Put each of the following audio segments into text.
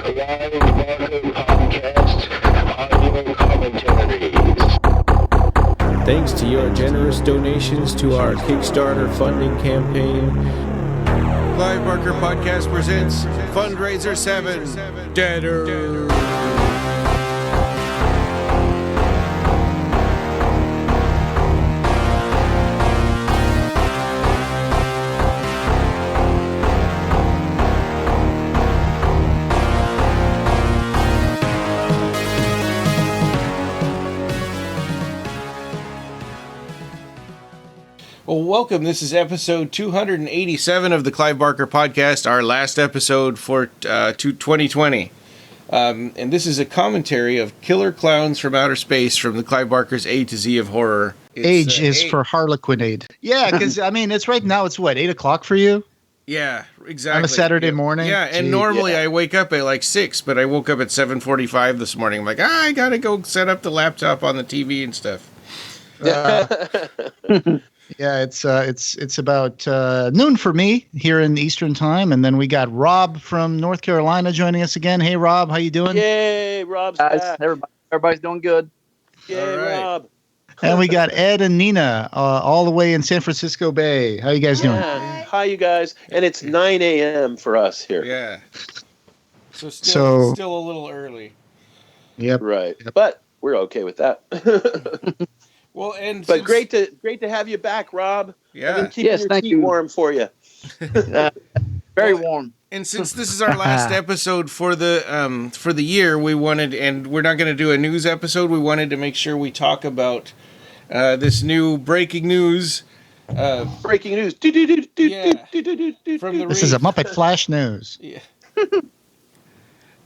Clive Barker Podcast, Audio Commentaries. Thanks to your generous donations to our Kickstarter funding campaign, Clive Barker Podcast presents Fundraiser 7, Deader. Well, welcome. This is episode 287 of the Clive Barker Podcast, our last episode for 2020. And this is a commentary of Killer Klowns from Outer Space from the Clive Barker's A to Z of Horror. Age is for Harlequinade. Yeah, because, I mean, it's right now, it's what, 8 o'clock for you? Yeah, exactly. On a Saturday morning? Yeah, and normally I wake up at like 6, but I woke up at 7:45 this morning. I'm like, I gotta go set up the laptop on the TV and stuff. Yeah, it's about noon for me here in Eastern Time, and then we got Rob from North Carolina joining us again. Hey, Rob, how you doing? Yay, Rob's back. Everybody's doing good. Yay, All right. Rob. And we got Ed and Nina all the way in San Francisco Bay. How you guys doing? Hi, you guys. And it's 9 a.m. for us here. Yeah. So still a little early. Yep. Right. Yep. But we're okay with that. Well, but great to have you back, Rob. Yeah. Thank you. Warm for you. Very warm. And since this is our last episode for the year, we wanted, and we're not going to do a news episode. We wanted to make sure we talk about this new breaking news. Breaking news. From the This is a Muppet Flash news. Yeah.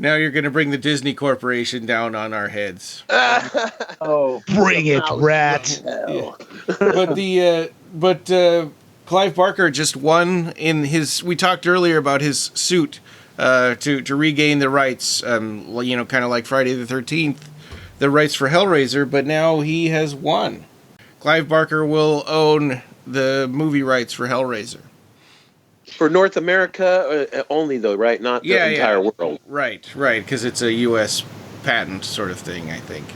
Now you're going to bring the Disney Corporation down on our heads. Oh, bring it, rat! Yeah. But Clive Barker just won in his. We talked earlier about his suit to regain the rights. Kind of like Friday the 13th, the rights for Hellraiser. But now he has won. Clive Barker will own the movie rights for Hellraiser. For North America only, though, right? Not the entire world. Right, because it's a U.S. patent sort of thing, I think.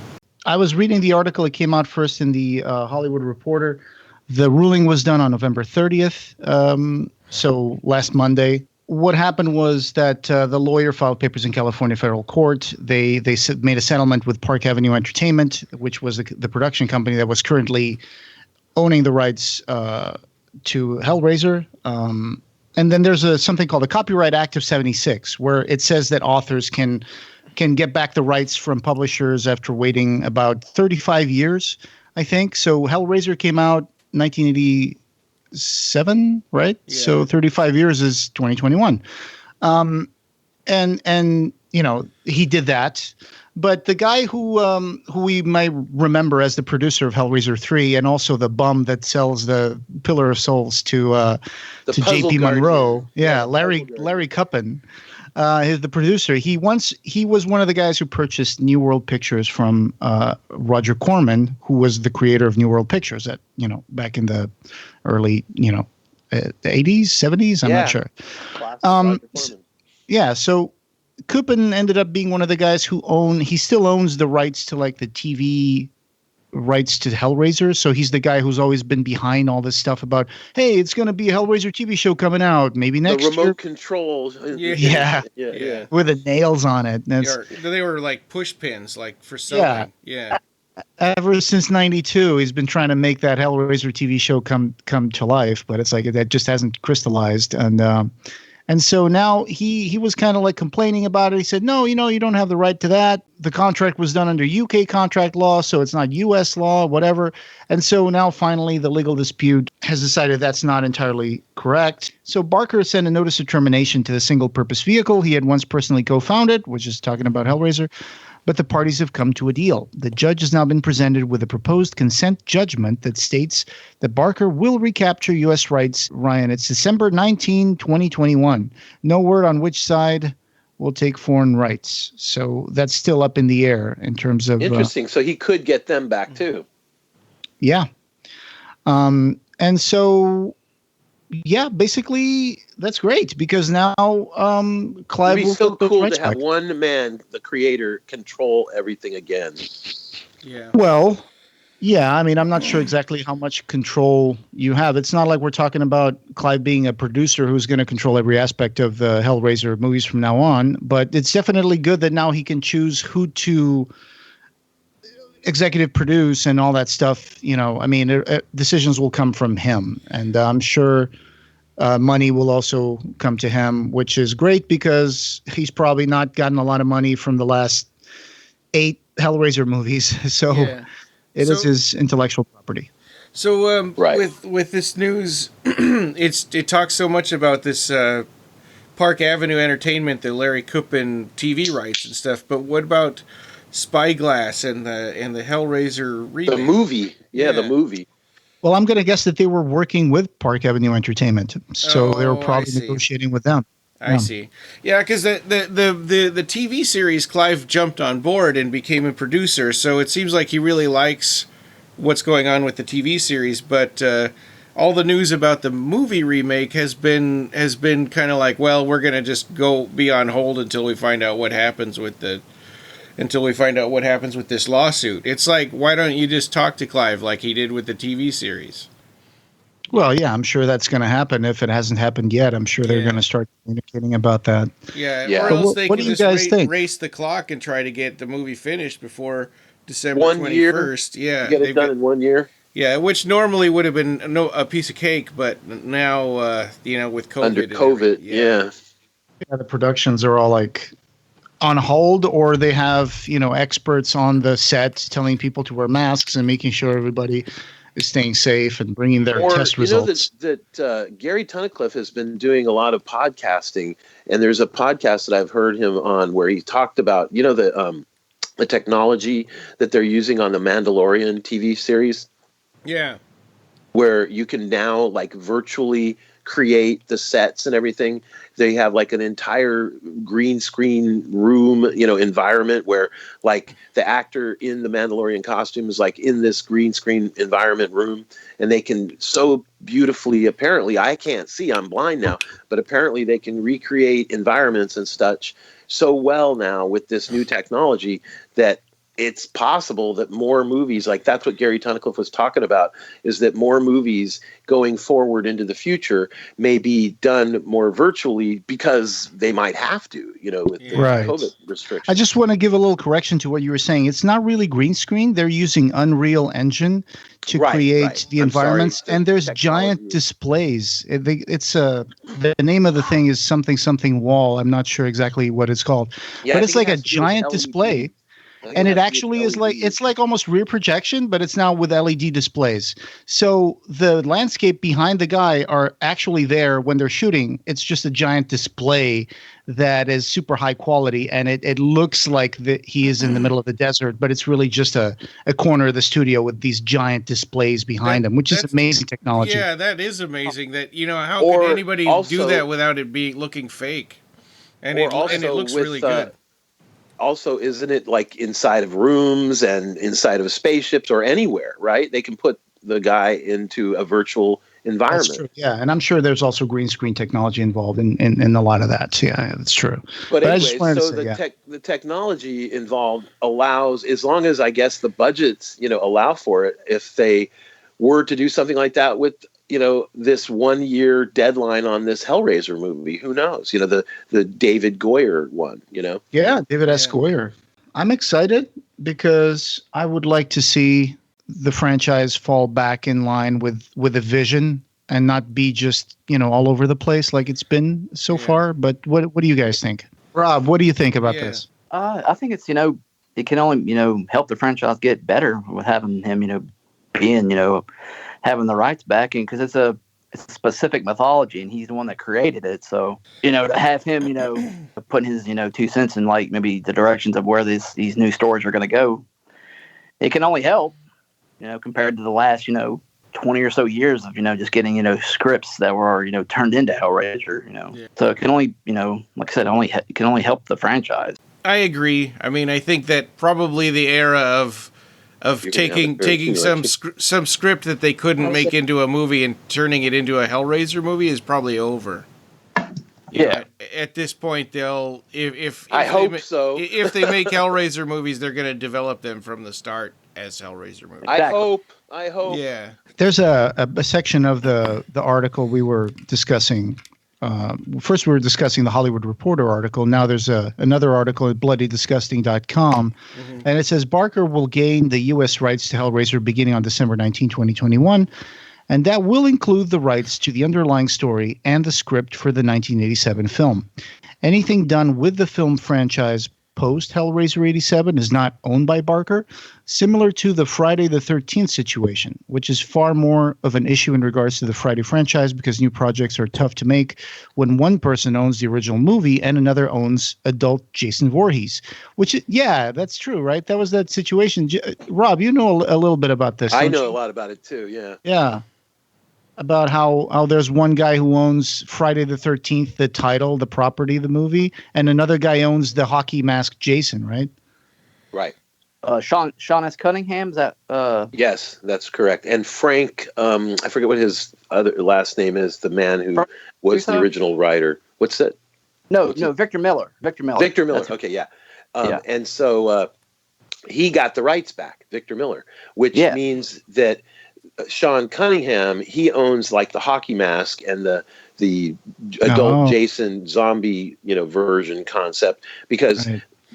I was reading the article. It came out first in the Hollywood Reporter. The ruling was done on November 30th, so last Monday. What happened was that the lawyer filed papers in California federal court. They made a settlement with Park Avenue Entertainment, which was the production company that was currently owning the rights to Hellraiser. And then there's something called the Copyright Act of 76, where it says that authors can get back the rights from publishers after waiting about 35 years, I think. So Hellraiser came out 1987, right? Yeah. So 35 years is 2021. And he did that. But the guy who we might remember as the producer of Hellraiser 3 and also the bum that sells the Pillar of Souls to J.P. Monroe, Larry Cuppen, is the producer. He was one of the guys who purchased New World Pictures from Roger Corman, who was the creator of New World Pictures back in the early 80s, 70s. I'm not sure. So Kupen ended up being one of the guys he still owns the rights to like the TV rights to Hellraiser. So he's the guy who's always been behind all this stuff about, hey, it's going to be a Hellraiser TV show coming out maybe next year. The remote controls. Yeah. With the nails on it. They were like push pins, like for sewing. Yeah. Ever since 92, he's been trying to make that Hellraiser TV show come to life, but it's like that just hasn't crystallized. And so now he was kind of like complaining about it. He said, no, you don't have the right to that. The contract was done under UK contract law, so it's not US law, whatever. And so now finally the legal dispute has decided that's not entirely correct. So Barker sent a notice of termination to the single-purpose vehicle he had once personally co-founded, which is talking about Hellraiser. But the parties have come to a deal. The judge has now been presented with a proposed consent judgment that states that Barker will recapture U.S. rights. Ryan, it's December 19, 2021. No word on which side will take foreign rights. So that's still up in the air in terms of... Interesting. So he could get them back, too. Yeah. And so yeah, basically that's great because now Clive It'd be will so get those cool rights to have back. one man, the creator, control everything again. Yeah. Well, yeah, I mean, I'm not sure exactly how much control you have. It's not like we're talking about Clive being a producer who's going to control every aspect of the Hellraiser movies from now on, but it's definitely good that now he can choose who to executive produce and all that stuff. You know, I mean, decisions will come from him, and I'm sure money will also come to him, which is great because he's probably not gotten a lot of money from the last 8 Hellraiser movies. So Yeah. it is his intellectual property. So Right. with this news, it talks so much about this Park Avenue Entertainment, the Larry Coupin TV rights and stuff. But what about Spyglass and the Hellraiser remake? The movie. Yeah, the movie. Well, I'm going to guess that they were working with Park Avenue Entertainment, so they were probably negotiating with them. I see. Yeah, because the TV series, Clive jumped on board and became a producer, so it seems like he really likes what's going on with the TV series. But all the news about the movie remake has been kind of like, well, we're gonna just be on hold until we find out what happens with this lawsuit. It's like, why don't you just talk to Clive like he did with the TV series? Well, yeah, I'm sure that's going to happen. If it hasn't happened yet, I'm sure they're going to start communicating about that. Yeah, Yeah. or So else they what can do you just guys think? race the clock and try to get the movie finished before December 1 year. 21st. Yeah, Get it done in 1 year. Yeah, which normally would have been a piece of cake, but now with COVID. Under and COVID, everything, yeah. Yeah, the productions are all like on hold, or they have experts on the set telling people to wear masks and making sure everybody is staying safe and bringing their test results. That Gary Tunnicliffe has been doing a lot of podcasting, and there's a podcast that I've heard him on where he talked about the technology that they're using on the Mandalorian TV series. Yeah. Where you can now like virtually create the sets and everything. They have like an entire green screen room, environment where like the actor in the Mandalorian costume is like in this green screen environment room, and they can so beautifully, apparently, I can't see, I'm blind now, but apparently they can recreate environments and such so well now with this new technology that it's possible that more movies, like that's what Gary Tunnicliffe was talking about, is that more movies going forward into the future may be done more virtually because they might have to, with the COVID restrictions. I just want to give a little correction to what you were saying. It's not really green screen. They're using Unreal Engine to create the environments, and there's giant displays. It's the name of the thing is something wall. I'm not sure exactly what it's called, but it's like a giant display. And it actually is like almost rear projection, but it's now with LED displays. So the landscape behind the guy are actually there when they're shooting. It's just a giant display that is super high quality, and it looks like he is in the middle of the desert, but it's really just a corner of the studio with these giant displays behind him, which is amazing technology. Yeah, that is amazing. That how could anybody do that without it looking fake? And it looks really good. Also, isn't it like inside of rooms and inside of spaceships or anywhere, right? They can put the guy into a virtual environment. That's true. Yeah, and I'm sure there's also green screen technology involved in a lot of that. So, yeah, that's true. But I anyway, just wanted so to say, the technology involved allows, as long as I guess the budgets, allow for it, if they were to do something like that with this 1 year deadline on this Hellraiser movie, who knows? The David Goyer one, Yeah, David S. Goyer. I'm excited because I would like to see the franchise fall back in line with a vision and not be just, all over the place like it's been so far. But what do you guys think? Rob, what do you think about this? I think it's, it can only, help the franchise get better with having him, being, having the rights back, and because it's a specific mythology and he's the one that created it. So, to have him, putting his, 2 cents in like maybe the directions of where these new stories are going to go, it can only help, compared to the last, 20 or so years of, just getting, scripts that were, turned into Hellraiser, Yeah. So it can only, like I said, it can only help the franchise. I agree. I mean, I think that probably the era of of You're gonna have a very taking similar some script that they couldn't make into a movie and turning it into a Hellraiser movie is probably over. You know, at this point, they'll if I they hope so. If they make Hellraiser movies, they're going to develop them from the start as Hellraiser movies. I hope. Yeah. There's a section of the article we were discussing. First, we were discussing the Hollywood Reporter article. Now there's another article at bloodydisgusting.com. And it says Barker will gain the U.S. rights to Hellraiser beginning on December 19, 2021. And that will include the rights to the underlying story and the script for the 1987 film. Anything done with the film franchise post Hellraiser 87 is not owned by Barker, similar to the Friday the 13th situation, which is far more of an issue in regards to the Friday franchise because new projects are tough to make when one person owns the original movie and another owns adult Jason Voorhees, which, yeah, that's true, right? That was that situation. Rob, you know a little bit about this. I know a lot about it too, yeah. Yeah. About how there's one guy who owns Friday the 13th, the title, the property, the movie, and another guy owns the hockey mask Jason, right? Right. Sean S. Cunningham, is that? Yes, that's correct. And Frank, I forget what his other last name is, the man who was the original writer. What's that? No, Victor Miller. Victor Miller. Okay, yeah. And so he got the rights back, Victor Miller, which means that Sean Cunningham, he owns like the hockey mask and the adult Jason zombie, version concept, because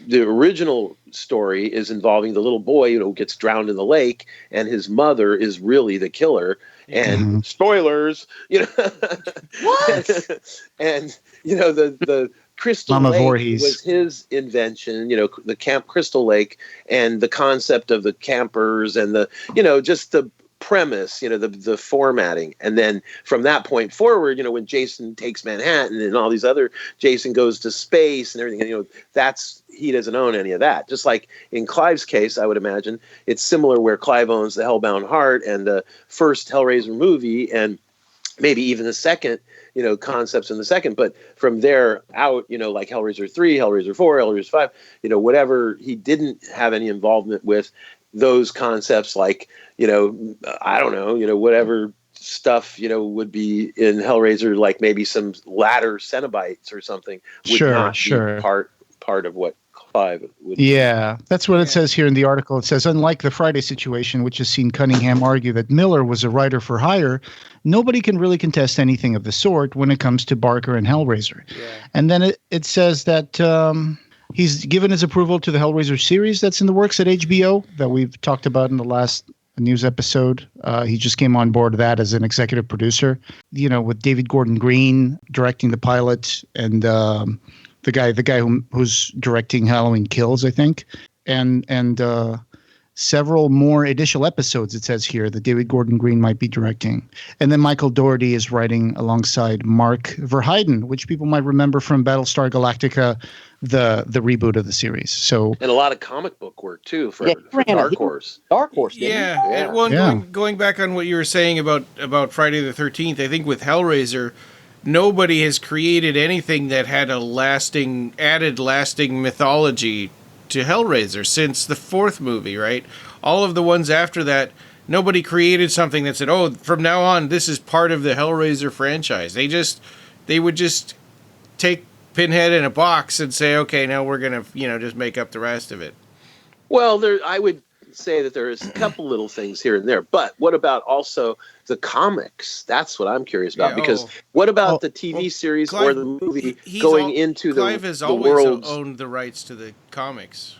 the original story is involving the little boy, who gets drowned in the lake, and his mother is really the killer. And spoilers, what? And the Crystal Mama Lake Voorhees was his invention, the Camp Crystal Lake, and the concept of the campers and the, just the premise, the formatting. And then from that point forward, when Jason takes Manhattan and all these other, Jason goes to space and everything, he doesn't own any of that. Just like in Clive's case, I would imagine it's similar, where Clive owns the Hellbound Heart and the first Hellraiser movie, and maybe even the second, concepts in the second. But from there out, like Hellraiser 3, Hellraiser 4, Hellraiser 5, whatever he didn't have any involvement with, those concepts, like, I don't know, whatever stuff, would be in Hellraiser, like maybe some ladder Cenobites or something, would not be part of what Clive would. Yeah, that's what it says here in the article. It says, unlike the Friday situation, which has seen Cunningham argue that Miller was a writer for hire, nobody can really contest anything of the sort when it comes to Barker and Hellraiser. Yeah. And then it says that he's given his approval to the Hellraiser series that's in the works at HBO that we've talked about in the last news episode. He just came on board that as an executive producer, with David Gordon Green directing the pilot, and the guy who's directing Halloween Kills, I think, and several more additional episodes, it says here, that David Gordon Green might be directing. And then Michael Dougherty is writing alongside Mark Verheiden, which people might remember from Battlestar Galactica, the reboot of the series. So, and a lot of comic book work too for Dark Horse. Dark Horse, Going back on what you were saying about Friday the 13th, I think with Hellraiser, nobody has created anything that had added lasting mythology to Hellraiser since the fourth movie, right? All of the ones after that, nobody created something that said, "Oh, from now on, this is part of the Hellraiser franchise." They would just take Pinhead in a box and say, "Okay, now we're gonna, just make up the rest of it." Well, I would say that there's a couple little things here and there, but what about also the comics? That's what I'm curious about, because what about the TV series Clive, or the movie going into Clive the has always world's owned the rights to the comics.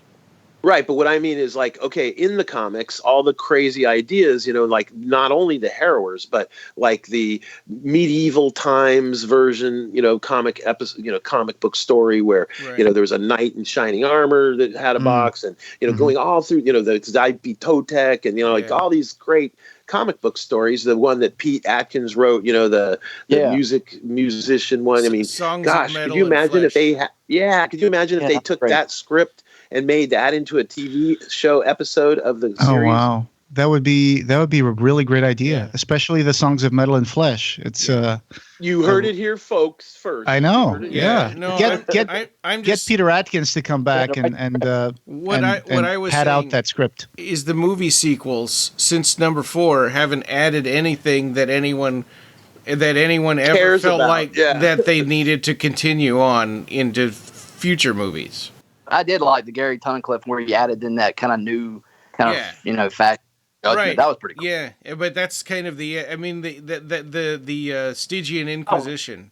Right, but what I mean is, like, okay, in the comics, all the crazy ideas, like not only the Harrowers, but like the medieval times version, comic episode, comic book story where, there was a knight in shining armor that had a box, and, going all through, the Zaypi Totec, and, like all these great comic book stories. The one that Pete Atkins wrote, the musician one. I mean, gosh, could you imagine if they took that script and made that into a TV show episode of the series? Oh, wow. That would be a really great idea, especially the Songs of Metal and Flesh. It's You heard it here, folks. First, I know. Yeah. Yeah. No, I'm Get just Peter Atkins to come back and what I was pad saying out that script. is the movie sequels since number 4 haven't added anything that anyone ever Cares felt about, like that they needed to continue on into future movies. I did like the Gary Tunnicliffe where he added in that kind of new fact. Right. That was pretty cool. Yeah, but that's kind of the Stygian Inquisition.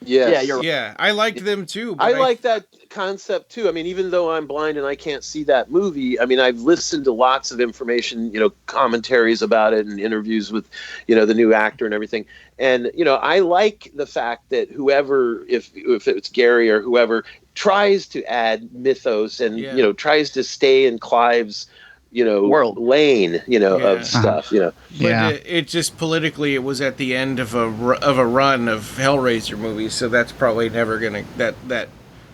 Yes. Yeah, you're right. Yeah, I liked them too. But I like that concept too. I mean, even though I'm blind and I can't see that movie, I mean, I've listened to lots of information, commentaries about it and interviews with, the new actor and everything. And, I like the fact that whoever, if it's Gary or whoever, tries to add mythos and, tries to stay in Clive's, world lane, of stuff, But it just politically, it was at the end of a run of Hellraiser movies, so that's probably never gonna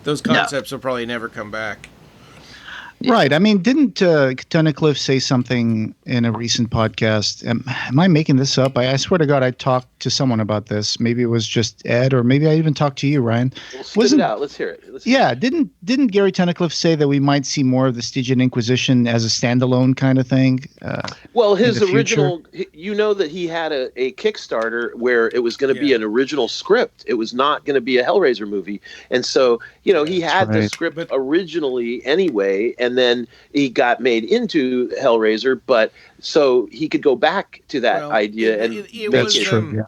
those concepts will probably never come back. Right. I mean, didn't Tunnicliffe say something in a recent podcast? Am I making this up? I swear to God, I talked to someone about this. Maybe it was just Ed, or maybe I even talked to you, Ryan. We'll spit it out. Let's hear it. Didn't Gary Tunnicliffe say that we might see more of the Stygian Inquisition as a standalone kind of thing? Well, his original, that he had a Kickstarter where it was going to be an original script. It was not going to be a Hellraiser movie. And so, he had the script originally anyway, and then he got made into Hellraiser, but so he could go back to that idea and make it.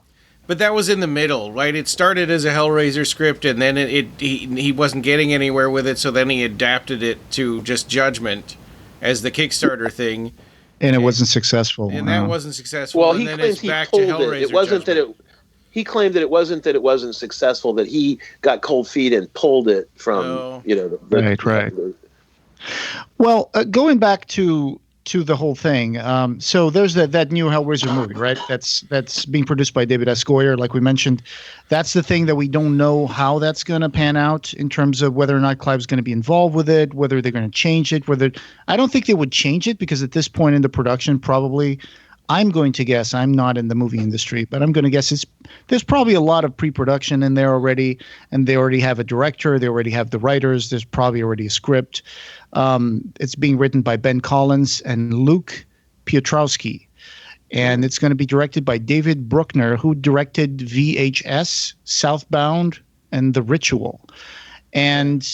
But that was in the middle, right? It started as a Hellraiser script, and then he wasn't getting anywhere with it, so then he adapted it to just Judgment as the Kickstarter thing. And it wasn't successful. And that wasn't successful. Well, and he then claims it's he back pulled to Hellraiser it. It wasn't Judgment. he claimed that it wasn't successful, that he got cold feet and pulled it from, Right. Well, going back to the whole thing. So there's that new Hellraiser movie, right? That's being produced by David S. Goyer, like we mentioned. That's the thing that we don't know how that's going to pan out in terms of whether or not Clive's going to be involved with it, whether they're going to change it, I don't think they would change it, because at this point in the production, probably, I'm going to guess, I'm not in the movie industry, but I'm going to guess there's probably a lot of pre-production in there already, and they already have a director, they already have the writers, there's probably already a script. It's being written by Ben Collins and Luke Piotrowski, and it's going to be directed by David Bruckner, who directed VHS, Southbound, and The Ritual. And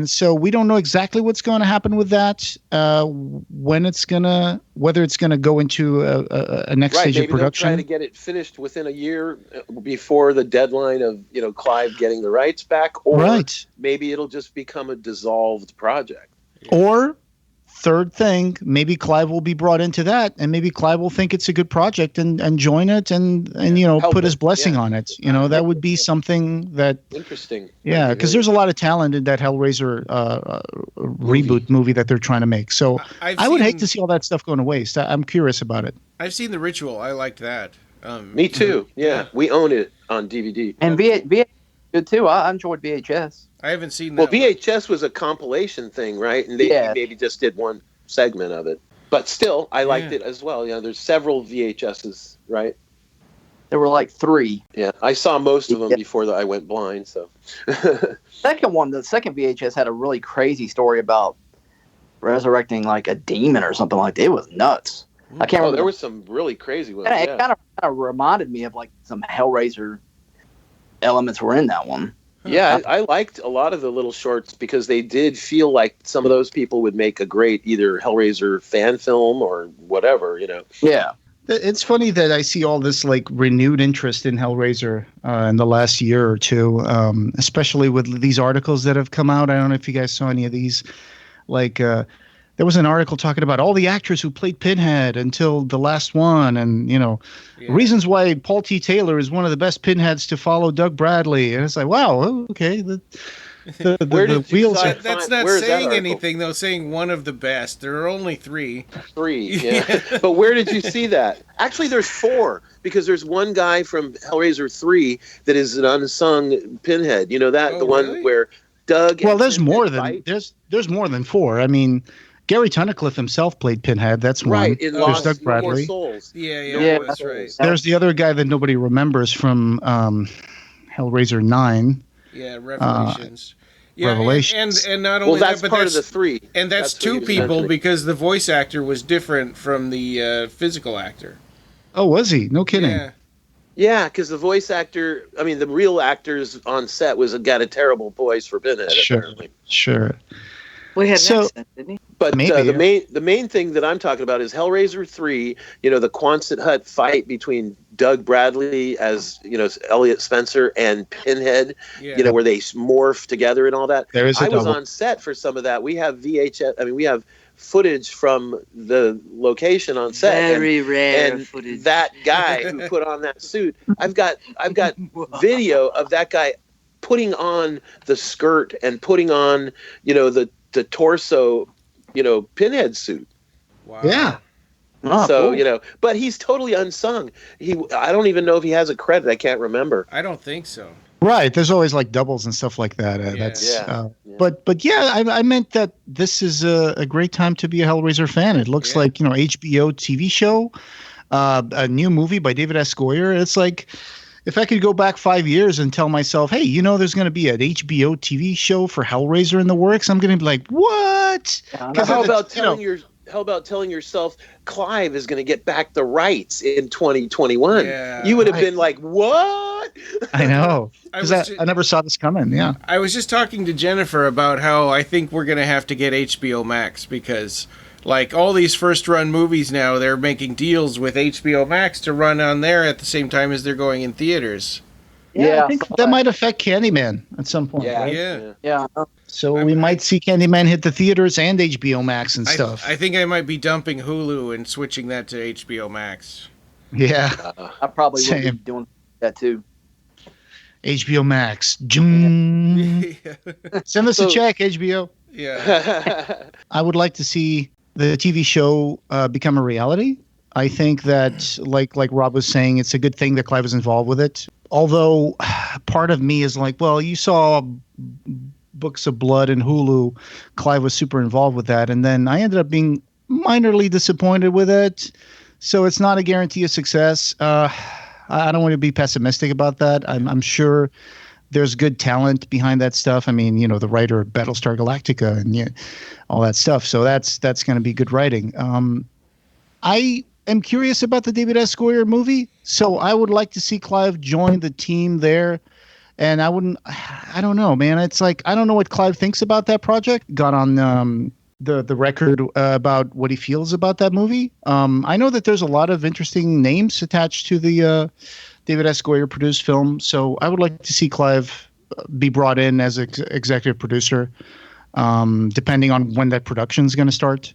so we don't know exactly what's going to happen with that, whether it's going to go into a next stage of production. Maybe they'll try to get it finished within a year before the deadline of Clive getting the rights back, or maybe it'll just become a dissolved project. Or third thing, maybe Clive will be brought into that, and maybe Clive will think it's a good project and join it and put his blessing on it. That would be something that interesting. Yeah, because there's a lot of talent in that Hellraiser reboot movie that they're trying to make. So I would hate to see all that stuff going to waste. I'm curious about it. I've seen The Ritual. I liked that. Me too. Yeah, we own it on DVD. And VHS good too. I enjoyed VHS. I haven't seen that. Well, VHS was a compilation thing, right? And they maybe just did one segment of it. But still, I liked it as well. There's several VHSs, right? There were like 3. Yeah, I saw most of them before I went blind. So, the second VHS had a really crazy story about resurrecting like a demon or something like that. It was nuts. I can't remember. There were some really crazy ones. It kind of reminded me of like some Hellraiser elements were in that one. Yeah, I liked a lot of the little shorts because they did feel like some of those people would make a great either Hellraiser fan film or whatever, Yeah. It's funny that I see all this like renewed interest in Hellraiser in the last year or two, especially with these articles that have come out. I don't know if you guys saw any of these. Like there was an article talking about all the actors who played Pinhead until the last one, and reasons why Paul T. Taylor is one of the best Pinheads to follow Doug Bradley. And it's like, wow, okay. The wheels are. That's not saying anything, though. Saying one of the best. There are only 3. 3, yeah. But where did you see that? Actually, there's 4 because there's one guy from Hellraiser 3 that is an unsung Pinhead. The one where Doug. Well, there's more than 4. I mean, Gary Tunnicliffe himself played Pinhead. That's one. Right. In There's Lost Doug No More Bradley. Souls. Yeah, that's right. There's the other guy that nobody remembers from Hellraiser 9. Yeah, Revelations. Revelations. And not only That's that, but part of the 3. And that's what two he was people mentioning. because the voice actor was different from the physical actor. Oh, was he? No kidding. Yeah. Yeah, because the voice actor, the real actors on set got a terrible voice for Pinhead, apparently. Sure. We had an accent, didn't he? But Maybe, the main thing that I'm talking about is Hellraiser 3, the Quonset hut fight between Doug Bradley as, Elliot Spencer and Pinhead, where they morph together and all that. I was on set for some of that. We have we have footage from the location on set. Very rare and footage. That guy who put on that suit, I've got video of that guy putting on the skirt and putting on, the torso, Pinhead suit. Wow. Yeah. Oh, So, cool. but he's totally unsung. I don't even know if he has a credit. I can't remember. I don't think so. Right. There's always like doubles and stuff like that. But yeah, I meant that this is a great time to be a Hellraiser fan. It looks like, HBO TV show, a new movie by David S. Goyer. It's like, if I could go back 5 years and tell myself, hey, there's going to be an HBO TV show for Hellraiser in the works, I'm going to be like, what? How about telling yourself Clive is going to get back the rights in 2021? Yeah. You would have been like, what? I know. Because I never saw this coming. Yeah. I was just talking to Jennifer about how I think we're going to have to get HBO Max because, like, all these first-run movies now, they're making deals with HBO Max to run on there at the same time as they're going in theaters. Yeah, I think that might affect Candyman at some point. Yeah. Right? Yeah. So we might see Candyman hit the theaters and HBO Max and stuff. I think I might be dumping Hulu and switching that to HBO Max. Yeah. I probably would be Same. doing that too. HBO Max. Jung. Send us a check, HBO. Yeah. I would like to see the TV show become a reality. I think that, like Rob was saying, it's a good thing that Clive was involved with it. Although part of me is like, well, you saw Books of Blood and Hulu. Clive was super involved with that. And then I ended up being minorly disappointed with it. So it's not a guarantee of success. I don't want to be pessimistic about that. I'm sure there's good talent behind that stuff. I mean, the writer of Battlestar Galactica and all that stuff. So that's going to be good writing. I am curious about the David S. Goyer movie. So I would like to see Clive join the team there. And I don't know, man. It's like, I don't know what Clive thinks about that project. Got on the record about what he feels about that movie. I know that there's a lot of interesting names attached to the David S. Goyer produced film. So I would like to see Clive be brought in as executive producer, depending on when that production is going to start.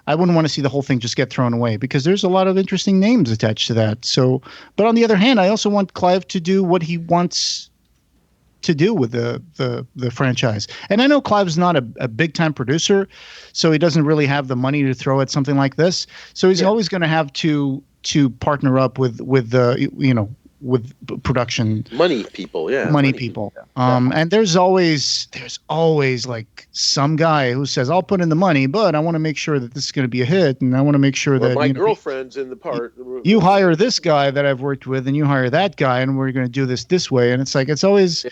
I wouldn't want to see the whole thing just get thrown away because there's a lot of interesting names attached to that. So, but on the other hand, I also want Clive to do what he wants to do with the franchise. And I know Clive's not a big time producer, so he doesn't really have the money to throw at something like this. So he's always going to have to partner up with production money people. And there's always like some guy who says, I'll put in the money, but I want to make sure that this is going to be a hit, and I want to make sure that my girlfriend's in the part. You hire this guy that I've worked with, and you hire that guy, and we're going to do this way. And it's like, it's always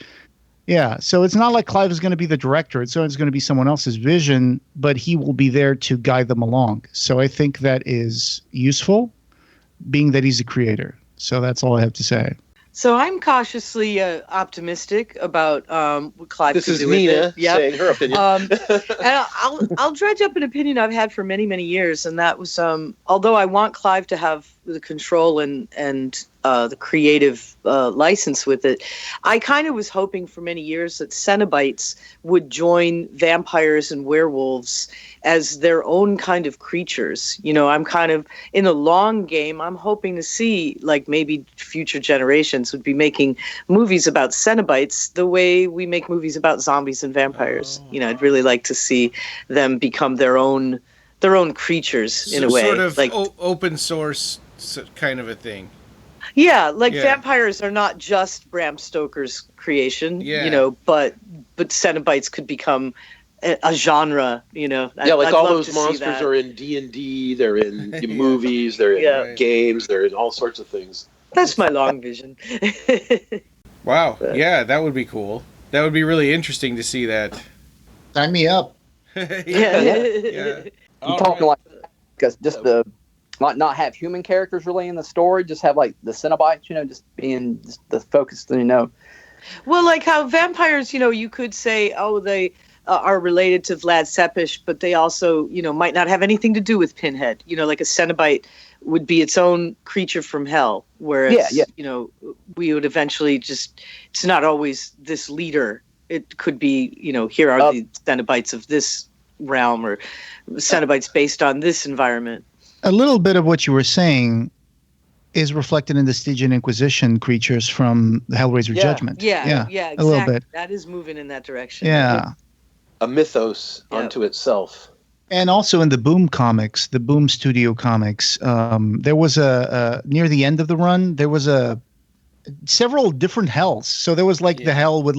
so it's not like Clive is going to be the director. It's always going to be someone else's vision, but he will be there to guide them along. So I think that is useful, being that he's a creator. So that's all I have to say. So I'm cautiously optimistic about what Clive This could is do with Nina it. Yep. saying her opinion. And I'll dredge up an opinion I've had for many, many years, and that was although I want Clive to have the control and the creative license with it, I kind of was hoping for many years that Cenobites would join vampires and werewolves as their own kind of creatures. I'm kind of, in the long game, I'm hoping to see, like, maybe future generations would be making movies about Cenobites the way we make movies about zombies and vampires. I'd really like to see them become their own creatures in a way. Sort of like open source kind of a thing. Yeah, vampires are not just Bram Stoker's creation, but Cenobites could become a genre. Yeah, I'd all love those to see monsters that. are in D&D, they're in movies, they're in Yeah. games, they're in all sorts of things. That's my long vision. Wow. Yeah, that would be cool. That would be really interesting to see that. Sign me up. Yeah. Yeah. I'm talking like because just the not have human characters really in the story, just have like the Cenobites, just being just the focus, Well, like how vampires, you could say, oh, they are related to Vlad Tepes, but they also, might not have anything to do with Pinhead. Like a Cenobite would be its own creature from hell, whereas, we would eventually it's not always this leader. It could be, here are the Cenobites of this realm, or Cenobites based on this environment. A little bit of what you were saying is reflected in the Stygian Inquisition creatures from the Hellraiser Judgment. Yeah, exactly. A little bit. That is moving in that direction. Yeah. A mythos unto itself. And also in the Boom comics, the Boom Studio comics, there was a near the end of the run, there was several different hells. So there was the hell with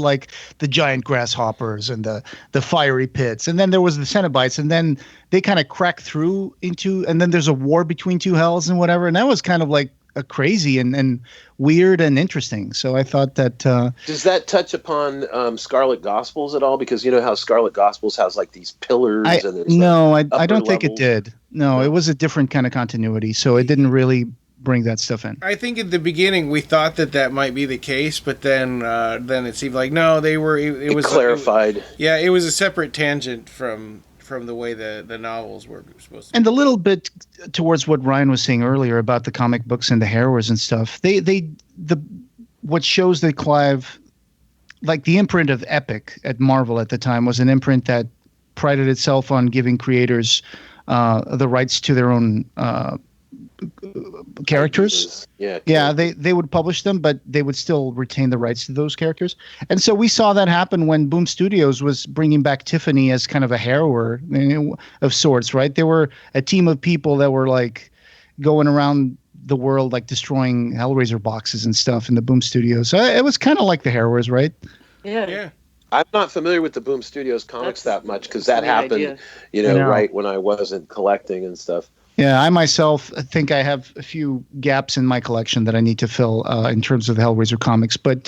the giant grasshoppers and the fiery pits, and then there was the Cenobites, and then they kind of crack through into, and then there's a war between two hells and whatever, and that was kind of a crazy and weird and interesting. So I thought that does that touch upon Scarlet Gospels at all? Because you know how Scarlet Gospels has these pillars. I don't think it levels. did. No, it was a different kind of continuity, so it didn't really bring that stuff in. I think at the beginning we thought that might be the case, but then it seemed like no, they were. It was clarified. It was a separate tangent from the way the novels were supposed to. And a little bit towards what Ryan was saying earlier about the comic books and the Harrows and stuff. What shows that Clive, the imprint of Epic at Marvel at the time, was an imprint that prided itself on giving creators the rights to their own characters. They would publish them, but they would still retain the rights to those characters. And so we saw that happen when Boom Studios was bringing back Tiffany as kind of a harrower of sorts, right? They were a team of people that were going around the world destroying Hellraiser boxes and stuff in the Boom Studios. So it was kind of like the harrowers, right? Yeah. I'm not familiar with the Boom Studios comics that much because that happened, right when I wasn't collecting and stuff. Yeah, I myself think I have a few gaps in my collection that I need to fill in terms of the Hellraiser comics. But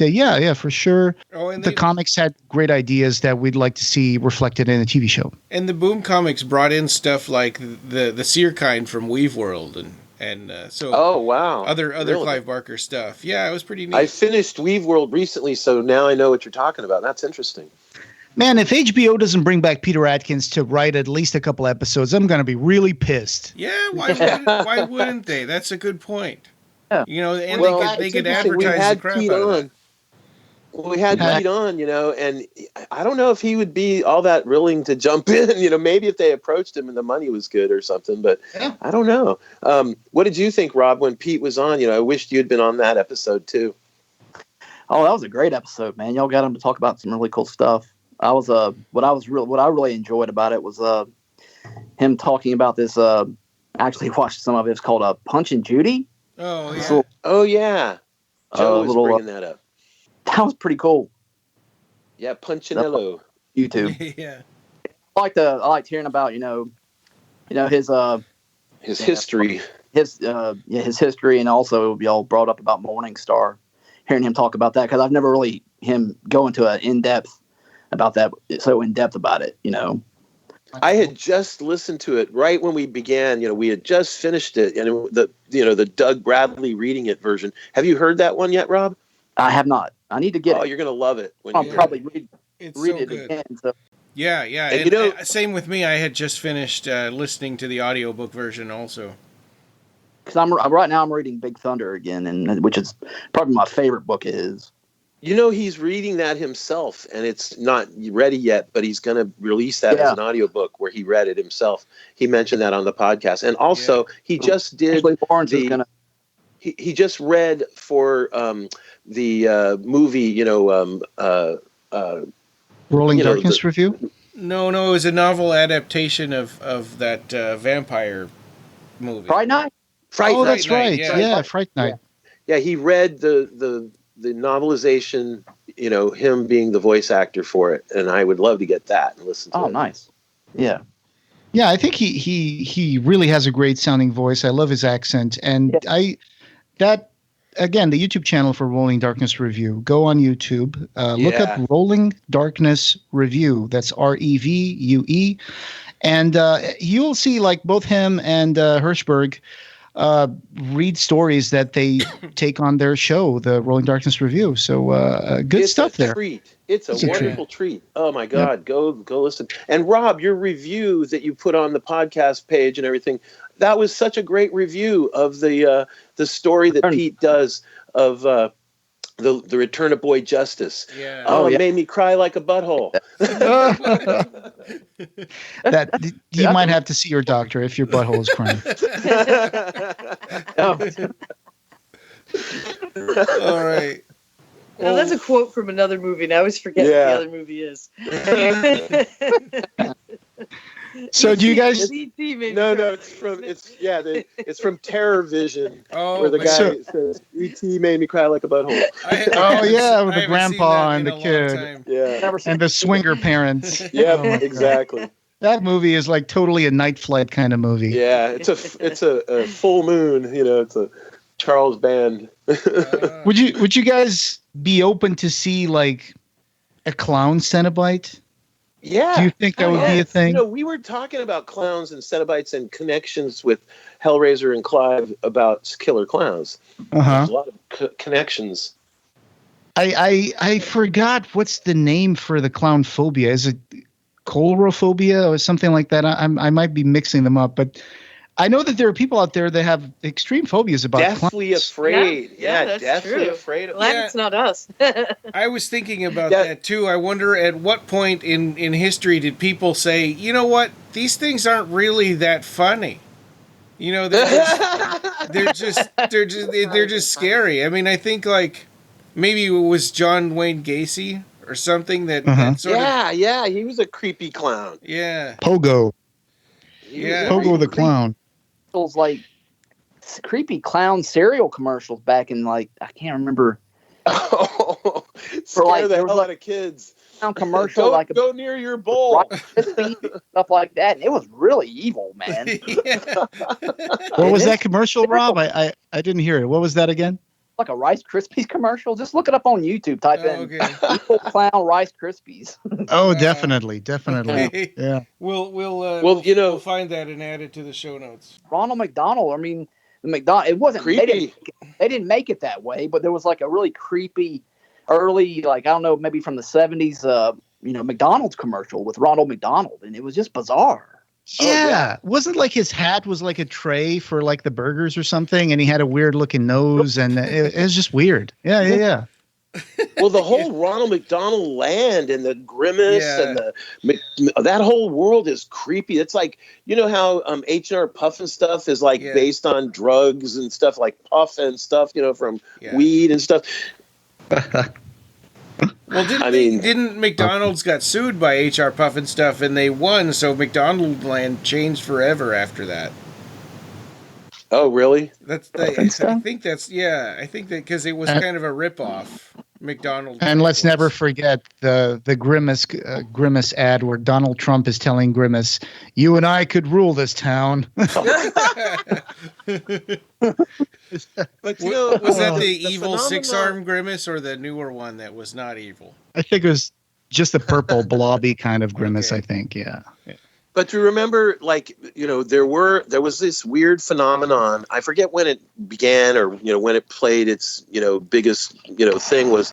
for sure, the comics had great ideas that we'd like to see reflected in a TV show. And the Boom comics brought in stuff like the Seer kind from Weave World and so. Oh wow! Other really? Clive Barker stuff. Yeah, it was pretty neat. I finished Weave World recently, so now I know what you're talking about. That's interesting. Man, if HBO doesn't bring back Peter Atkins to write at least a couple episodes, I'm going to be really pissed. Yeah, why wouldn't they? That's a good point. Yeah. And they could advertise the crap out of it. Well, we had Pete on, and I don't know if he would be all that willing to jump in. Maybe if they approached him and the money was good or something, but I don't know. What did you think, Rob, when Pete was on? I wished you had been on that episode too. Oh, that was a great episode, man. Y'all got him to talk about some really cool stuff. What I really enjoyed about it was him talking about this. Actually watched some of it. It's called Punch and Judy. Oh yeah. Joe was bringing that up. That was pretty cool. Yeah, Punchinello. YouTube. Yeah. I liked hearing about his history. His history, and also y'all brought up about Morningstar. Hearing him talk about that, because I've never really him go into an in-depth about that, so in depth about it, I had just listened to it right when we began. We had just finished it, and the Doug Bradley reading it version. Have you heard that one yet, Rob? I have not. I need to get it. Oh, you're gonna love it. I'll probably read so it good. again. So. Yeah, and same with me. I had just finished listening to the audiobook version also. Because right now I'm reading Big Thunder again, and which is probably my favorite book of his. He's reading that himself, and it's not ready yet, but he's going to release that as an audiobook where he read it himself. He mentioned that on the podcast. And also, he just did he just read for the movie, Rolling Darkness review? No, it was a novel adaptation of that vampire movie. Fright Night? That's right. Yeah, Fright Night. Yeah, he read the novelization, him being the voice actor for it, and I would love to get that and listen to it. Oh, nice. Yeah. Yeah, I think he really has a great sounding voice. I love his accent, and again, the YouTube channel for Rolling Darkness Review. Go on YouTube, look up Rolling Darkness Review. That's REVUE, and you'll see like both him and Hirschberg read stories that they take on their show, the Rolling Darkness Review. So good stuff there. It's a wonderful treat. Oh my God, go listen. And Rob, your review that you put on the podcast page and everything, that was such a great review of the story that Pete does of the Return of Boy Justice. Yeah. It made me cry like a butthole. That you might have to see your doctor if your butthole is crying. All right. Now that's a quote from another movie, and I always forget what the other movie is. So do you guys? No, it's from Terror Vision, Oh, where the guy says, "E.T. made me cry like a butthole." With the grandpa and the kid, Yeah, and the swinger parents. Yeah, exactly. That movie is like totally a night flight kind of movie. Yeah, it's a full moon. It's a Charles Band. Would you guys be open to see like a clown Cenobite? Yeah. Do you think that would be a thing? We were talking about clowns and Cenobites and connections with Hellraiser and Clive about killer clowns. There's a lot of connections. I forgot what's the name for the clown phobia. Is it colorophobia or something like that? I might be mixing them up, but I know that there are people out there that have extreme phobias about deathly clowns. Afraid. That's deathly true. afraid of Glad it's not us. I was thinking about that too. I wonder at what point in history did people say, you know what, these things aren't really that funny. They're just scary. I mean, I think like maybe it was John Wayne Gacy or something that sort of. Yeah, he was a creepy clown. Yeah. Pogo. Yeah. Pogo the clown. Like creepy clown cereal commercials back in like I can't remember. Oh, for like there was a lot of kids. Clown commercial go near your bowl. Stuff like that. And it was really evil, man. What was that commercial, Rob? I didn't hear it. What was that again? Like a Rice Krispies commercial. Just look it up on YouTube. Type in evil clown Rice Krispies. Oh, definitely. Yeah. We'll find that and add it to the show notes. Ronald McDonald. I mean, the McDonald. It wasn't creepy. They didn't make it that way, but there was like a really creepy early, like I don't know, maybe from the 70s. McDonald's commercial with Ronald McDonald, and it was just bizarre. Yeah. Wasn't like his hat was like a tray for like the burgers or something, and he had a weird looking nose, and it was just weird. Yeah. Well, the whole Ronald McDonald land and the Grimace and that whole world is creepy. It's like, how H&R Puff and stuff is like based on drugs and stuff like Puff and stuff, from weed and stuff. Well, didn't McDonald's got sued by H.R. Puff and stuff, and they won, so McDonald land changed forever after that. Oh, really? I think that because it was kind of a ripoff. McDonald's. And let's never forget the Grimace ad where Donald Trump is telling Grimace, "You and I could rule this town." But was that the evil six-armed Grimace or the newer one that was not evil? I think it was just the purple blobby kind of Grimace. I think, yeah. But to remember, there was this weird phenomenon. I forget when it began or when it played its biggest thing was.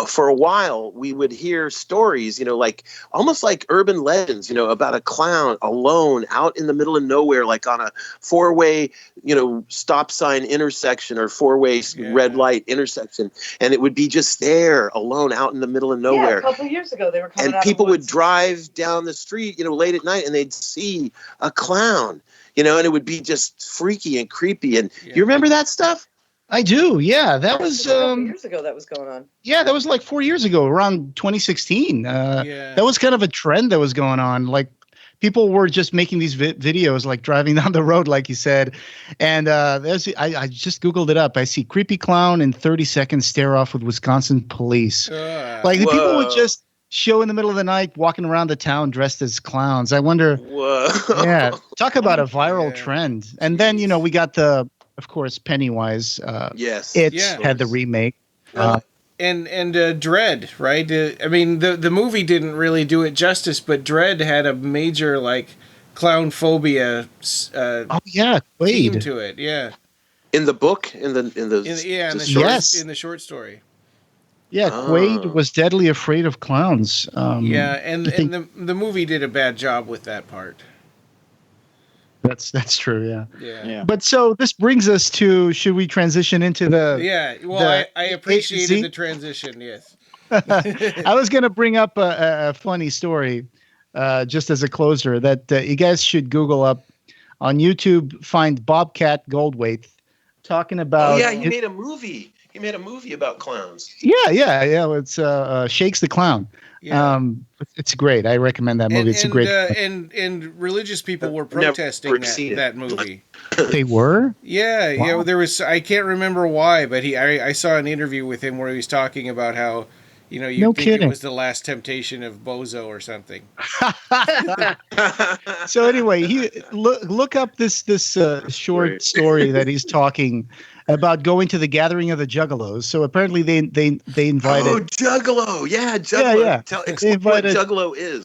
For a while, we would hear stories, like almost like urban legends, about a clown alone out in the middle of nowhere, like on a four-way, stop sign intersection or four-way red light intersection. And it would be just there alone out in the middle of nowhere. Yeah, a couple of years ago, they were coming out. And people would drive down the street, late at night and they'd see a clown, and it would be just freaky and creepy. And you remember that stuff? I do, yeah. That was years ago that was going on. Yeah, that was like 4 years ago, around 2016. That was kind of a trend that was going on. Like people were just making these videos, like driving down the road, like you said. And I just Googled it up. I see creepy clown in 30 seconds stare off with Wisconsin police. Like the people would just show in the middle of the night walking around the town dressed as clowns. I wonder. Whoa. Yeah. Talk about a viral trend. And then, we got of course, Pennywise. Yes. It had the remake. And Dread, right? I mean, the movie didn't really do it justice, but Dread had a major clown phobia theme to it. Yeah. In the book, in the short story. Yeah, Quaid was deadly afraid of clowns. And the movie did a bad job with that part. That's true. Yeah. But so this brings us to, should we transition into the? Yeah. Well, I appreciated the transition. Yes. I was going to bring up a funny story, just as a closer, that you guys should Google up on YouTube. Find Bobcat Goldthwait talking about. Oh yeah, he made a movie. He made a movie about clowns. Yeah. It's Shakes the Clown. Yeah. It's great. I recommend that movie. It's a great. And religious people were protesting that movie. They were? Yeah. Wow. Yeah. There was. I can't remember why, but I saw an interview with him where he was talking about how, you think kidding. It was the last temptation of Bozo or something. So anyway, look up this short story that he's talking about, going to the gathering of the Juggalos. So apparently they invited. Oh, Juggalo! Yeah, Juggalo. Yeah. Explain what Juggalo is.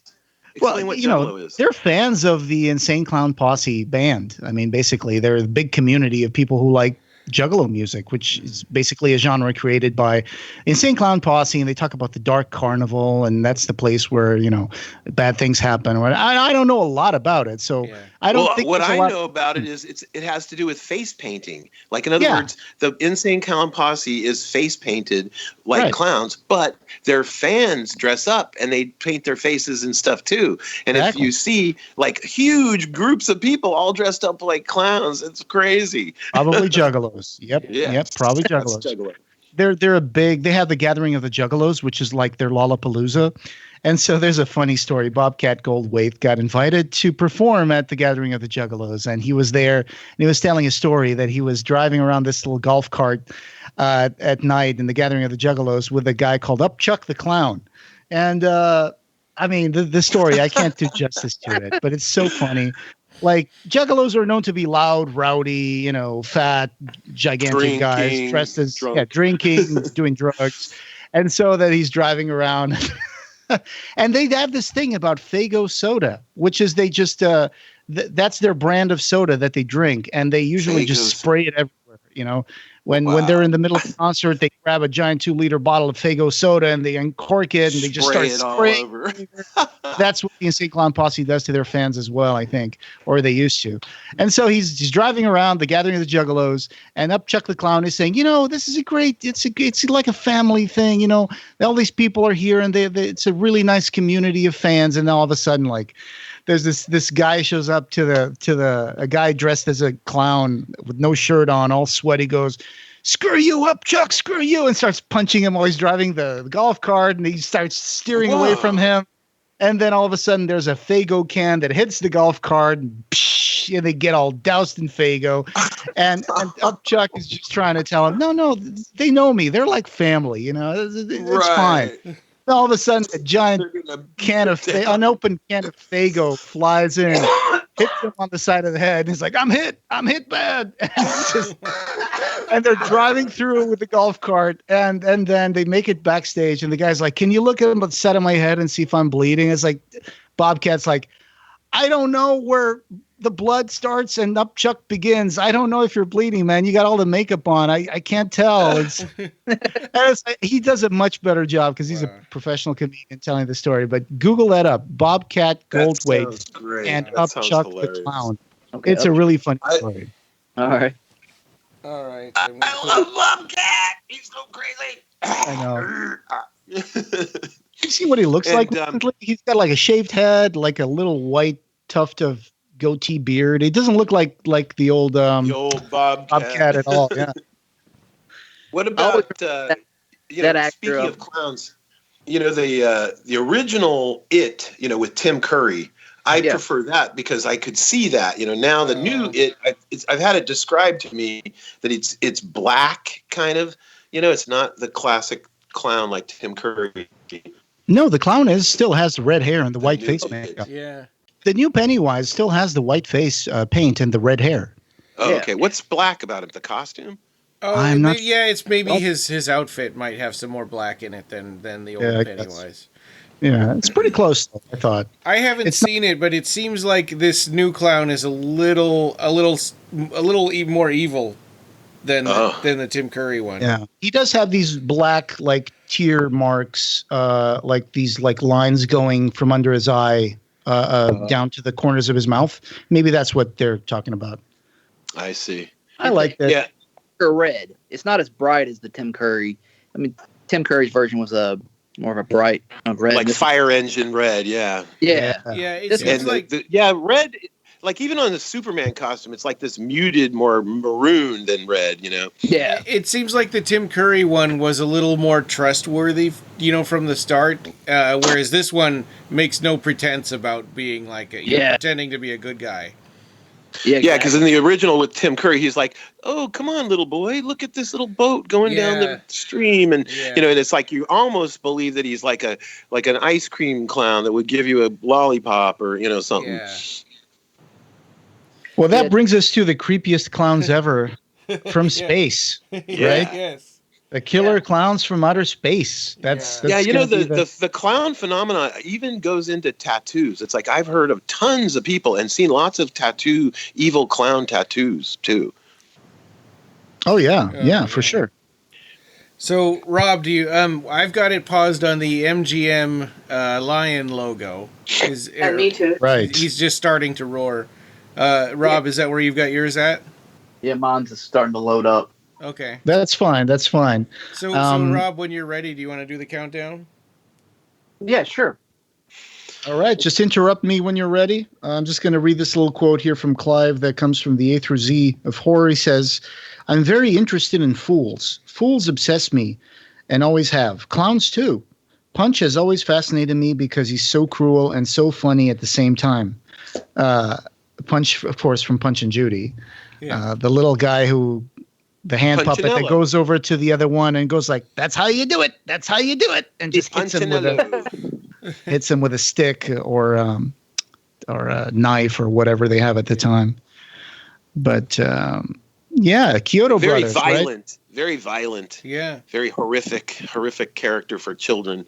Explain what Juggalo is. They're fans of the Insane Clown Posse band. I mean, basically, they're a big community of people who like Juggalo music, which is basically a genre created by Insane Clown Posse, and they talk about the Dark Carnival, and that's the place where bad things happen. I don't know a lot about it, so I don't think what I know about it is it has to do with face painting. Like, in other words, the Insane Clown Posse is face painted like clowns, but their fans dress up and they paint their faces and stuff too. And if you see huge groups of people all dressed up like clowns, it's crazy. Probably Juggalos. Yep, probably Juggalos. They're a big. They have the Gathering of the Juggalos, which is like their Lollapalooza. And so there's a funny story. Bobcat Goldthwait got invited to perform at the Gathering of the Juggalos, and he was there. And he was telling a story that he was driving around this little golf cart at night in the Gathering of the Juggalos with a guy called Upchuck the Clown. And I mean, the story, I can't do justice to it, but it's so funny. Like, Juggalos are known to be loud, rowdy, fat, gigantic guys dressed as drinking, doing drugs. And so that he's driving around. And they have this thing about Faygo soda, which is they just that's their brand of soda that they drink, and they usually just spray it everywhere. When they're in the middle of a concert, they grab a giant 2-liter bottle of Faygo soda and they uncork it and they just start spraying all over. That's what the Insane Clown Posse does to their fans as well, I think, or they used to. And so he's driving around the Gathering of the Juggalos, and Upchuck the Clown is saying, this is it's like a family thing. All these people are here, and it's a really nice community of fans. And then all of a sudden, there's this guy shows up a guy dressed as a clown with no shirt on, all sweaty, goes, "Screw you, Upchuck, screw you," and starts punching him while he's driving the golf cart, and he starts steering away from him. And then all of a sudden there's a Faygo can that hits the golf cart, and they get all doused in Faygo. And Upchuck is just trying to tell him, no, they know me. They're like family, it's fine. All of a sudden, a giant unopened can of Faygo flies in, hits him on the side of the head, and he's like, I'm hit bad. And they're driving through with the golf cart, and then they make it backstage, and the guy's like, "Can you look at the side of my head and see if I'm bleeding?" It's like, Bobcat's like, "I don't know where the blood starts and Upchuck begins. I don't know if you're bleeding, man. You got all the makeup on. I can't tell." He does a much better job because he's a professional comedian telling the story. But Google that up. Bobcat Goldthwait and Upchuck the Clown. Okay, it's a really funny story. All right. I love Bobcat. He's so crazy. I know. You see what he looks like? He's got like a shaved head, like a little white tuft of goatee beard. It doesn't look like the old Bobcat at all. Yeah. What about that actor speaking of clowns? the original It, with Tim Curry. I prefer that because I could see that. Now the new It, I've had it described to me that it's black kind of. It's not the classic clown like Tim Curry. No, the clown still has the red hair and the white face makeup. Yeah. The new Pennywise still has the white face paint and the red hair. Oh, okay. What's black about it? The costume? Oh, I'm not. It's maybe his outfit might have some more black in it than the old Pennywise. Yeah, it's pretty close. I thought. I haven't seen it, but it seems like this new clown is a little more evil than the Tim Curry one. Yeah, he does have these black like tear marks, like these like lines going from under his eye down to the corners of his mouth. Maybe that's what they're talking about. I see. I like that. Yeah. Or red. It's not as bright as the Tim Curry. I mean, Tim Curry's version was more of a bright red, like fire engine red. Yeah. Yeah. Yeah. It seems like red. Like even on the Superman costume, it's like this muted, more maroon than red. Yeah. It seems like the Tim Curry one was a little more trustworthy, from the start, whereas this one makes no pretense about being like pretending to be a good guy. Yeah, yeah, because in the original with Tim Curry, he's like, "Oh, come on, little boy, look at this little boat going down the stream," and and it's like you almost believe that he's like an ice cream clown that would give you a lollipop or something. Yeah. Well, that brings us to the creepiest clowns ever from space, right? Yes. The killer clowns from outer space. That's the clown phenomena even goes into tattoos. It's like I've heard of tons of people and seen lots of evil clown tattoos too. Oh yeah, for sure. So Rob, do you? I've got it paused on the MGM lion logo. Me too. Right. He's just starting to roar. Rob, is that where you've got yours at? Yeah, mine's just starting to load up. Okay. That's fine. So Rob, when you're ready, do you want to do the countdown? Yeah, sure. All right. Just interrupt me when you're ready. I'm just going to read this little quote here from Clive that comes from the A through Z of horror. He says, "I'm very interested in fools. Fools obsess me and always have. Clowns too. Punch has always fascinated me because he's so cruel and so funny at the same time." Punch, of course, from Punch and Judy. Yeah. The little guy the hand puppet that goes over to the other one and goes like, "That's how you do it. That's how you do it," and just hits him with a stick or a knife or whatever they have at the time. But Chiodo very brothers, violent, right? Very violent. Yeah, very horrific character for children.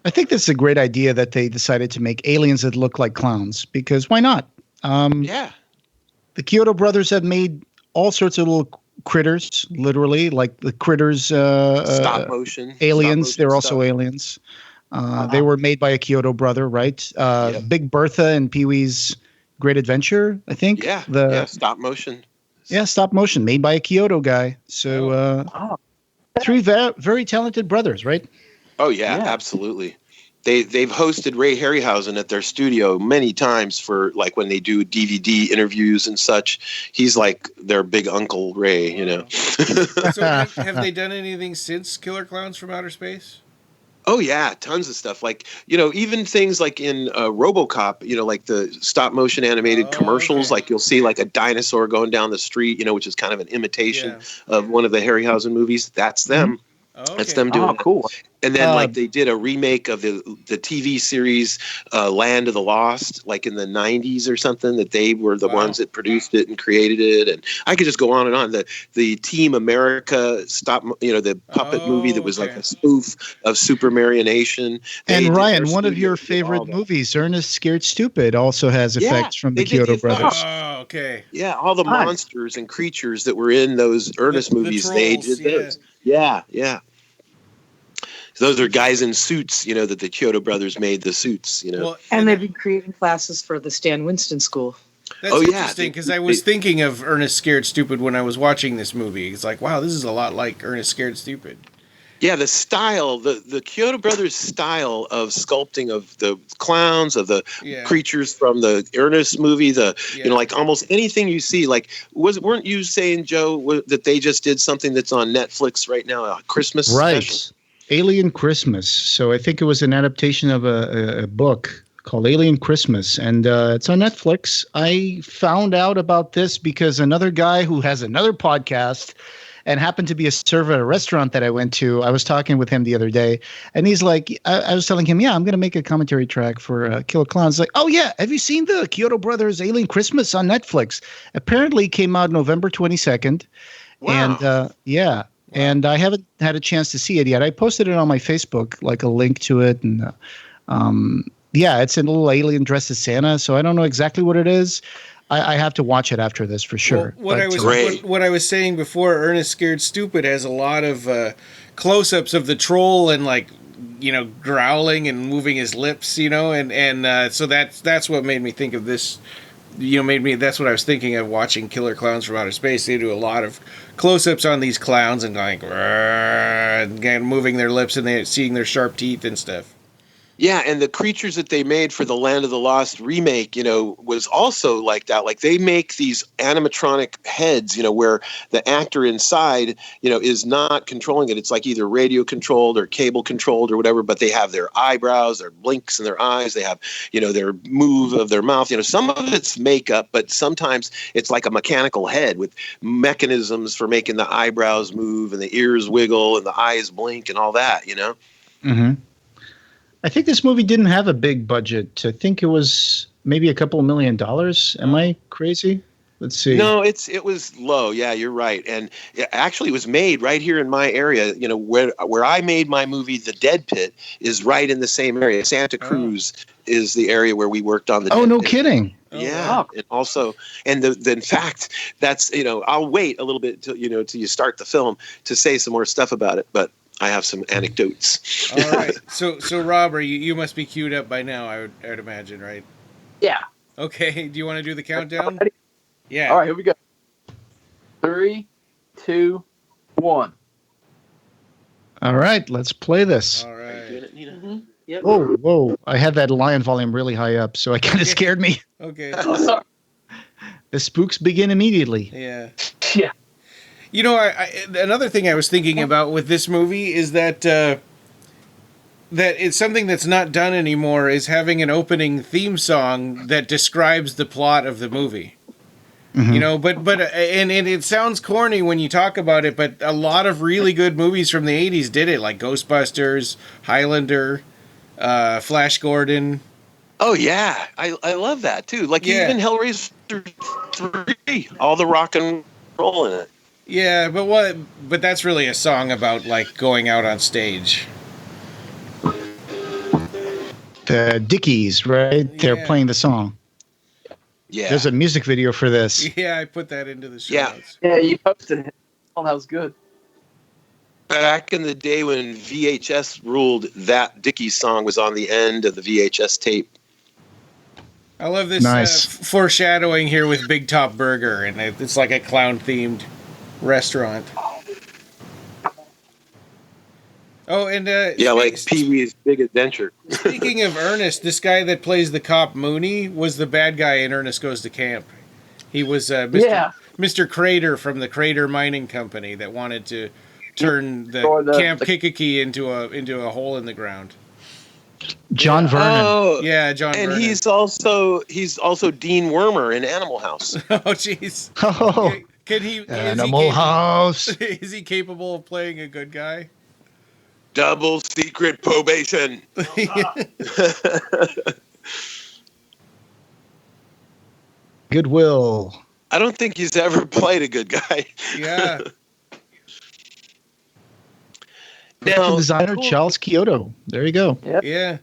I think this is a great idea that they decided to make aliens that look like clowns because why not? The Chiodo brothers have made all sorts of little critters, literally, like the critters. Stop motion. Aliens. They're also aliens. They were made by a Chiodo brother, right? Big Bertha and Pee-wee's Great Adventure, I think. Stop motion. Yeah, stop motion, made by a Chiodo guy. So three very talented brothers, right? Oh, yeah, absolutely. They've hosted Ray Harryhausen at their studio many times for like when they do DVD interviews and such. He's like their big uncle Ray, So have they done anything since Killer Clowns from Outer Space? Oh yeah, tons of stuff. Like even things like in RoboCop, like the stop motion animated commercials. Okay. Like you'll see like a dinosaur going down the street, which is kind of an imitation of one of the Harryhausen movies. That's them. Mm-hmm. Okay. That's them doing cool. And then like they did a remake of the TV series Land of the Lost, like in the 90s or something, that they were the ones that produced it and created it. And I could just go on and on. The Team America the puppet movie that was like a spoof of Super Marionation. And Ryan, one of your favorite movies, Ernest Scared Stupid, also has effects from the Chiodo brothers. Oh, okay. Yeah, all the monsters and creatures that were in those Ernest movies, trolls, they did those. Yeah. Those are guys in suits, that the Chiodo brothers made the suits, Well, and they've been creating classes for the Stan Winston School. That's interesting because I was thinking of Ernest Scared Stupid when I was watching this movie. It's like, wow, this is a lot like Ernest Scared Stupid. Yeah, the style, the Chiodo brothers' style of sculpting of the clowns, of the creatures from the Ernest movie, like almost anything you see. Like, weren't you saying, Joe, that they just did something that's on Netflix right now, a Christmas special? Alien Christmas. So I think it was an adaptation of a book called Alien Christmas, and it's on Netflix. I found out about this because another guy who has another podcast and happened to be a server at a restaurant that I went to, I was talking with him the other day, and he's like, I was telling him, yeah, I'm going to make a commentary track for Killer Klowns. Like, oh yeah, have you seen the Chiodo Brothers Alien Christmas on Netflix? Apparently it came out November 22nd. Wow. And yeah. And I haven't had a chance to see it yet. I posted it on my Facebook, like a link to it. And yeah, it's a little alien dressed as Santa. So I don't know exactly what it is. I have to watch it after this for sure. Well, what I was saying before, Ernest Scared Stupid has a lot of close-ups of the troll and like, you know, growling and moving his lips, you know, and so that's what made me think of this. You know, that's what I was thinking of watching Killer Klowns from Outer Space. They do a lot of close-ups on these clowns and like and moving their lips and seeing their sharp teeth and stuff. Yeah, and the creatures that they made for the Land of the Lost remake, you know, was also like that. Like they make these animatronic heads, you know, where the actor inside, you know, is not controlling it. It's like either radio controlled or cable controlled or whatever, but they have their eyebrows, their blinks in their eyes, they have, you know, their move of their mouth. You know, some of it's makeup, but sometimes it's like a mechanical head with mechanisms for making the eyebrows move and the ears wiggle and the eyes blink and all that, you know? Mm-hmm. I think this movie didn't have a big budget. I think it was maybe a couple $1 million. Am I crazy? Let's see. No, it was low. Yeah, you're right. And it actually was made right here in my area. You know, where I made my movie, The Dead Pit, is right in the same area. Santa Cruz is the area where we worked on the Dead no Pit. kidding. Yeah. wow. And also, and in fact, that's, you know, I'll wait a little bit till you start the film to say some more stuff about it. But I have some anecdotes. All right. So Rob, you must be queued up by now, I would imagine, right? Yeah. Okay. Do you want to do the countdown? Ready? Yeah. All right, here we go. 3, 2, 1. All right, let's play this. All right. Mm-hmm. Yep. Whoa. I had that lion volume really high up, so it kind of scared me. Okay. Oh, sorry. The spooks begin immediately. Yeah. Yeah. You know, another thing I was thinking about with this movie is that that it's something that's not done anymore is having an opening theme song that describes the plot of the movie. Mm-hmm. You know, but and it sounds corny when you talk about it, but a lot of really good movies from the 80s did it, like Ghostbusters, Highlander, Flash Gordon. Oh yeah, I love that too. Like even Hellraiser 3, all the rock and roll in it. Yeah, but that's really a song about like going out on stage. The Dickies, right? Yeah. They're playing the song. Yeah. There's a music video for this. Yeah, I put that into the show notes. Yeah, you posted it. Oh, that was good. Back in the day when VHS ruled, that Dickies song was on the end of the VHS tape. I love this foreshadowing here with Big Top Burger, and it's like a clown-themed restaurant. Oh, and like Pee-wee's Big Adventure. Speaking of Ernest, this guy that plays the cop Mooney was the bad guy in Ernest Goes to Camp. He was Mr. Crater from the Crater Mining Company that wanted to turn the Camp Kikiki into a hole in the ground. John Vernon. Oh, yeah, John Vernon. And he's also Dean Wormer in Animal House. Oh, jeez. Oh, can he? Animal House. Is he capable of playing a good guy? Double secret probation. Goodwill. I don't think he's ever played a good guy. Yeah. Now, designer Charles Chiodo. There you go. Yep. Yeah.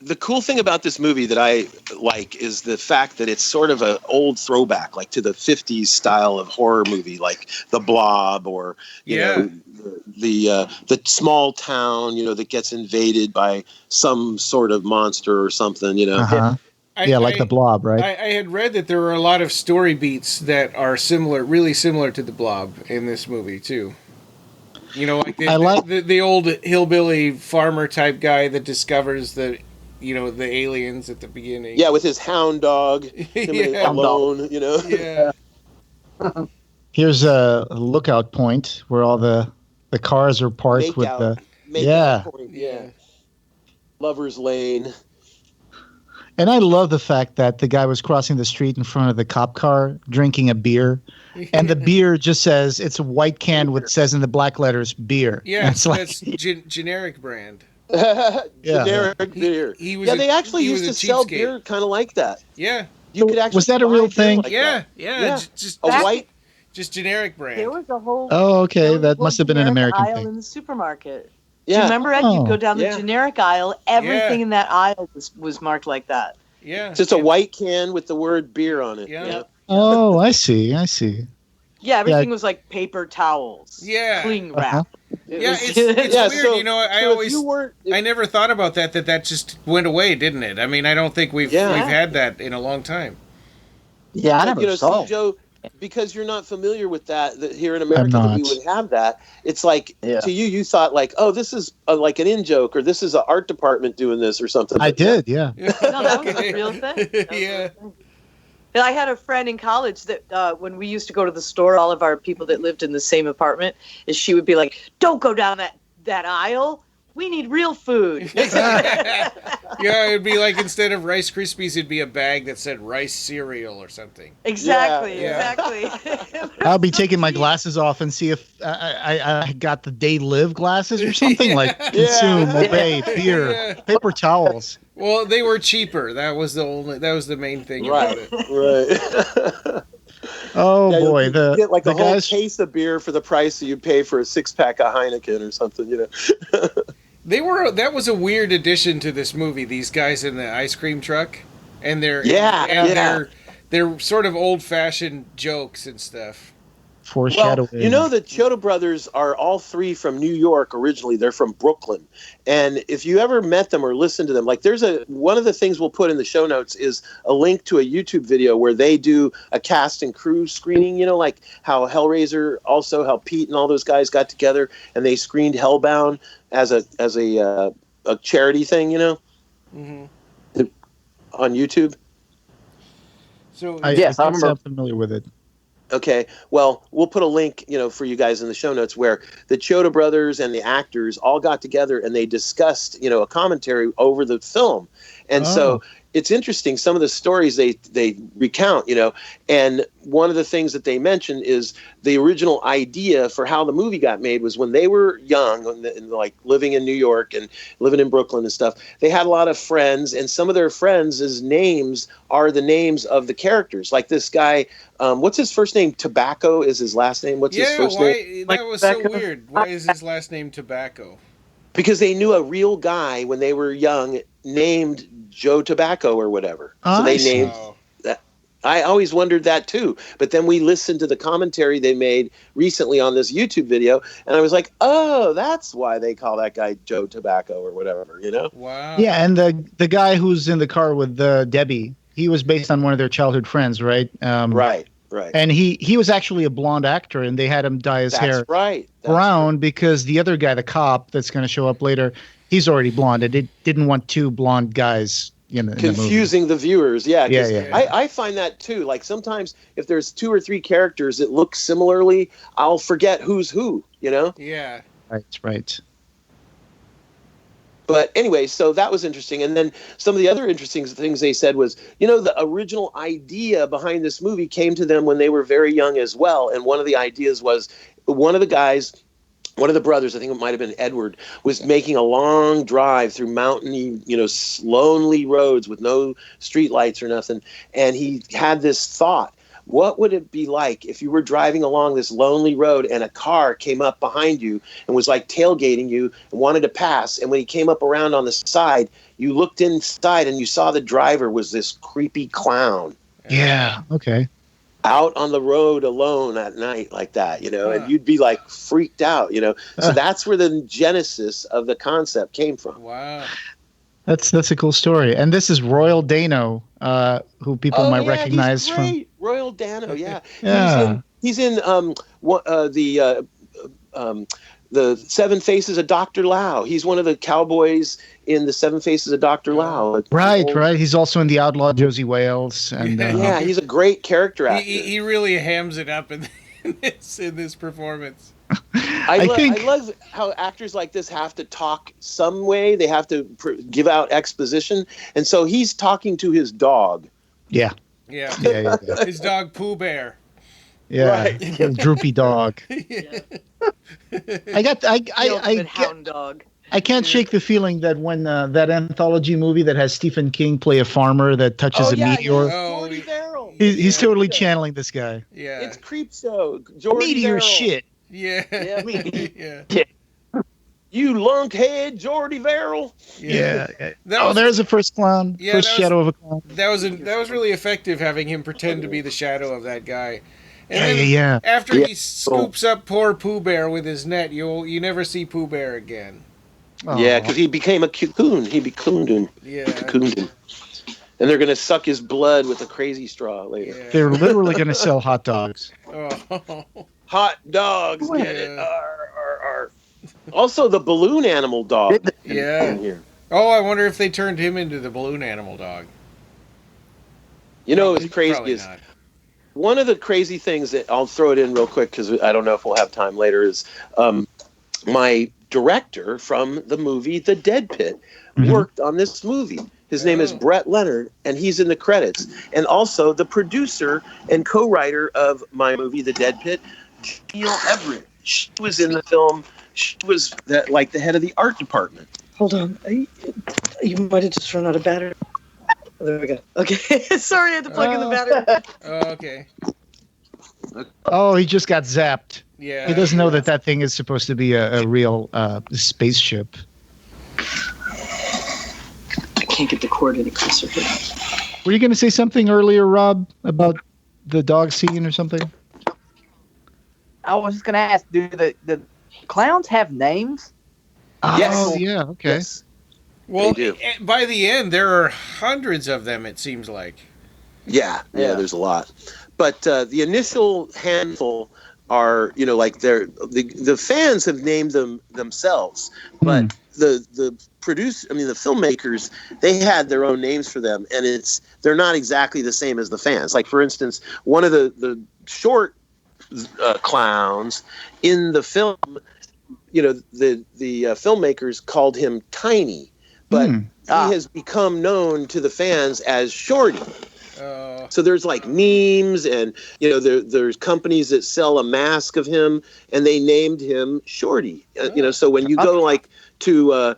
The cool thing about this movie that I like is the fact that it's sort of an old throwback, like to the 50s style of horror movie, like The Blob or you know, the small town, you know, that gets invaded by some sort of monster or something, you know. Uh-huh. Like The Blob, right? I had read that there were a lot of story beats that are really similar to The Blob in this movie too. You know, like the old hillbilly farmer type guy that discovers the aliens at the beginning. Yeah, with his hound dog, alone, you know. Yeah. Here's a lookout point where all the The cars are parked with the Make-out point, Lover's Lane. And I love the fact that the guy was crossing the street in front of the cop car drinking a beer. And the beer just says, it's a white can with says in the black letters, beer. Yeah, it's like, that's generic brand. Generic beer. They actually used to sell beer kind of like that. Yeah. You could actually was that a real thing? Like yeah. Just a white. Just generic brand. There was a whole. Oh, okay. That must have been an American aisle thing. in the supermarket. Yeah. Do you remember it? You'd go down the generic aisle. Everything in that aisle was marked like that. Yeah. It's just a white can with the word beer on it. Yeah. Oh, I see. Yeah, everything was like paper towels. Yeah. Cling wrap. It's weird. So, you know, I never thought about that just went away, didn't it? I mean, I don't think we've had that in a long time. Yeah, I never saw. See, Joe, because you're not familiar with that here in America, we would have that. It's like to you thought like, oh, this is like an in joke, or this is an art department doing this, or something. I did, yeah. No, that was a real thing. Yeah. I had a friend in college that when we used to go to the store, all of our people that lived in the same apartment, is she would be like, "Don't go down that aisle. We need real food." Yeah, it'd be like instead of Rice Krispies, it'd be a bag that said rice cereal or something. Exactly. I'll be taking my glasses off and see if I got the They Live glasses or something like consume, obey, beer, paper towels. Well, they were cheaper. That was the main thing about it. Right. Oh boy, you get like a whole guys... case of beer for the price that you pay for a 6-pack of Heineken or something, you know. That was a weird addition to this movie. These guys in the ice cream truck, and their sort of old-fashioned jokes and stuff. Foreshadowing. Well, you know, the Chiodo brothers are all three from New York originally. They're from Brooklyn. And if you ever met them or listened to them, like one of the things we'll put in the show notes is a link to a YouTube video where they do a cast and crew screening, you know, like how Hellraiser, also how Pete and all those guys got together and they screened Hellbound as a charity thing, you know, on YouTube. So yes, I remember. I'm familiar with it. Okay, well, we'll put a link, you know, for you guys in the show notes where the Chiodo brothers and the actors all got together and they discussed, you know, a commentary over the film. And so it's interesting, some of the stories they recount, you know, and one of the things that they mention is the original idea for how the movie got made was when they were young and like living in New York and living in Brooklyn and stuff. They had a lot of friends, and some of their friends' names are the names of the characters. Like this guy, what's his first name? Tobacco is his last name. What's his first name? That was so weird. Why is his last name Tobacco? Because they knew a real guy when they were young named Joe Tobacco or whatever. So they named that. I always wondered that too. But then we listened to the commentary they made recently on this YouTube video, and I was like, oh, that's why they call that guy Joe Tobacco or whatever, you know? Wow. Yeah, and the guy who's in the car with Debbie, he was based on one of their childhood friends, right? Right. And he was actually a blonde actor, and they had him dye his hair brown because the other guy, the cop that's going to show up later, he's already blonde. It didn't want two blonde guys, you know, confusing the viewers. Yeah. Yeah. I find that too. Like sometimes if there's 2 or 3 characters that look similarly, I'll forget who's who, you know? Yeah. Right. But anyway, so that was interesting. And then some of the other interesting things they said was, you know, the original idea behind this movie came to them when they were very young as well. And one of the ideas was one of the brothers, I think it might have been Edward, was making a long drive through mountainy, you know, lonely roads with no street lights or nothing. And he had this thought. What would it be like if you were driving along this lonely road and a car came up behind you and was like tailgating you and wanted to pass? And when he came up around on the side, you looked inside and you saw the driver was this creepy clown. Yeah. Okay. Out on the road alone at night like that, you know, and you'd be like freaked out, you know. So that's where the genesis of the concept came from. Wow. That's a cool story. And this is Royal Dano, who people might recognize he's from Royal Dano. Yeah, yeah. He's in the Seven Faces of Dr. Lao. He's one of the cowboys in the Seven Faces of Dr. Lao. Right. He's also in The Outlaw Josie Wales, and he's a great character actor. He really hams it up in this performance. I think love how actors like this have to talk some way. They have to give out exposition, and so he's talking to his dog. yeah. Yeah. Yeah. His dog Pooh Bear. Yeah, Right. little droopy dog. Ultimate hound dog. I can't shake the feeling that when that anthology movie that has Stephen King play a farmer that touches a meteor, Jordy Verrill. he's totally channeling this guy. Yeah. It's Creepshow. Jordy Meteor Verrill. shit. Yeah. Yeah. You lunkhead, Jordy Verrill. Yeah. That was- there's the first clown. Yeah, first that was- shadow of a clown. That was really effective, having him pretend to be the shadow of that guy. And Yeah. after he scoops up poor Pooh Bear with his net, you never see Pooh Bear again. Yeah, because he became a cocoon. He cocooned him. Yeah. Cocooned him. And they're going to suck his blood with a crazy straw later. Yeah. They're literally going to sell hot dogs. Oh. Hot dogs, get it. Arr. Also, the balloon animal dog. Yeah. In here. Oh, I wonder if they turned him into the balloon animal dog. You know, it's crazy. Probably Is not. one of the crazy things that I'll throw it in real quick because I don't know if we'll have time later is my director from the movie The Dead Pit worked on this movie. His name is Brett Leonard, and he's in the credits. And also the producer and co-writer of my movie The Dead Pit, Neil Everett. She was in the film. She was the head of the art department. Hold on. You might have just run out of battery. Oh, there we go. Okay. Sorry, I had to plug in the battery. Oh, okay. Oh, he just got zapped. Yeah. He doesn't know that thing is supposed to be a real spaceship. I can't get the cord any closer here. Were you going to say something earlier, Rob, about the dog scene or something? I was just gonna ask, do the clowns have names? Yes. Oh, yeah. Okay. Yes. Well, They do. by the end, there are hundreds of them, it seems like. Yeah, there's a lot. But the initial handful are, the fans have named them themselves, but the filmmakers, they had their own names for them, and they're not exactly the same as the fans. Like, for instance, one of the short clowns in the film, the filmmakers called him Tiny, but he has become known to the fans as Shorty. So there's like memes, and there's companies that sell a mask of him, and they named him Shorty. So when you go to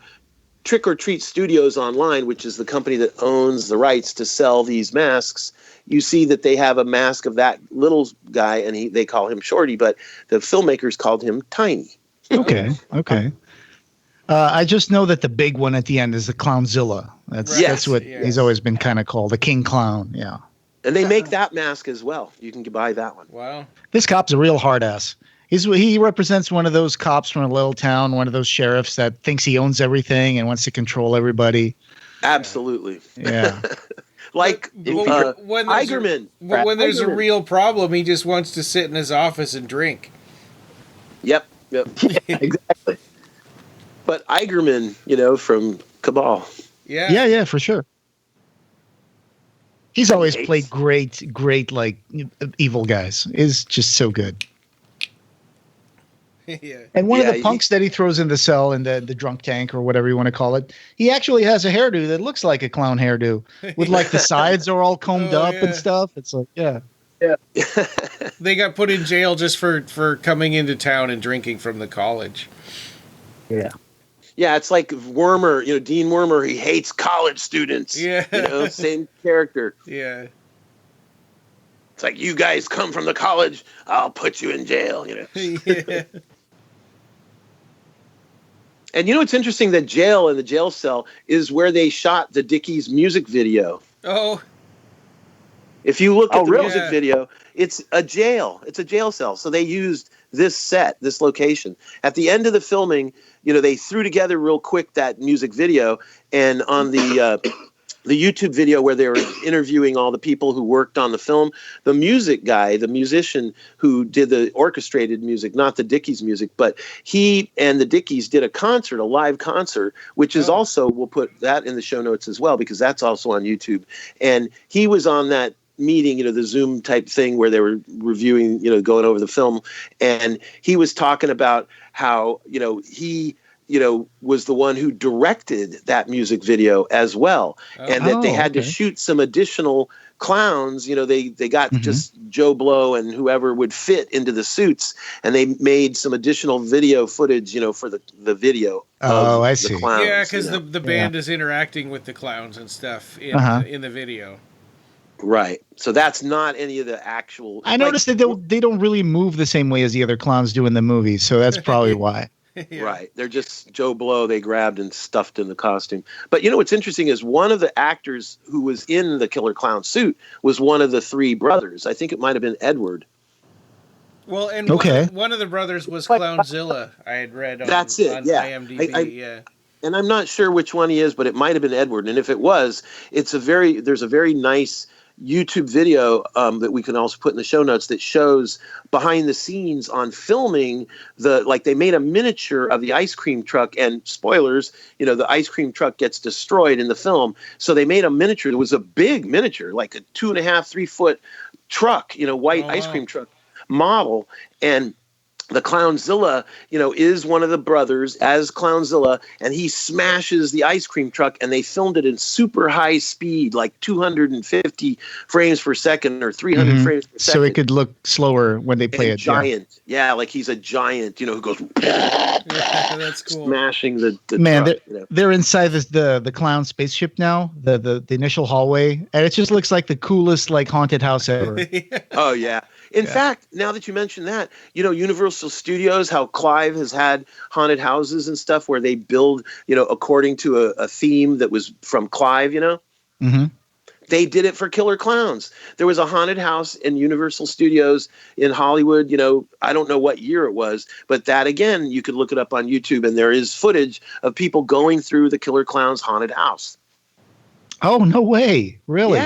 Trick or Treat Studios online, which is the company that owns the rights to sell these masks, you see that they have a mask of that little guy, and they call him Shorty, but the filmmakers called him Tiny. Okay. I just know that the big one at the end is the Clownzilla. That's what he's always been kind of called, the King Clown. Yeah. And they make that mask as well. You can buy that one. Wow. This cop's a real hard ass. He represents one of those cops from a little town, one of those sheriffs that thinks he owns everything and wants to control everybody. Absolutely. Yeah. Like when Igerman. When there's a real problem, he just wants to sit in his office and drink. Yep. Exactly. But Igerman, from Cabal. Yeah, for sure. He's always played great, like, evil guys. Is just so good. Yeah. And one of the punks that he throws in the cell in the drunk tank or whatever you want to call it, he actually has a hairdo that looks like a clown hairdo with like the sides are all combed up and stuff. It's like, yeah. They got put in jail just for coming into town and drinking from the college. Yeah. Yeah, it's like Wormer, Dean Wormer, he hates college students. Yeah. Same character. Yeah. It's like, you guys come from the college, I'll put you in jail, Yeah. And it's interesting that jail and the jail cell is where they shot the Dickies music video. Oh. If you look at the really? music video, it's a jail. It's a jail cell. So they used this set, this location. At the end of the filming, they threw together real quick that music video, and on the YouTube video where they were interviewing all the people who worked on the film, the music guy, the musician who did the orchestrated music, not the Dickies music, but he and the Dickies did a live concert, which is also, we'll put that in the show notes as well, because that's also on YouTube. And he was on that meeting, the Zoom type thing where they were reviewing, going over the film, and he was talking about how he was the one who directed that music video as well, and that they had to shoot some additional clowns. They got just Joe Blow and whoever would fit into the suits, and they made some additional video footage, for the video. I see. The clowns, Yeah, because the band is interacting with the clowns and stuff in the video. Right. So that's not any of the actual. I noticed that they don't really move the same way as the other clowns do in the movie, so that's probably why. Yeah. Right. They're just Joe Blow they grabbed and stuffed in the costume. But what's interesting is one of the actors who was in the Killer Clown suit was one of the three brothers. I think it might have been Edward. Well, and Okay. one of the brothers was Clownzilla. I had read on, That's it, on yeah. IMDb. And I'm not sure which one he is, but it might have been Edward. And if it was, there's a very nice YouTube video that we can also put in the show notes that shows behind the scenes on filming they made a miniature of the ice cream truck, and spoilers, the ice cream truck gets destroyed in the film. So they made a miniature. It was a big miniature, like a 2.5, 3 foot truck, white ice cream truck model. And the Clownzilla, is one of the brothers as Clownzilla, and he smashes the ice cream truck, and they filmed it in super high speed, like 250 frames per second or 300 frames per second. So it could look slower when they play it. Giant. Yeah, like he's a giant, who goes That's cool. smashing the Man, truck, they're inside the clown spaceship now, the initial hallway, and it just looks like the coolest haunted house ever. Oh, yeah. In fact, now that you mention that, Universal Studios, how Clive has had haunted houses and stuff where they build, according to a theme that was from Clive, Mm-hmm. They did it for Killer Clowns. There was a haunted house in Universal Studios in Hollywood. I don't know what year it was, but that, again, you could look it up on YouTube, and there is footage of people going through the Killer Clowns haunted house. Oh, no way. Really?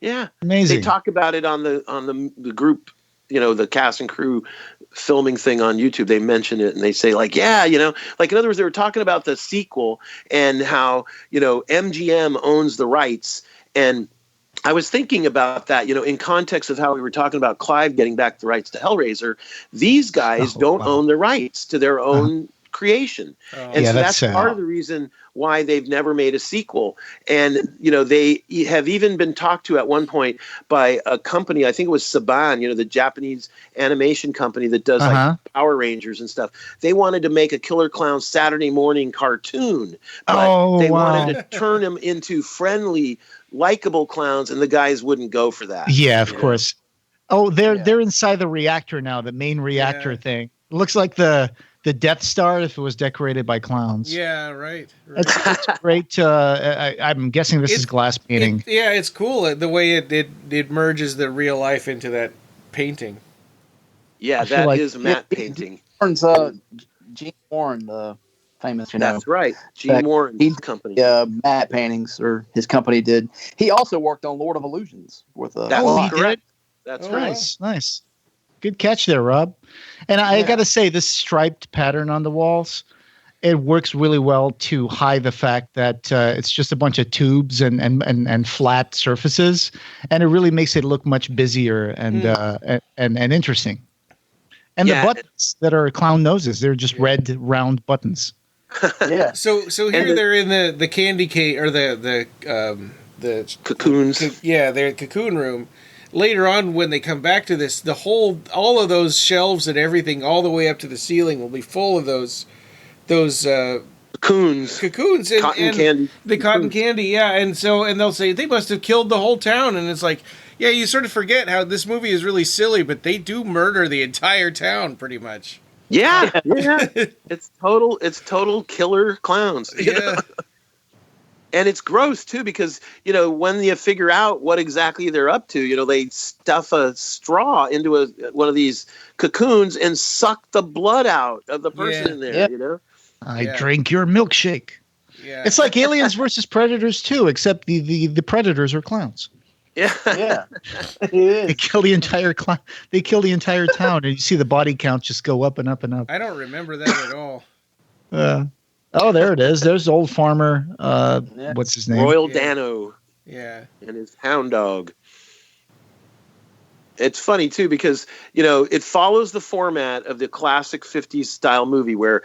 Yeah. Amazing. They talk about it on the group, the cast and crew filming thing on YouTube. They mention it and they say in other words, they were talking about the sequel and how, MGM owns the rights. And I was thinking about that, in context of how we were talking about Clive getting back the rights to Hellraiser. These guys don't own the rights to their own creation. And so that's part of the reason why they've never made a sequel. And, they have even been talked to at one point by a company, I think it was Saban, the Japanese animation company that does Power Rangers and stuff. They wanted to make a Killer Clown Saturday morning cartoon, but they wanted to turn them into friendly, likable clowns, and the guys wouldn't go for that. Yeah, of course. Oh, they're inside the reactor now, the main reactor thing. It looks like the Death Star if it was decorated by clowns. Yeah, right. It's great. I'm guessing this is glass painting. It's cool the way it merges the real life into that painting. Yeah, that is a matte painting. Gene Warren, the famous, That's right. Gene Warren's company. Matte paintings, or his company did. He also worked on Lord of Illusions with That's correct. That's right. Nice. Good catch there, Rob. And I got to say, this striped pattern on the walls, it works really well to hide the fact that it's just a bunch of tubes and flat surfaces, and it really makes it look much busier and interesting. And the buttons that are clown noses, they're just red round buttons. Yeah. So here they're in the candy cage or the cocoons. Their cocoon room. Later on, when they come back to this, all of those shelves and everything, all the way up to the ceiling, will be full of those cocoons and cotton candy. The cotton candy, and they'll say they must have killed the whole town, and it's like, yeah, you sort of forget how this movie is really silly, but they do murder the entire town pretty much. Yeah. It's total killer clowns. Yeah. And it's gross, too, because, when you figure out what exactly they're up to, they stuff a straw into one of these cocoons and suck the blood out of the person in there, I drink your milkshake. Yeah. It's like Aliens versus Predators, too, except the Predators are clowns. Yeah. It is. They kill the entire They kill the entire town, and you see the body count just go up and up and up. I don't remember that at all. Oh, there it is. There's old farmer. What's his name? Royal Dano. Yeah. And his hound dog. It's funny too because it follows the format of the classic 50s style movie where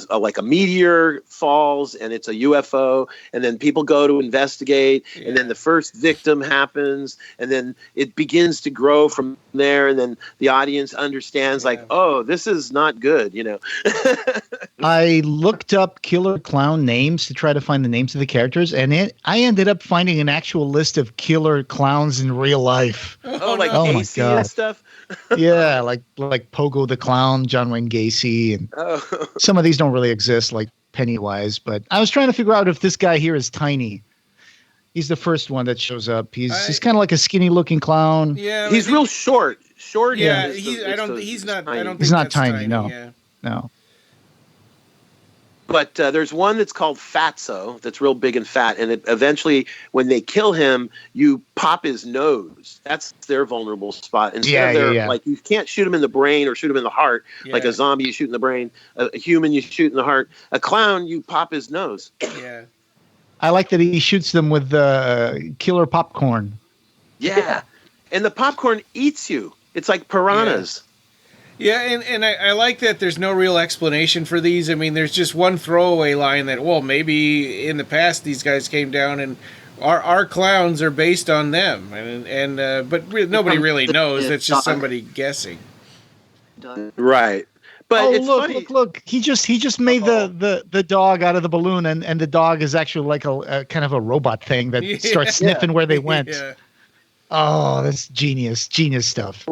like a meteor falls and it's a UFO, and then people go to investigate, and then the first victim happens, and then it begins to grow from there, and then the audience understands like, oh, this is not good, I looked up killer clown names to try to find the names of the characters, and I ended up finding an actual list of killer clowns in real life. Oh, like Oh my Gacy God. and stuff. Yeah, like Pogo the Clown, John Wayne Gacy, and some of these don't really exist, like Pennywise. But I was trying to figure out if this guy here is Tiny. He's the first one that shows up. He's kind of like a skinny looking clown. Yeah, he's real short. Yeah, he's not. I don't think he's not that's tiny. No, yeah. no. But there's one that's called Fatso that's real big and fat, and it eventually, when they kill him, you pop his nose. That's their vulnerable spot. Instead of like you can't shoot him in the brain or shoot him in the heart. Like a zombie, you shoot in the brain. A human, you shoot in the heart. A clown, you pop his nose. Yeah. I like that he shoots them with killer popcorn. Yeah, and the popcorn eats you. It's like piranhas. Yeah, and I like that there's no real explanation for these. I mean, there's just one throwaway line that, well, maybe in the past these guys came down and our clowns are based on them, but nobody really knows. It's just somebody guessing. Right. But it's funny. Look! He just made the dog out of the balloon, and the dog is actually like a kind of a robot thing that starts sniffing where they went. Yeah. Oh, that's genius stuff.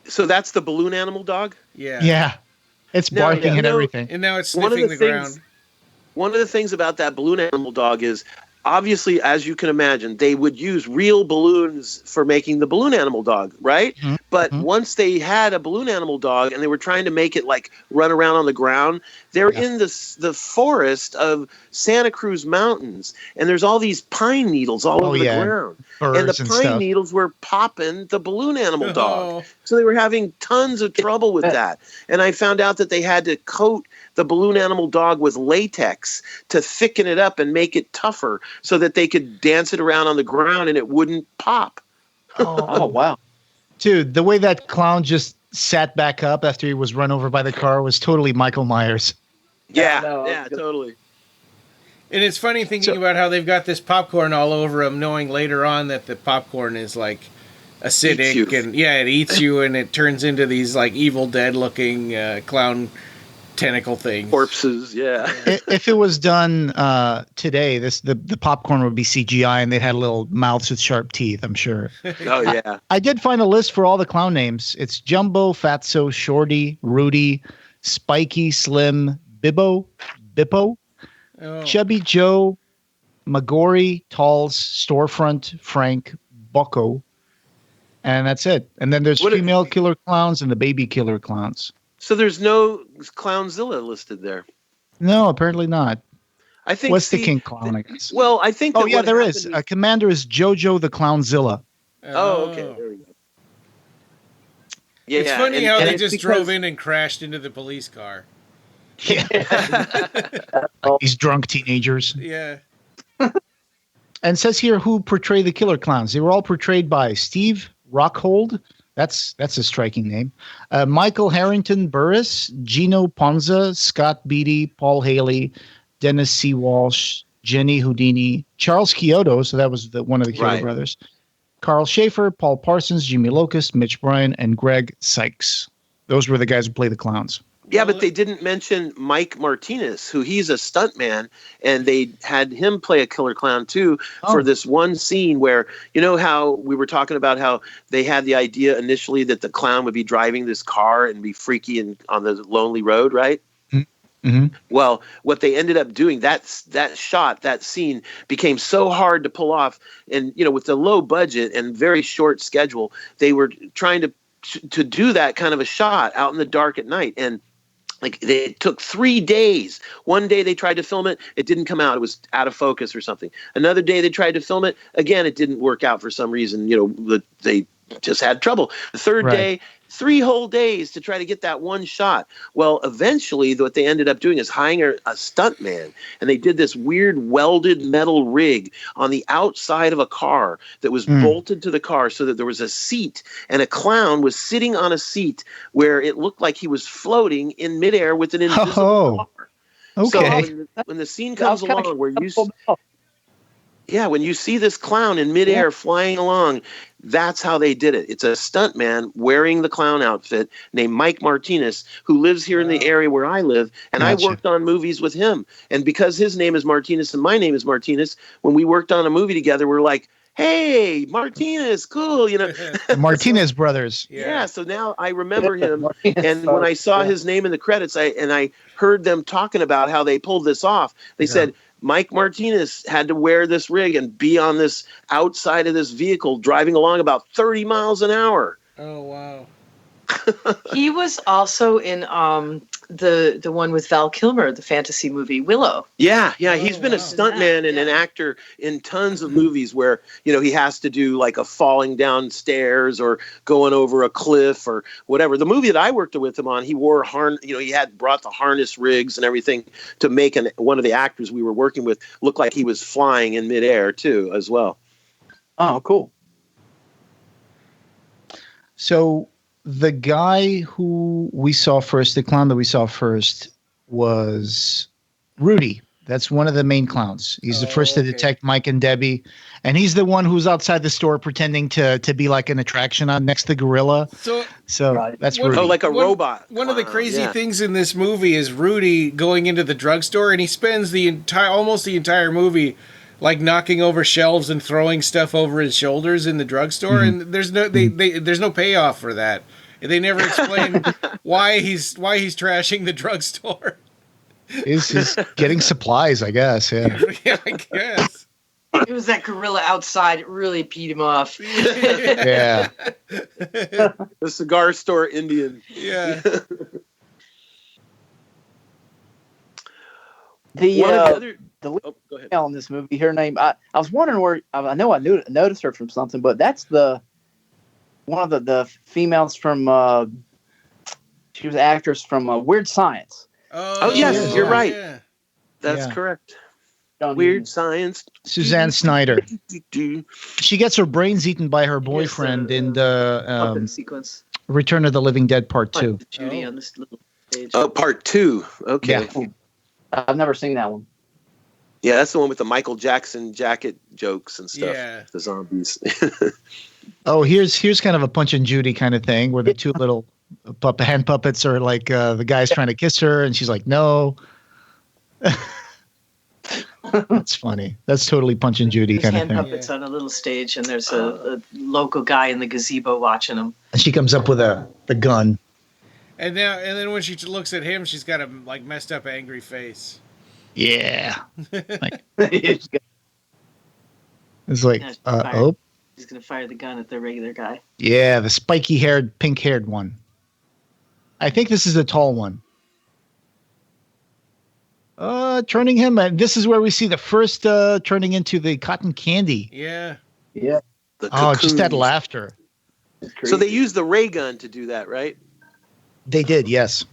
So that's the balloon animal dog? Yeah. It's barking and everything. And now it's sniffing the ground. One of the things about that balloon animal dog is, obviously, as you can imagine, they would use real balloons for making the balloon animal dog, right? Mm-hmm. But once they had a balloon animal dog and they were trying to make it like run around on the ground, they're in the forest of Santa Cruz Mountains, and there's all these pine needles all over the ground. Birds and the pine needles were popping the balloon animal dog. So they were having tons of trouble with that. And I found out that they had to coat the balloon animal dog with latex to thicken it up and make it tougher so that they could dance it around on the ground and it wouldn't pop. Oh, wow. Dude, the way that clown just sat back up after he was run over by the car was totally Michael Myers. Yeah, totally. And it's funny thinking about how they've got this popcorn all over him, knowing later on that the popcorn is like acidic and it eats you and it turns into these like Evil Dead looking clown tentacle things. Corpses, If it was done today, the popcorn would be CGI and they'd had little mouths with sharp teeth, I'm sure. Oh, yeah. I did find a list for all the clown names. It's Jumbo, Fatso, Shorty, Rudy, Spiky, Slim, Bippo, Chubby Joe, Magori, Talls, Storefront, Frank, Bucko, and that's it. And then there's female killer clowns and the baby killer clowns. So there's no Clownzilla listed there. No, apparently not. I think. What's the King Clown? I guess. Well, I think. There is. Commander is Jojo the Clownzilla. Oh, okay. There we go. Yeah, it's funny how they just drove in and crashed into the police car. Yeah. These drunk teenagers. Yeah. And says here who portrayed the killer clowns. They were all portrayed by Steve Rockhold. That's a striking name. Michael Harrington Burris, Gino Ponza, Scott Beatty, Paul Haley, Dennis C. Walsh, Jenny Houdini, Charles Chiodo, so that was one of the Chiodo brothers, Carl Schaefer, Paul Parsons, Jimmy Locust, Mitch Bryan, and Greg Sykes. Those were the guys who played the clowns. Yeah, but they didn't mention Mike Martinez, who he's a stuntman, and they had him play a killer clown too for this one scene where, you know how we were talking about how they had the idea initially that the clown would be driving this car and be freaky and on the lonely road, right? Mm-hmm. Well, what they ended up doing, that scene became so hard to pull off, and with the low budget and very short schedule, they were trying to do that kind of a shot out in the dark at night, and it took 3 days. One day they tried to film it. It didn't come out. It was out of focus or something. Another day they tried to film it. Again, it didn't work out for some reason. They just had trouble. The third day 3 whole days to try to get that one shot. Well, eventually, what they ended up doing is hiring a stuntman, and they did this weird welded metal rig on the outside of a car that was bolted to the car, so that there was a seat, and a clown was sitting on a seat where it looked like he was floating in midair with an invisible car. Okay. So when the scene comes along where when you see this clown in midair flying along, that's how they did it. It's a stuntman wearing the clown outfit named Mike Martinez, who lives here in the area where I live, and I worked on movies with him. And because his name is Martinez and my name is Martinez, when we worked on a movie together, we're like, hey, Martinez, cool, you know. The Martinez brothers. Yeah, so now I remember him, and when I saw his name in the credits, I heard them talking about how they pulled this off. They said Mike Martinez had to wear this rig and be on this outside of this vehicle driving along about 30 miles an hour. Oh, wow. He was also in the one with Val Kilmer, the fantasy movie Willow. Yeah, he's been a stuntman and an actor in tons of movies where, you know, he has to do like a falling down stairs or going over a cliff or whatever. The movie that I worked with him on, he wore he had brought the harness rigs and everything to make one of the actors we were working with look like he was flying in midair too, as well. Oh, cool. So the guy who we saw first, the clown that we saw first, was Rudy. That's one of the main clowns. He's the first to detect Mike and Debbie, and he's the one who's outside the store pretending to be like an attraction on next to Gorilla. So that's Rudy. Oh, like a robot. One of the crazy things in this movie is Rudy going into the drugstore, and he spends almost the entire movie like knocking over shelves and throwing stuff over his shoulders in the drugstore, and there's no payoff for that. They never explain why he's trashing the drugstore. He's getting supplies, I guess. Yeah. Yeah, I guess. It was that gorilla outside. It really peed him off. Yeah. The cigar store Indian. Yeah. The female in this movie, her name, I was wondering where, I know I noticed her from something, but that's one of the females from, she was an actress from Weird Science. Oh yes, you're right. Yeah. That's correct. Weird Science. Suzanne Snyder. She gets her brains eaten by her boyfriend in the sequence. Return of the Living Dead Part 2. Judy on this little stage. Oh, Part 2. Okay. Yeah. I've never seen that one. Yeah, that's the one with the Michael Jackson jacket jokes and stuff. Yeah. The zombies. Oh, here's kind of a Punch and Judy kind of thing where the two little hand puppets are like the guy's trying to kiss her and she's like, no. That's funny. That's totally Punch and Judy kind of hand thing. puppets on a little stage, and there's a local guy in the gazebo watching them. And she comes up with the gun. And then when she looks at him, she's got a like messed up angry face. Yeah. He's It's like, gonna fire the gun at the regular guy. Yeah, the spiky-haired, pink-haired one. I think this is the tall one. Turning him, and this is where we see the first turning into the cotton candy. Yeah. Yeah. Just that laughter. So they used the ray gun to do that, right? They did, yes.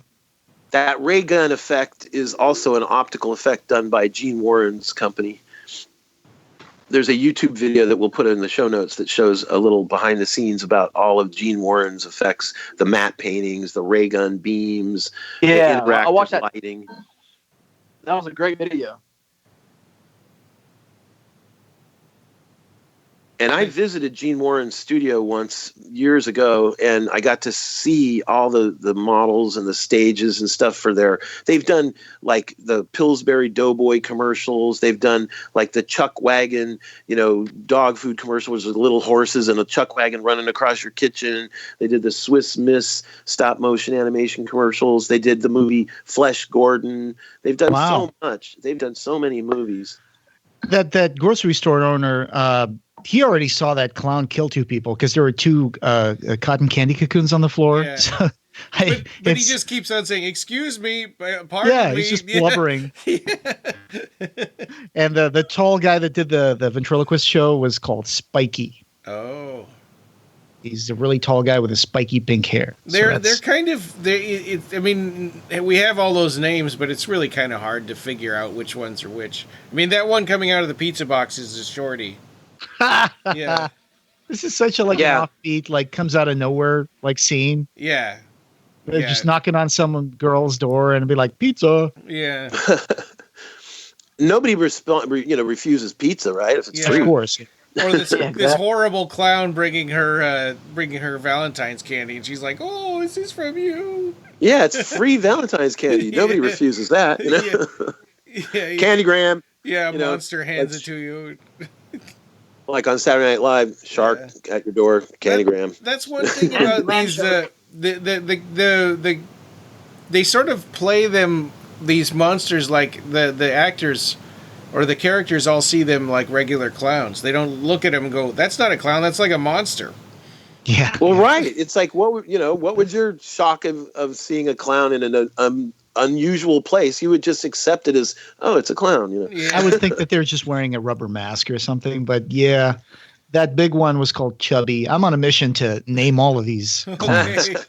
That ray gun effect is also an optical effect done by Gene Warren's company. There's a YouTube video that we'll put in the show notes that shows a little behind the scenes about all of Gene Warren's effects, the matte paintings, the ray gun beams, the interactive I watched that. lighting. That was a great video. And I visited Gene Warren's studio once years ago, and I got to see all the models and the stages and stuff they've done like the Pillsbury Doughboy commercials. They've done like the Chuck Wagon, dog food commercials with little horses and a Chuck Wagon running across your kitchen. They did the Swiss Miss stop motion animation commercials. They did the movie Flesh Gordon. They've done so much. They've done so many movies. That grocery store owner, he already saw that clown kill two people because there were two cotton candy cocoons on the floor. Yeah. So, but he just keeps on saying, "Excuse me, pardon me." He's just blubbering. And the tall guy that did the ventriloquist show was called Spiky. Oh. He's a really tall guy with a spiky pink hair. They're kind of I mean, we have all those names, but it's really kind of hard to figure out which ones are which. I mean, that one coming out of the pizza box is a shorty. Yeah. This is such a an offbeat, like comes out of nowhere like scene. Yeah. They're just knocking on some girl's door and be like, pizza. Yeah. Nobody refuses pizza, right? If it's free. Of course. Or this horrible clown bringing her Valentine's candy, and she's like, "Oh, is this from you?" Yeah, it's free Valentine's candy. Nobody refuses that. You know? Yeah. Candygram. Yeah, Monster hands it to you. Like on Saturday Night Live, shark at your door, Candygram. That's one thing about these. They sort of play these monsters like the actors. Or the characters all see them like regular clowns. They don't look at them and go, "That's not a clown. That's like a monster." Yeah. Well, right. It's like what would your shock of seeing a clown in an unusual place? You would just accept it as, oh, it's a clown. You know. Yeah. I would think that they're just wearing a rubber mask or something. But yeah, that big one was called Chubby. I'm on a mission to name all of these clowns. Okay.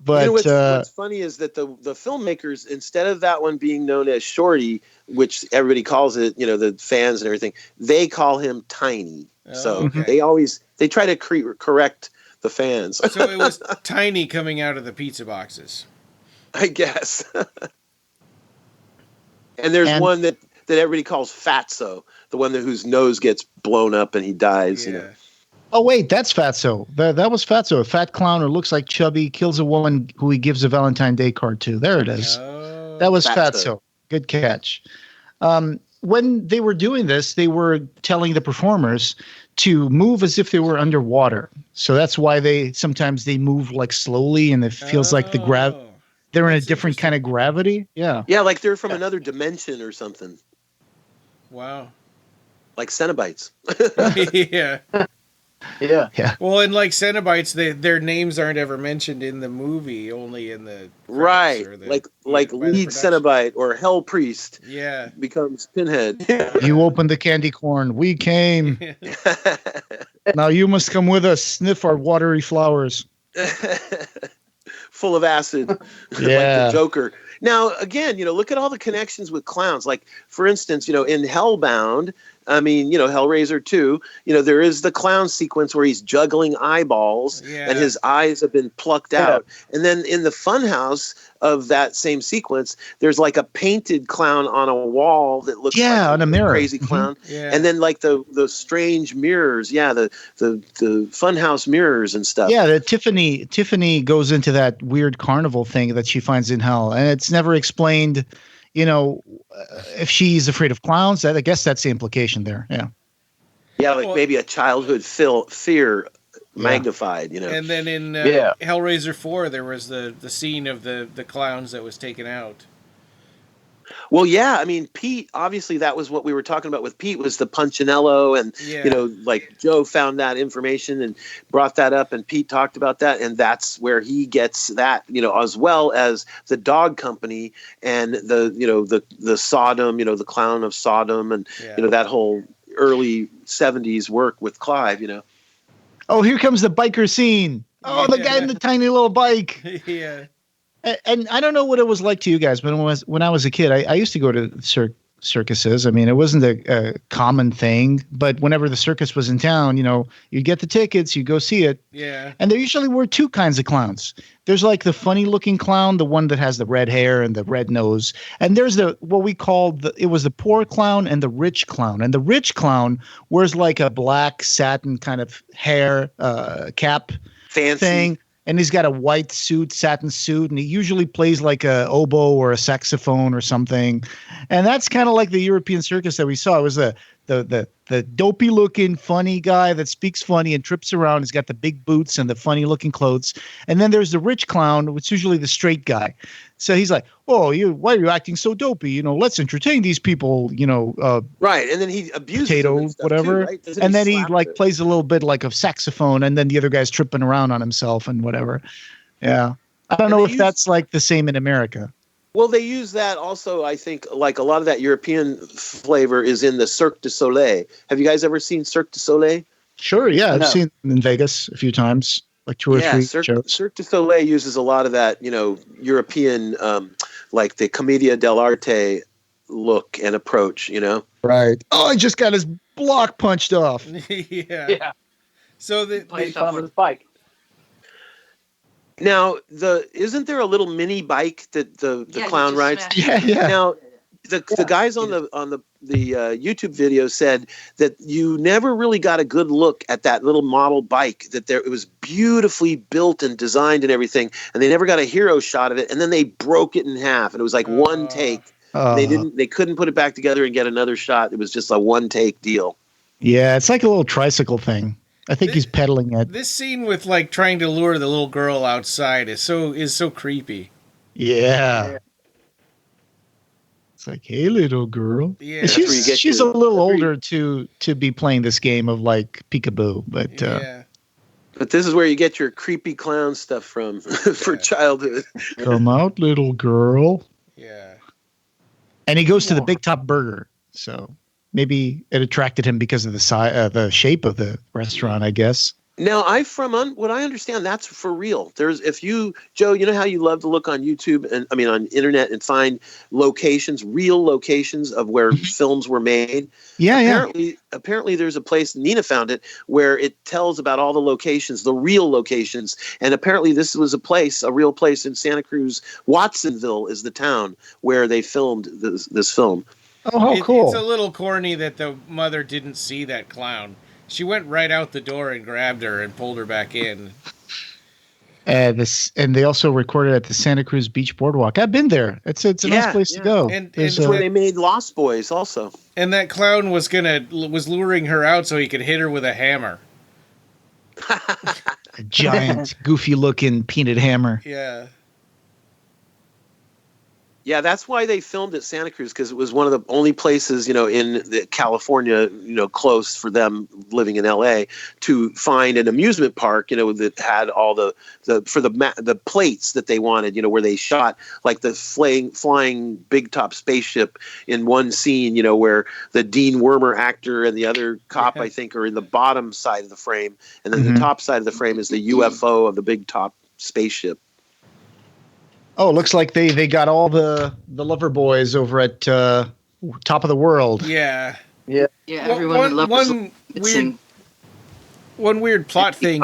But what's funny is that the filmmakers, instead of that one being known as Shorty, which everybody calls it, the fans and everything, they call him Tiny. So they try to correct the fans. So it was Tiny coming out of the pizza boxes, I guess. And there's one that everybody calls Fatso, the one whose nose gets blown up and he dies. Yeah. Oh, wait, that's Fatso. That was Fatso. A fat clown who looks like Chubby kills a woman who he gives a Valentine's Day card to. There it is. Oh, that was Fatso. Good catch. When they were doing this, they were telling the performers to move as if they were underwater. So that's why sometimes they move like slowly and it feels like they're in a different kind of gravity. Yeah. Yeah, like they're from another dimension or something. Wow. Like Cenobites. Yeah. Yeah. Well, and like Cenobites, their names aren't ever mentioned in the movie, only in the right. Like lead Cenobite or Hell Priest. Yeah. Becomes Pinhead. You opened the candy corn. We came. Now you must come with us. Sniff our watery flowers. Full of acid. Yeah. Like the Joker. Now, again, look at all the connections with clowns. Like, for instance, in Hellbound, Hellraiser 2, there is the clown sequence where he's juggling eyeballs and his eyes have been plucked out. And then in the funhouse of that same sequence, there's like a painted clown on a wall that looks like on a mirror. Crazy clown. And then like the strange mirrors. Yeah, the funhouse mirrors and stuff. Yeah, Tiffany goes into that weird carnival thing that she finds in hell. And it's never explained, if she's afraid of clowns. I guess that's the implication there. Yeah. Yeah, like maybe a childhood fear magnified, And then in Hellraiser 4, there was the scene of the clowns that was taken out. Well, yeah, I mean, Pete, obviously that was what we were talking about with Pete, was the Punchinello, and, like Joe found that information and brought that up, and Pete talked about that, and that's where he gets that, as well as the dog company and the Sodom, the clown of Sodom, and, that whole early 70s work with Clive, Oh, here comes the biker scene. Oh, the guy in the tiny little bike. Yeah. And I don't know what it was like to you guys, but when I was a kid, I used to go to circuses. I mean, it wasn't a common thing, but whenever the circus was in town, you'd get the tickets, you go see it. Yeah. And there usually were two kinds of clowns. There's like the funny looking clown, the one that has the red hair and the red nose. And there's what we called it was the poor clown and the rich clown. And the rich clown wears like a black satin kind of hair cap fancy thing. And he's got a white satin suit, and he usually plays like a oboe or a saxophone or something. And that's kind of like the European circus that we saw. It was the dopey looking funny guy that speaks funny and trips around. He's got the big boots and the funny looking clothes. And then there's the rich clown, which is usually the straight guy. So he's like, "Oh, why are you acting so dopey? Let's entertain these people." Right, and then he abuses potato, them and stuff whatever, too, right? and then he like plays a little bit like a saxophone, and then the other guy's tripping around on himself and whatever. Yeah, I don't know if that's like the same in America. Well, they use that also. I think like a lot of that European flavor is in the Cirque du Soleil. Have you guys ever seen Cirque du Soleil? Sure, yeah, I I've know. seen it in Vegas a few times, like 2 or 3 shows. Cirque du Soleil uses a lot of that, European, like the Commedia dell'arte look and approach, Right. Oh, I just got his block punched off. Yeah. So Playing fun with his bike. Now, isn't there a little mini bike that the Yeah, he clown just rides? smashed Yeah, yeah. Now, the guys on the YouTube video said that you never really got a good look at that little model bike. It was beautifully built and designed and everything, and they never got a hero shot of it. And then they broke it in half, and it was like one take. They couldn't put it back together and get another shot. It was just a one take deal. Yeah, it's like a little tricycle thing. I think he's pedaling it. this scene with like trying to lure the little girl outside is so creepy. Yeah. It's like, hey, little girl. Yeah. And That's where you get she's your- a little that's where you- older to be playing this game of like peekaboo, but Yeah. But this is where you get your creepy clown stuff from for childhood. come out, little girl. Yeah. And he goes to the Big Top Burger, so maybe it attracted him because of the shape of the restaurant, I guess. Now, what I understand, that's for real. Joe, you know how you love to look on YouTube and on internet and find real locations of where films were made. Yeah, Apparently, there's a place, Nina found it, where it tells about all the locations, the real locations. And apparently, this was a real place in Santa Cruz. Watsonville is the town where they filmed this film. Oh, how cool! It's a little corny that the mother didn't see that clown. She went right out the door and grabbed her and pulled her back in. And they also recorded at the Santa Cruz Beach Boardwalk. I've been there. It's a nice place to go. And That's where they made Lost Boys also. And that clown was luring her out so he could hit her with a hammer. A giant, goofy-looking peanut hammer. Yeah. Yeah, that's why they filmed at Santa Cruz, because it was one of the only places, in California, close for them living in LA to find an amusement park, that had all the plates that they wanted, where they shot like the flying big top spaceship in one scene, where the Dean Wormer actor and the other cop, I think, are in the bottom side of the frame, and then the top side of the frame is the UFO of the big top spaceship. Oh, it looks like they got all the lover boys over at Top of the World. Yeah. Yeah, everyone One weird plot thing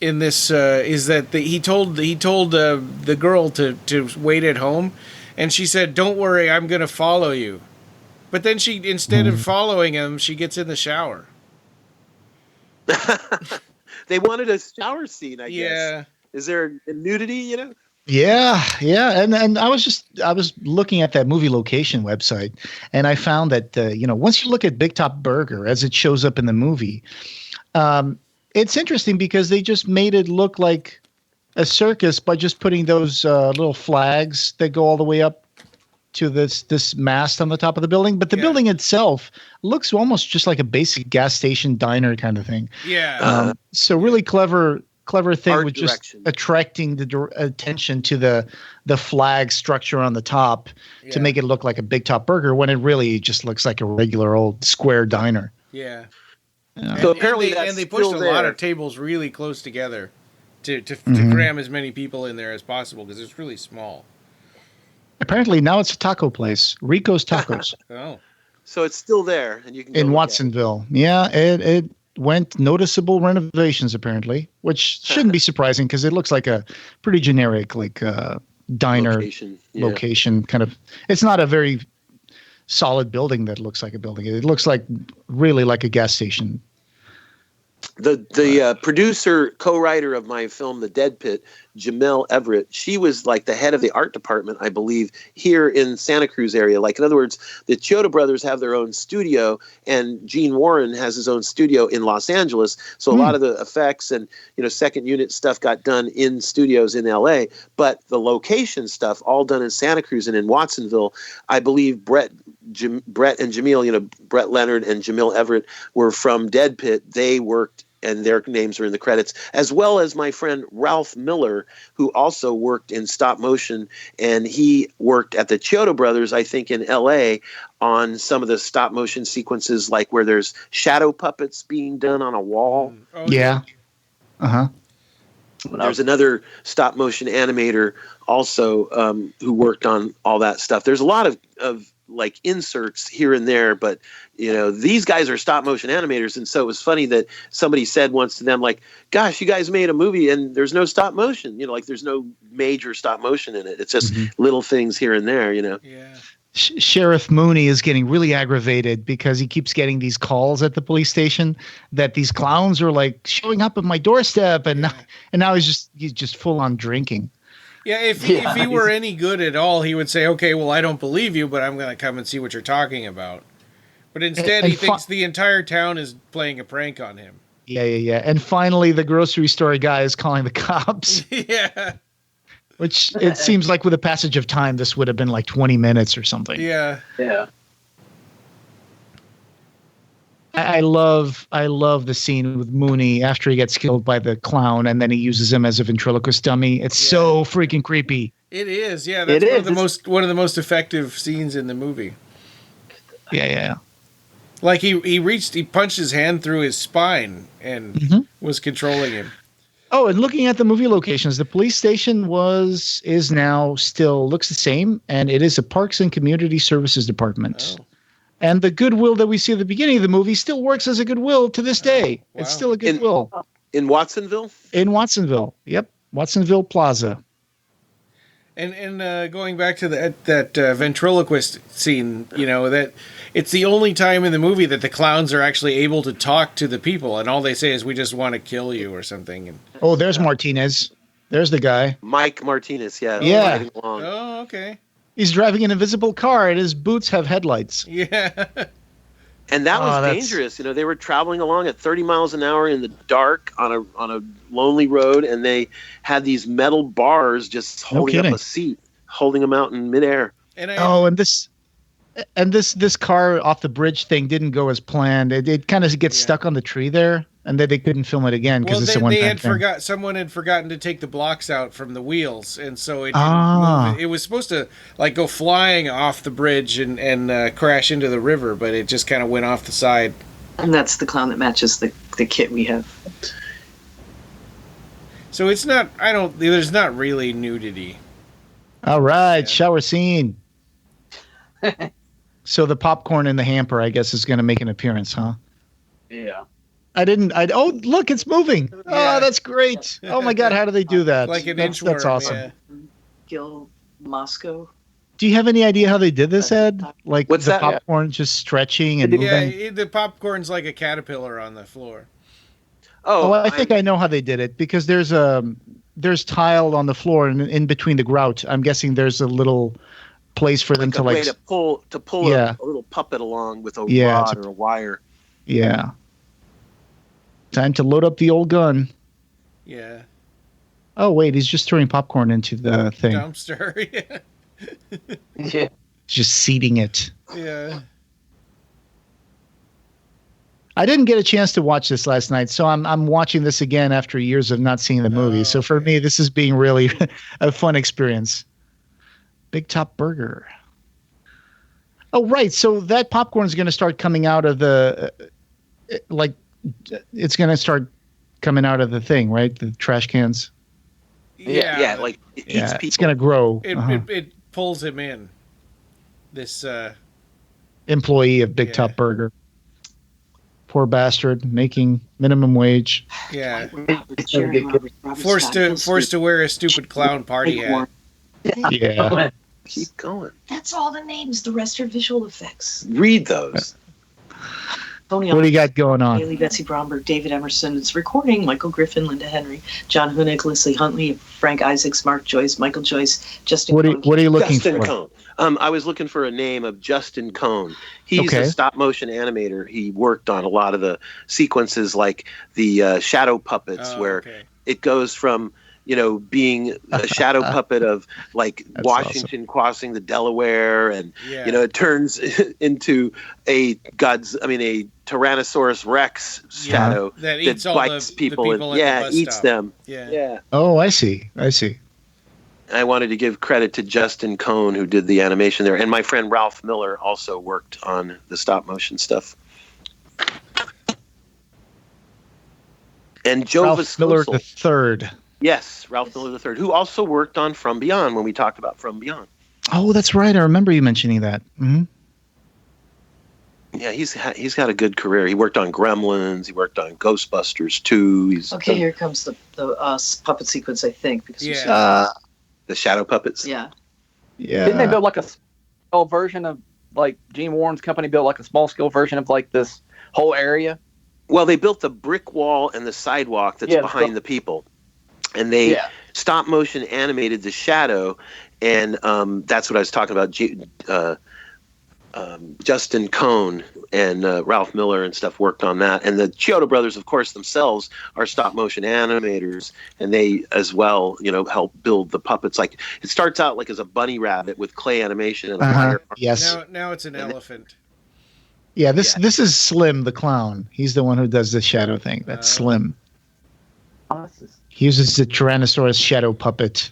in this is that he told the girl to wait at home, and she said, "Don't worry, I'm going to follow you." But then instead of following him, she gets in the shower. They wanted a shower scene, I guess. Yeah. Is there a nudity, Yeah, and I was looking at that movie location website, and I found that once you look at Big Top Burger as it shows up in the movie, it's interesting because they just made it look like a circus by just putting those little flags that go all the way up to this mast on the top of the building. But the building itself looks almost just like a basic gas station diner kind of thing. Yeah. So really clever thing Art with direction. just attracting the attention to the flag structure on the top to make it look like a Big Top Burger when it really just looks like a regular old square diner. Yeah. So apparently they pushed a lot of tables really close together to cram as many people in there as possible because it's really small. Apparently now it's a taco place, Rico's Tacos Oh. So it's still there, and you can go in look at Watsonville. Yeah, it went noticeable renovations apparently, which shouldn't be surprising because it looks like a pretty generic diner location kind of. It's not a very solid building that looks like a building. It looks like really like a gas station. The producer, co-writer of my film, The Dead Pit, Jamel Everett, she was like the head of the art department, I believe, here in Santa Cruz area. Like, in other words, the Chiodo brothers have their own studio, and Gene Warren has his own studio in Los Angeles. So a lot of the effects and second unit stuff got done in studios in LA, but the location stuff all done in Santa Cruz and in Watsonville. I believe Brett and Jamil, Brett Leonard and Jamil Everett were from Dead Pit. They worked and their names are in the credits, as well as my friend Ralph Miller, who also worked in stop motion, and he worked at the Chiodo Brothers, I think, in L.A. on some of the stop motion sequences, like where there's shadow puppets being done on a wall. Yeah. Uh-huh. There's another stop motion animator also who worked on all that stuff. There's a lot of like inserts here and there, but these guys are stop motion animators. And so it was funny that somebody said once to them, like, gosh, you guys made a movie and there's no stop motion, like there's no major stop motion in it. It's just little things here and there, Yeah. Sheriff Mooney is getting really aggravated because he keeps getting these calls at the police station that these clowns are like showing up at my doorstep, and now he's just full on drinking. Yeah, if he were any good at all, he would say, okay, well, I don't believe you, but I'm going to come and see what you're talking about. But instead, he thinks the entire town is playing a prank on him. Yeah. And finally, the grocery store guy is calling the cops. Yeah. Which it seems like with the passage of time, this would have been like 20 minutes or something. Yeah. Yeah. I love the scene with Mooney after he gets killed by the clown, and then he uses him as a ventriloquist dummy. It's so freaking creepy. It is. Yeah, that's one of the most effective scenes in the movie. Yeah. Like he punched his hand through his spine and was controlling him. Oh, and looking at the movie locations, the police station is now still looks the same, and it is a Parks and Community Services Department. Oh. And the Goodwill that we see at the beginning of the movie still works as a Goodwill to this day. Wow. It's still a Goodwill. In Watsonville? In Watsonville. Yep. Watsonville Plaza. And going back to that ventriloquist scene, that it's the only time in the movie that the clowns are actually able to talk to the people, and all they say is, "We just want to kill you" or something. And oh, there's Martinez. There's the guy. Mike Martinez. Yeah. Yeah. Oh, okay. He's driving an invisible car, and his boots have headlights. Yeah. And that was dangerous. They were traveling along at 30 miles an hour in the dark on a lonely road, and they had these metal bars just holding up a seat, holding them out in midair. And this car off the bridge thing didn't go as planned. It kind of gets stuck on the tree there, and then they couldn't film it again because it's a one-time thing. Someone had forgotten to take the blocks out from the wheels, and so it didn't move. It was supposed to like go flying off the bridge and crash into the river, but it just kind of went off the side. And that's the clown that matches the kit we have. So it's not. There's not really nudity. All right, shower scene. So the popcorn in the hamper, I guess, is going to make an appearance, huh? Yeah. Oh, look, it's moving. Yeah. Oh, that's great. Oh my God, how do they do that? Like an inchworm. That's awesome. Yeah. Gil Moscow. Do you have any idea how they did this, Ed? Like what's the that? popcorn just stretching and moving? Yeah, the popcorn's like a caterpillar on the floor. Oh, I think I know how they did it because there's tile on the floor and in between the grout. I'm guessing there's a little place for them to way to pull a little puppet along with a rod or a wire. Yeah. Time to load up the old gun. Yeah. Oh wait, he's just throwing popcorn into the thing. Dumpster. Yeah. Just seeding it. Yeah. I didn't get a chance to watch this last night, so I'm watching this again after years of not seeing the movie. So for me, this is being really a fun experience. Big Top Burger. Oh, right. So that popcorn is going to start coming out of the, it's going to start coming out of the thing, right? The trash cans. Yeah. Like it eats people. It's going to grow. It pulls him in. This employee of Big Top Burger. Poor bastard, making minimum wage. Yeah. Forced to wear a stupid clown party hat. Yeah. Keep going. That's all the names. The rest are visual effects. Read those. Tony what do you got going on? Haley, Betsy Bromberg, David Emerson. It's recording. Michael Griffin, Linda Henry, John Hoenig, Leslie Huntley, Frank Isaacs, Mark Joyce, Michael Joyce, Justin Cohn. What are you looking Justin for? Cohn. I was looking for a name of Justin Cohn. He's a stop motion animator. He worked on a lot of the sequences like the shadow puppets where it goes from being a shadow puppet of like That's Washington crossing the Delaware, and Yeah. it turns into a Tyrannosaurus Rex shadow That eats all bites the people, people and at the bus eats stop. them. Yeah. Oh, I see. I wanted to give credit to Justin Cohn, who did the animation there, and my friend Ralph Miller also worked on the stop motion stuff. And Joe Ralph Miller Viscoso. the third. Yes, Ralph Miller III, who also worked on From Beyond when we talked about From Beyond. Oh, that's right. I remember you mentioning that. Mm-hmm. Yeah, he's got a good career. He worked on Gremlins. He worked on Ghostbusters 2. Okay, here comes the puppet sequence, I think. Because we Yeah. said- The shadow puppets. yeah. Yeah. Didn't they build like a small version of like Gene Warren's company built like a small scale version of like this whole area? Well, they built the brick wall and the sidewalk that's behind the people, and they stop motion animated the shadow, and that's what I was talking about. Justin Cohn and Ralph Miller and stuff worked on that, and the Chiodo brothers, of course, themselves are stop motion animators, and they as well, help build the puppets. Like it starts out like as a bunny rabbit with clay animation and a wire. Yes. Now it's an elephant. Yeah, this is Slim the clown. He's the one who does the shadow thing. That's Slim. He uses the Tyrannosaurus shadow puppet.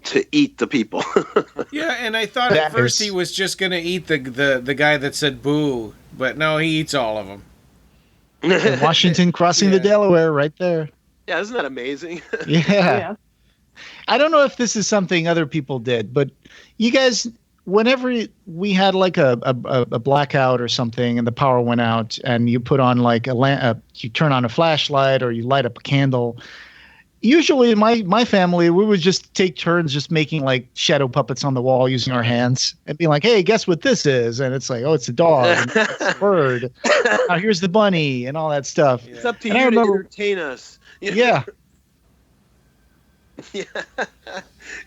To eat the people. Yeah, and I thought at first he was just gonna eat the guy that said boo, but no, he eats all of them. Washington crossing the Delaware right there. Yeah, isn't that amazing? Yeah. I don't know if this is something other people did, but you guys, whenever we had like a blackout or something and the power went out and you put on like you turn on a flashlight or you light up a candle, usually in my family, we would just take turns just making like shadow puppets on the wall using our hands and be like, hey, guess what this is? And it's like, oh, it's a dog. And it's a bird. Now here's the bunny and all that stuff. It's up to And I you to remember- entertain us. Yeah.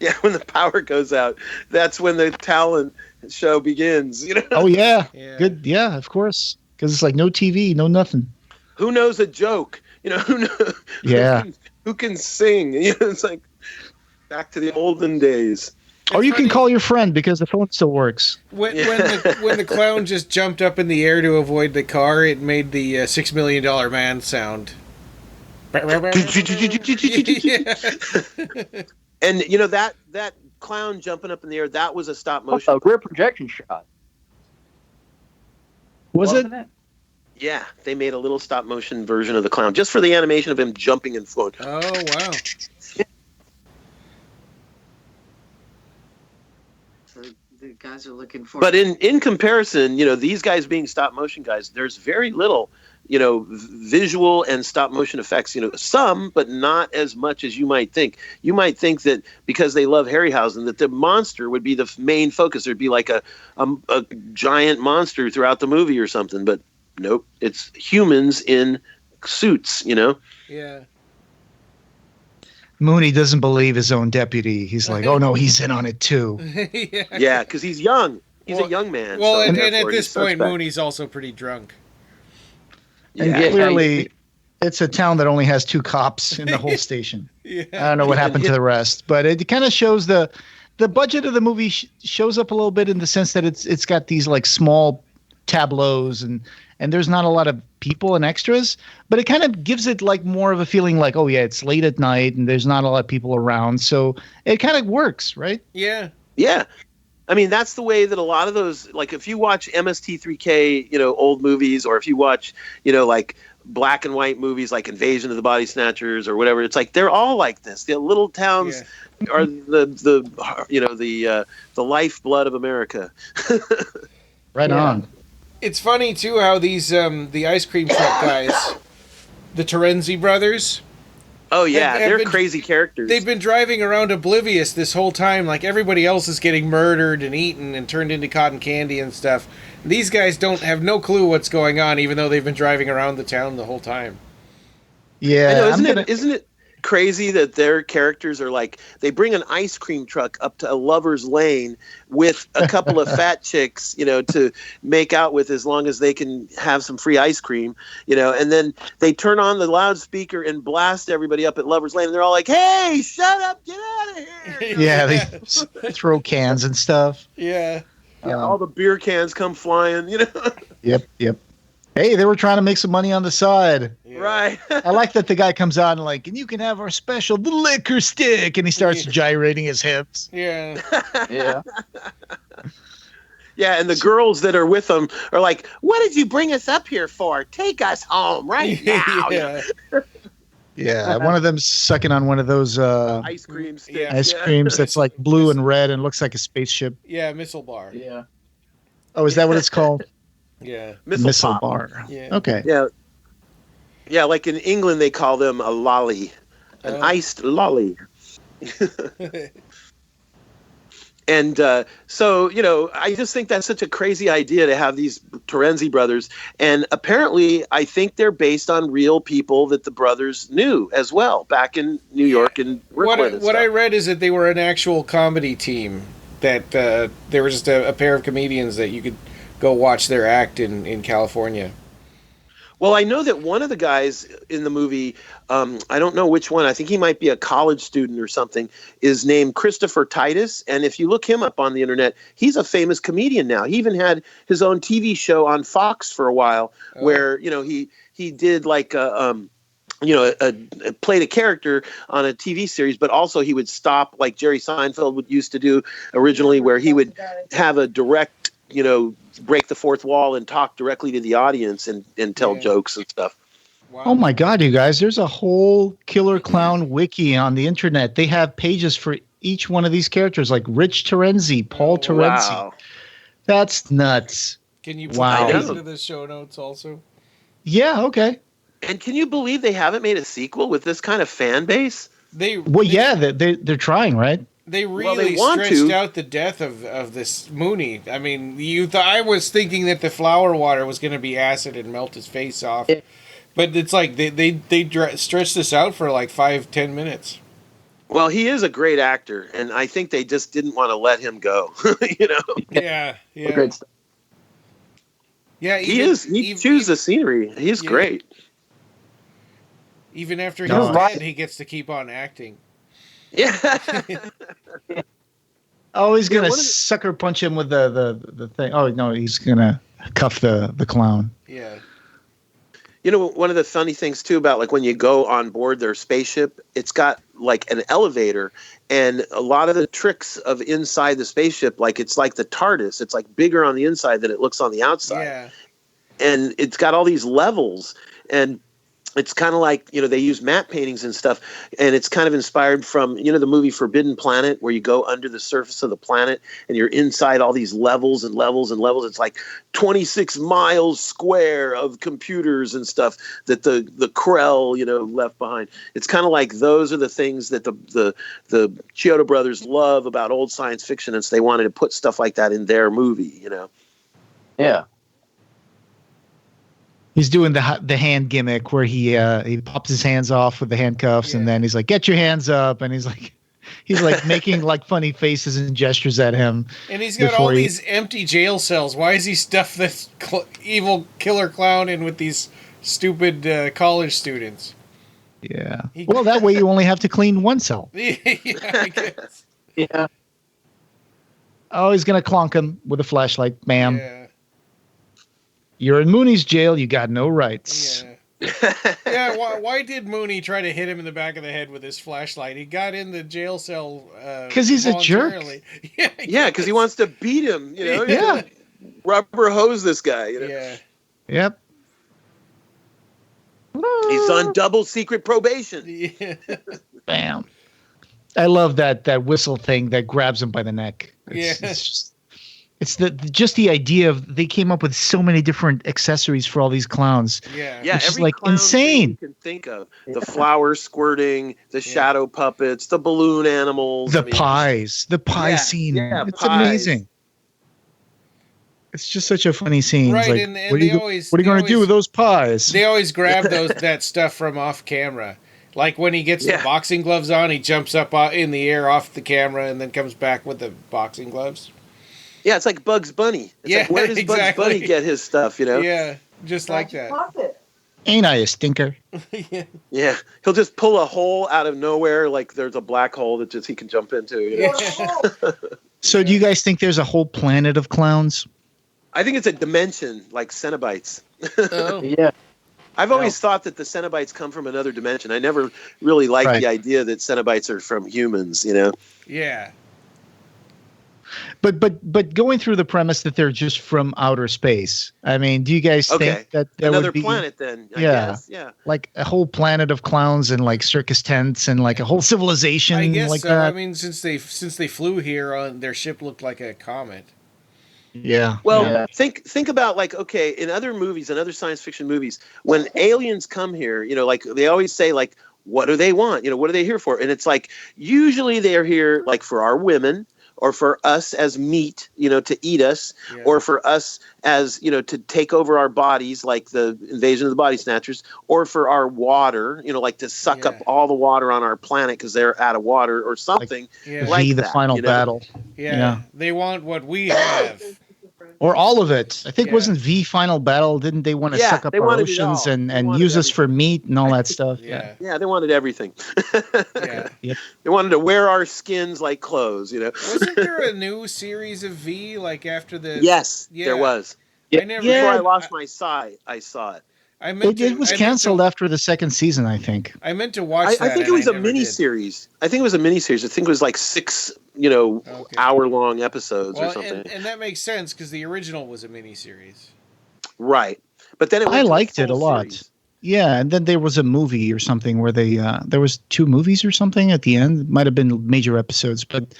Yeah, when the power goes out, that's when the talent show begins. Oh, yeah. Yeah. Good. Yeah, of course. Because it's like no TV, no nothing. Who knows a joke? Who knows? Yeah. Who can sing? It's like back to the olden days. Or you can call your friend because the phone still works. When the clown just jumped up in the air to avoid the car, it made the $6 Million Man sound. And that clown jumping up in the air, that was a stop motion. A rear projection shot. Wasn't it? Yeah, they made a little stop motion version of the clown just for the animation of him jumping and floating. Oh, wow. So the guys are looking for. But in comparison, these guys being stop motion guys, there's very little, visual and stop motion effects. Some, but not as much as you might think. You might think that because they love Harryhausen, that the monster would be the main focus. There'd be like a giant monster throughout the movie or something. But nope, it's humans in suits. Yeah. Mooney doesn't believe his own deputy. He's like, oh, no, he's in on it, too. Yeah, because he's young. He's a young man. Well, so and therefore at this he's point, suspect. Mooney's also pretty drunk. And Yeah. clearly, it's a town that only has 2 cops in the whole station. Yeah. I don't know what happened to the rest, but it kind of shows the budget of the movie shows up a little bit in the sense that it's got these like small tableaus and there's not a lot of people and extras, but it kind of gives it like more of a feeling like, oh yeah, it's late at night and there's not a lot of people around, so it kind of works, right? Yeah. Yeah. I mean, that's the way that a lot of those, like if you watch MST3K, old movies, or if you watch, like black and white movies like Invasion of the Body Snatchers or whatever, it's like they're all like this. The little towns are the lifeblood of America. Right on. It's funny, too, how these, the ice cream truck guys, the Terenzi brothers... Oh, yeah, have they're been- crazy characters. They've been driving around oblivious this whole time, like everybody else is getting murdered and eaten and turned into cotton candy and stuff. These guys have no clue what's going on, even though they've been driving around the town the whole time. Yeah. I know, isn't it crazy that their characters are like, they bring an ice cream truck up to a lover's lane with a couple of fat chicks, to make out with as long as they can have some free ice cream, and then they turn on the loudspeaker and blast everybody up at lover's lane, and they're all like, hey, shut up, get out of here. Yeah, they throw cans and stuff. Yeah. Yeah, all the beer cans come flying, Yep. Hey, they were trying to make some money on the side. Yeah. Right. I like that the guy comes out and like, and you can have our special, the liquor stick, and he starts gyrating his hips. Yeah. Yeah. Yeah, and the girls that are with them are like, what did you bring us up here for? Take us home right now. Yeah. Yeah, one of them's sucking on one of those Ice cream sticks. Yeah. ice creams that's like blue and red and looks like a spaceship. Yeah, missile bar. Yeah. Oh, is that what it's called? Yeah. Missile pop. bar. Yeah. Okay. Yeah. Yeah, like in England, they call them a lolly, an iced lolly. And so, I just think that's such a crazy idea to have these Terenzi brothers. And apparently, I think they're based on real people that the brothers knew as well back in New York and Brooklyn. What I read is that they were an actual comedy team, that they were just a pair of comedians that you could go watch their act in California. Well, I know that one of the guys in the movie, I don't know which one, I think he might be a college student or something, is named Christopher Titus. And if you look him up on the internet, he's a famous comedian now. He even had his own TV show on Fox for a while where, he did like played a character on a TV series, but also he would stop like Jerry Seinfeld used to do originally, where he would have a direct, break the fourth wall and talk directly to the audience and tell jokes and stuff. Wow. Oh my God, you guys, there's a whole Killer Clown wiki on the internet. They have pages for each one of these characters, like Rich Terenzi, Paul Terenzi. Wow. That's nuts. Can you put Wow. that into the show notes also? Yeah, okay. And can you believe they haven't made a sequel with this kind of fan base? Yeah, they're trying, right? They really stretched out the death of this Mooney. I mean, I was thinking that the flower water was going to be acid and melt his face off. But it's like they stretched this out for like 5-10 minutes. Well, he is a great actor, and I think they just didn't want to let him go. Yeah. Great stuff. Yeah, He chews the scenery. He's great. Even after he's No. dead, he gets to keep on acting. Yeah. Oh, he's gonna one of the- sucker punch him with the thing. Oh no, he's gonna cuff the clown. Yeah. One of the funny things too about like when you go on board their spaceship, it's got like an elevator, and a lot of the tricks of inside the spaceship, like it's like the TARDIS. It's like bigger on the inside than it looks on the outside. Yeah. And it's got all these levels, and it's kind of like, they use matte paintings and stuff, and it's kind of inspired from, the movie Forbidden Planet, where you go under the surface of the planet and you're inside all these levels and levels and levels. It's like 26 miles square of computers and stuff that the Krell, left behind. It's kind of like those are the things that the Chiodo brothers love about old science fiction, and so they wanted to put stuff like that in their movie, Yeah. He's doing the hand gimmick where he pops his hands off with the handcuffs, and then he's like, "Get your hands up!" And he's like making like funny faces and gestures at him. And he's got all these empty jail cells. Why is he stuffed this evil killer clown in with these stupid college students? Yeah. Well, that way you only have to clean one cell. Yeah, I guess. Yeah. Oh, he's gonna clonk him with a flashlight. Bam. Yeah. You're in Mooney's jail. You got no rights. Yeah. Why did Mooney try to hit him in the back of the head with his flashlight? He got in the jail cell because he's a jerk. Yeah, because he wants to beat him. Yeah. Rubber hose this guy. Yeah. Yep. He's on double secret probation. Yeah. Bam. I love that whistle thing that grabs him by the neck. It's just the idea of they came up with so many different accessories for all these clowns. Yeah. It's just every like insane. You can think of the flower squirting, the shadow puppets, the balloon animals, the pie scene. Yeah, it's pies. amazing. It's just such a funny scene. Right, like, and what are you going to do with those pies? They always grab that stuff from off camera. Like when he gets the boxing gloves on, he jumps up in the air off the camera and then comes back with the boxing gloves. Yeah, it's like Bugs Bunny. It's like, where does Bugs Bunny get his stuff, you know? Yeah, just like that. Ain't I a stinker? Yeah, he'll just pull a hole out of nowhere, like there's a black hole that just he can jump into. You know? So do you guys think there's a whole planet of clowns? I think it's a dimension, like Cenobites. Oh. Yeah. I've always thought that the Cenobites come from another dimension. I never really liked the idea that Cenobites are from humans, you know? Yeah. But going through the premise that they're just from outer space, I mean, do you guys think that there another would be planet then? I guess. Yeah, like a whole planet of clowns and like circus tents and like a whole civilization? I guess like so. that? I mean, since they flew here, on their ship looked like a comet. Yeah. Well, think about like, okay, in other movies and other science fiction movies, when aliens come here, you know, like they always say like, what do they want? You know, what are they here for? And it's like usually they're here like for our women, or for us as meat, you know, to eat us, or for us as, you know, to take over our bodies, like the invasion of the body snatchers, or for our water, you know, like to suck up all the water on our planet because they're out of water or something like the that, final you know? battle. Yeah, they want what we have. Or all of it. I think wasn't V Final Battle, didn't they want to suck up our oceans and use us for meat and all that stuff? Yeah, they wanted everything. Yeah. They wanted to wear our skins like clothes, you know. Wasn't there a new series of V like after the Yes, there was. I never Before I lost my sight, I saw it. It was canceled after the second season, I think. I meant to watch that. I think it was a mini-series. I think it was a mini-series. I think it was like 6, you know, hour-long episodes or something. And that makes sense because the original was a mini-series. Right. But then I liked it a lot. Series. Yeah, and then there was a movie or something where they there was 2 movies or something at the end. It might have been major episodes, but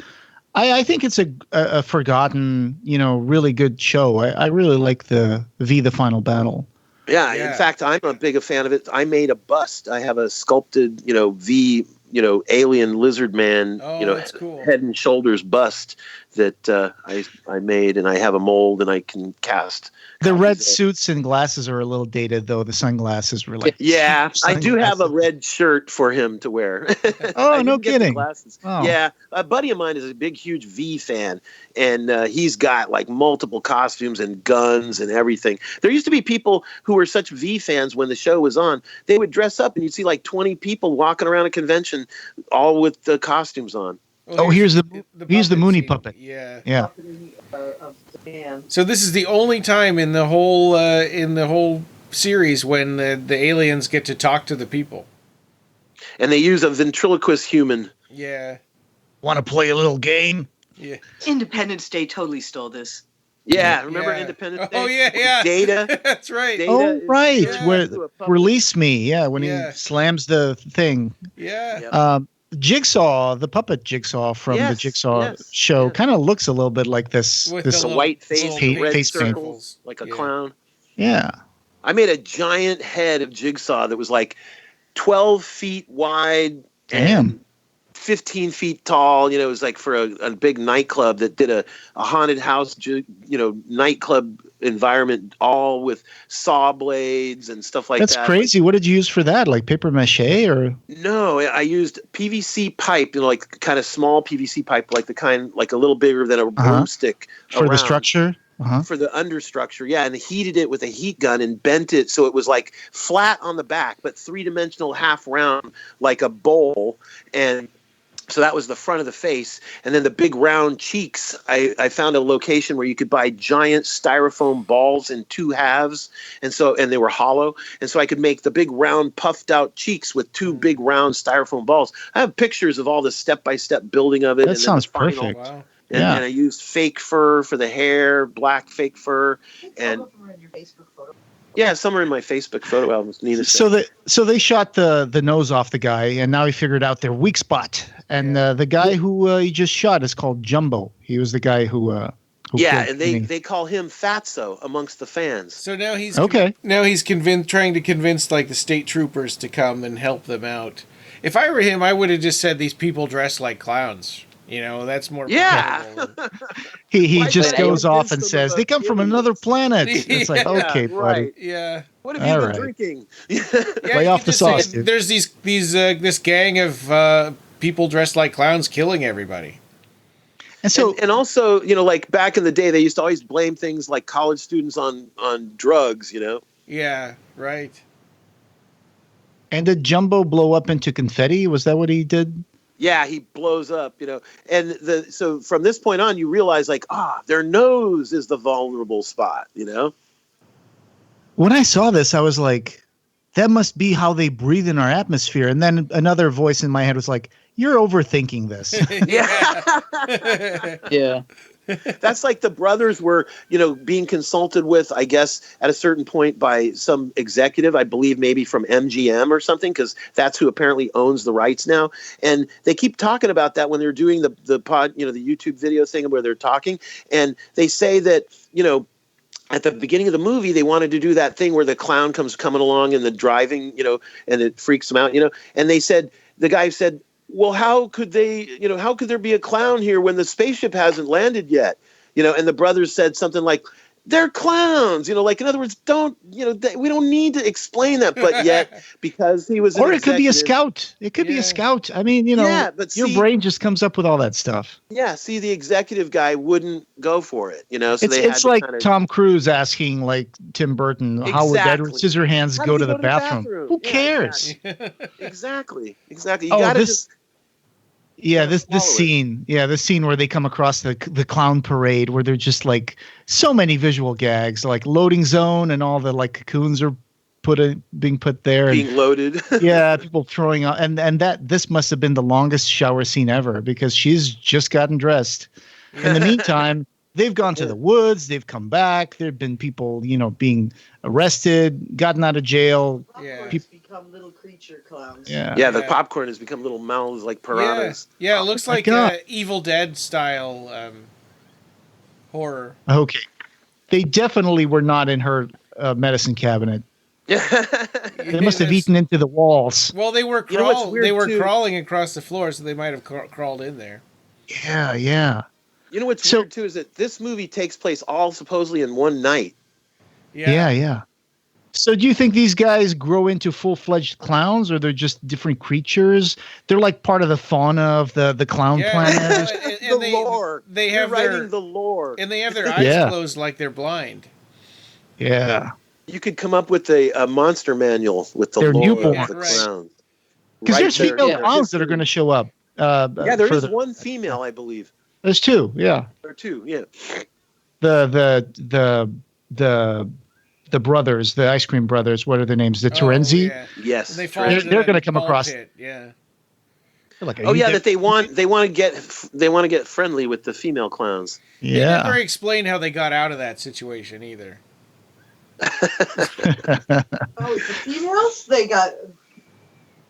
I think it's a forgotten, you know, really good show. I really like the Final Battle. Yeah, in fact, I'm a big fan of it. I made a bust. I have a sculpted, you know, V, you know, alien lizard man, you know, head and shoulders bust that I made, and I have a mold, and I can cast. The red suits and glasses are a little dated, though. The sunglasses were like I do have a red shirt for him to wear. Oh, no kidding! Glasses. Oh. Yeah, a buddy of mine is a big, huge V fan, and he's got like multiple costumes and guns and everything. There used to be people who were such V fans when the show was on. They would dress up, and you'd see like 20 people walking around a convention, all with the costumes on. Well, here's the Mooney puppet. Yeah. So this is the only time in the whole series when the aliens get to talk to the people. And they use a ventriloquist human. Yeah. Want to play a little game? Yeah. Independence Day totally stole this. Yeah, remember Independence Day? Oh yeah. Data. That's right. Data Where release me? Yeah, when he slams the thing. Yeah. Jigsaw, the puppet Jigsaw from the Jigsaw show, kind of looks a little bit like this. With this the white face, red face circles, like a clown. Yeah. I made a giant head of Jigsaw that was like 12 feet wide. Damn. 15 feet tall. You know, it was like for a big nightclub that did a haunted house, you know, nightclub environment, all with saw blades and stuff like that. That's crazy. What did you use for that? Like paper mache or? No, I used PVC pipe, you know, like kind of small PVC pipe, like the kind, like a little bigger than a broomstick. For the structure? For the understructure, and heated it with a heat gun and bent it so it was like flat on the back, but 3-dimensional, half round, like a bowl. And so that was the front of the face. And then the big round cheeks, I found a location where you could buy giant styrofoam balls in 2 halves. And they were hollow. And so I could make the big round puffed out cheeks with 2 big round styrofoam balls. I have pictures of all the step-by-step building of it. That sounds perfect. Wow. And I used fake fur for the hair, black fake fur. And some of them are in your Facebook photo. Yeah, some are in my Facebook photo albums. So they shot the nose off the guy, and now he figured out their weak spot. And the guy who he just shot is called Jumbo. He was the guy who and they call him Fatso amongst the fans. So now he's trying to convince like the state troopers to come and help them out. If I were him, I would have just said these people dress like clowns. You know, that's more. Yeah. palatable. He Why just not goes off convince and them says of they come from aliens? another planet. It's like, Yeah, okay, buddy, right. Yeah. What have All you been right. drinking? Yeah, Lay you off could the just say sauce, dude. there's this gang of people dressed like clowns killing everybody. And so and also, you know, like back in the day, they used to always blame things like college students on drugs. You know. Yeah, right. and did Jumbo blow up into confetti? Was that what he did? Yeah, he blows up, you know, and so from this point on, you realize like, their nose is the vulnerable spot, you know. When I saw this, I was like, that must be how they breathe in our atmosphere. And then another voice in my head was like, you're overthinking this. Yeah. Yeah. That's like the brothers were, you know, being consulted with, I guess, at a certain point by some executive, I believe maybe from MGM or something, because that's who apparently owns the rights now. And they keep talking about that when they're doing the pod, you know, the YouTube video thing where they're talking. And they say that, you know, at the beginning of the movie, they wanted to do that thing where the clown comes coming along in the driving, you know, and it freaks them out, you know. And they said, the guy said, well, how could there be a clown here when the spaceship hasn't landed yet? You know, and the brothers said something like, they're clowns, you know, like, in other words, we don't need to explain that. But yet, because he was, Or it could be a scout. It could be Yeah. a scout. I mean, you know, Yeah, but your see- brain just comes up with all that stuff. Yeah, see, the executive guy wouldn't go for it, you know, so It's like Tom Cruise asking like Tim Burton, how would Edward Exactly. Scissorhands How go does to he the bathroom? Who Yeah, cares? exactly. You Oh, gotta this- just Yeah, this follow it. scene. Yeah, this scene where they come across the clown parade, where they're just like so many visual gags, like loading zone, and all the like cocoons are being put there. And, being loaded. yeah, people throwing out, and this must have been the longest shower scene ever because she's just gotten dressed. In the meantime, they've gone to the woods. They've come back. There've been people, you know, being arrested, gotten out of jail. Yeah. Popcorns become little creature clowns. Yeah. Yeah, the popcorn has become little mouths like piranhas. Yeah, it looks like God. Evil Dead style horror. Okay. They definitely were not in her medicine cabinet. They must have eaten into the walls. Well, they were You know what's weird, they were too? crawling across the floor, so they might have crawled in there. Yeah, yeah. You know what's So- weird too is that this movie takes place all supposedly in one night. Yeah, yeah. So do you think these guys grow into full-fledged clowns, or they're just different creatures? They're like part of the fauna of the clown planet. and The lore. They You're have writing their the lore. and they have their eyes Yeah. closed like they're blind. Yeah. You could come up with a monster manual with the They're lore newborn. of the Right. clowns. Because Right there's there. female Yeah. clowns that are going to show up. Yeah, there for is the- one female, I believe. There's two. Yeah. Or two, yeah. The brothers, the ice cream brothers. What are their names? The Oh, Terenzi. yeah. Yes. And they fall They're- into they're that gonna come ball across- pit, Yeah. They're like, Oh yeah, that they want to get friendly with the female clowns. They never Yeah. explain how they got out of that situation either. Oh, the females?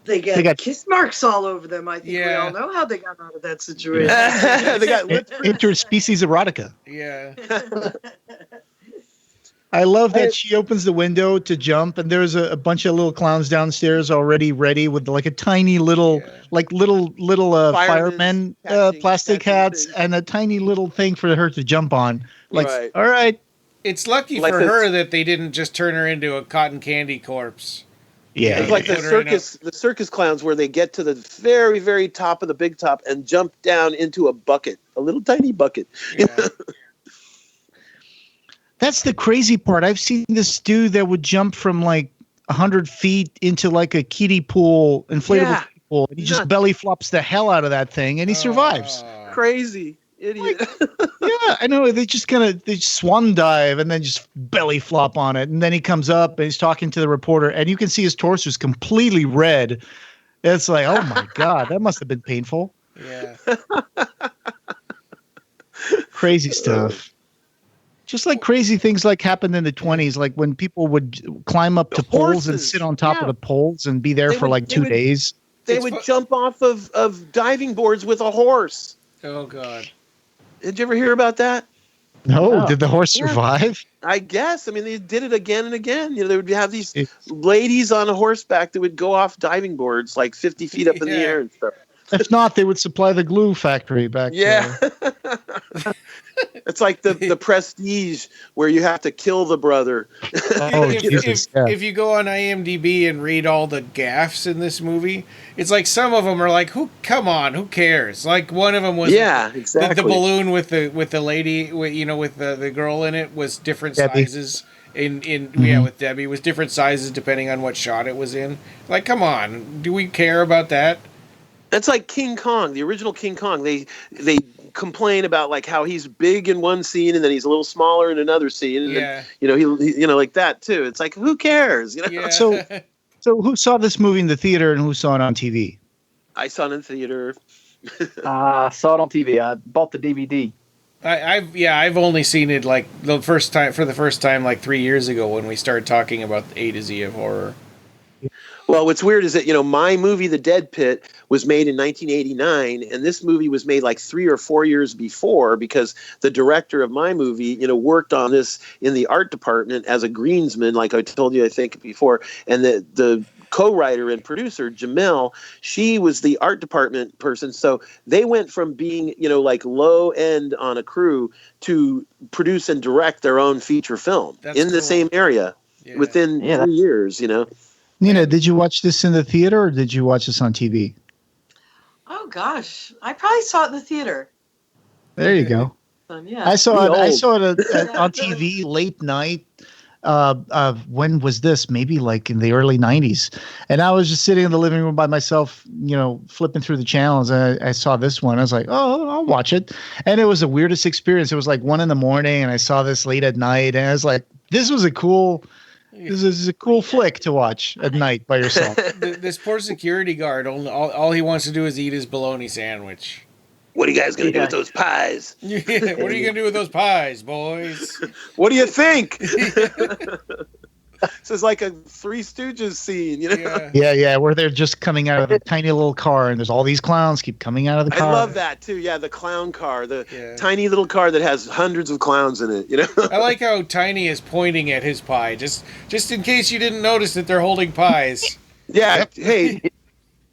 They got kiss marks all over them. I think we Yeah. all know how they got out of that situation. They got lip Interspecies erotica. Yeah. I love that she opens the window to jump, and there's a bunch of little clowns downstairs already ready with like a tiny little, Firemen firemen catching- plastic catching hats things. and a tiny little thing for her to jump on. Like, Right. all right, It's lucky Like for the- her that they didn't just turn her into a cotton candy corpse. yeah, It's like the Put her in circus clowns where they get to the very, very top of the big top and jump down into a bucket, a little tiny bucket. Yeah. That's the crazy part. I've seen this dude that would jump from like 100 feet into like a kiddie pool, inflatable Yeah. kiddie pool, and he just Nuts. belly flops the hell out of that thing, and he survives. Oh. Crazy idiot. Yeah, I know. They just swan dive and then just belly flop on it, and then he comes up and he's talking to the reporter, and you can see his torso is completely red. It's like, oh my god, that must have been painful. Yeah. Crazy stuff. Just like crazy things like happened in the 20s, like when people would climb up The to poles and horses, sit on top yeah. of the poles and be there They for would- like they 2 would- days. They It's would fu- jump off of diving boards with a horse. Oh god. Did you ever hear about that? No, No. did the horse Yeah. survive? I guess. I mean, they did it again and again. You know, they would have these It- ladies on a horseback that would go off diving boards like 50 feet up in the Yeah. air and stuff. If not, they would supply the glue factory back. Yeah. It's like the Prestige where you have to kill the brother. Oh, Jesus, yeah. If you go on IMDb and read all the gaffes in this movie, it's like some of them are like, come on, who cares? Like one of them was exactly. the balloon with the lady, with the girl in it was different Debbie. sizes. With Debbie was different sizes depending on what shot it was in. Like, come on, do we care about that? That's like King Kong, the original King Kong. They complain about like how he's big in one scene and then he's a little smaller in another scene. And then, he like that too. It's like, who cares? Yeah. So who saw this movie in the theater and who saw it on TV? I saw it in the theater. I saw it on TV. I bought the DVD. I've only seen it like the first time like 3 years ago when we started talking about A to Z of horror. Well, what's weird is that, my movie, The Dead Pit, was made in 1989, and this movie was made like 3 or 4 years before because the director of my movie, worked on this in the art department as a greensman, like I told you, I think, before. And the co-writer and producer, Jamel, she was the art department person. So they went from being, like low end on a crew to produce and direct their own feature film the same area within 3 years, Nina, did you watch this in the theater or did you watch this on TV? Oh gosh, I probably saw it in the theater. There you go. Yeah. I saw it on TV late night. When was this? Maybe like in the early 90s. And I was just sitting in the living room by myself, flipping through the channels. And I saw this one. I was like, oh, I'll watch it. And it was the weirdest experience. It was like 1 a.m. and I saw this late at night. And I was like, this is a cool flick to watch at night by yourself. This poor security guard, all he wants to do is eat his bologna sandwich. What are you guys going to do with those pies? Yeah, what are you going to do with those pies, boys? What do you think? This is like a Three Stooges scene, Yeah, where they're just coming out of the tiny little car, and there's all these clowns keep coming out of the car. I love that too. Yeah, the clown car, the tiny little car that has hundreds of clowns in it. I like how Tiny is pointing at his pie, just in case you didn't notice that they're holding pies. Yeah. Yep. Hey,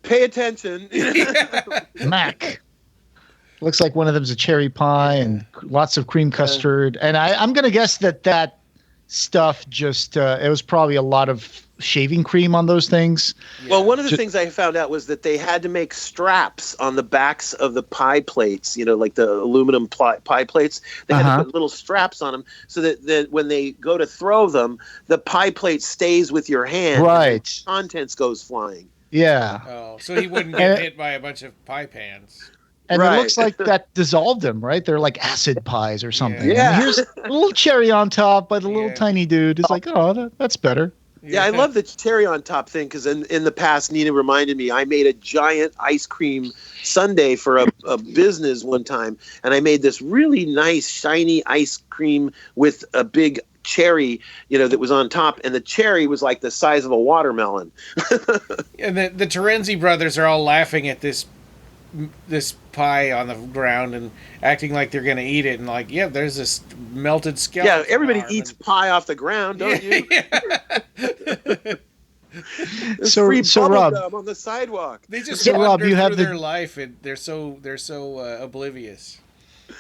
pay attention. Mac. Looks like one of them's a cherry pie and lots of cream custard. And I'm going to guess that stuff just it was probably a lot of shaving cream on those things. Well, one of the things I found out was that they had to make straps on the backs of the pie plates, like the aluminum pie plates. They had to put little straps on them so that when they go to throw them, the pie plate stays with your hand. Right. And the contents goes flying. Yeah. Oh, so he wouldn't get hit by a bunch of pie pans. And it looks like that dissolved them, right? They're like acid pies or something. Yeah. And here's a little cherry on top by the little tiny dude. It's like, that's better. Yeah, I love the cherry on top thing because in the past, Nina reminded me I made a giant ice cream sundae for a business one time. And I made this really nice, shiny ice cream with a big cherry, that was on top. And the cherry was like the size of a watermelon. And the Terenzi brothers are all laughing at this pie on the ground and acting like they're going to eat it, and like, there's this melted skeleton. Yeah, everybody eats pie off the ground, don't you? So Rob, gum on the sidewalk. They just wander through their life, and they're so oblivious.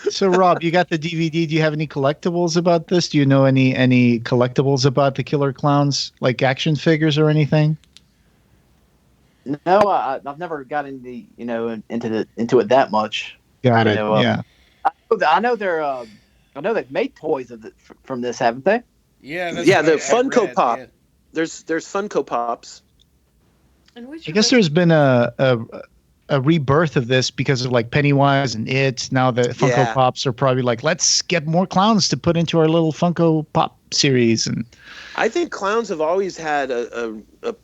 So Rob, you got the DVD. Do you have any collectibles about this? Do you know any collectibles about the Killer Klowns, like action figures or anything? No, I've never got into into it that much. Got it. Yeah. I know they've made toys from this, haven't they? Yeah. That's the Funko Pop. Yeah. There's Funko Pops. And I guess there's been a rebirth of this because of like Pennywise and It. Now the Funko Pops are probably like, let's get more clowns to put into our little Funko Pop series. And I think clowns have always had a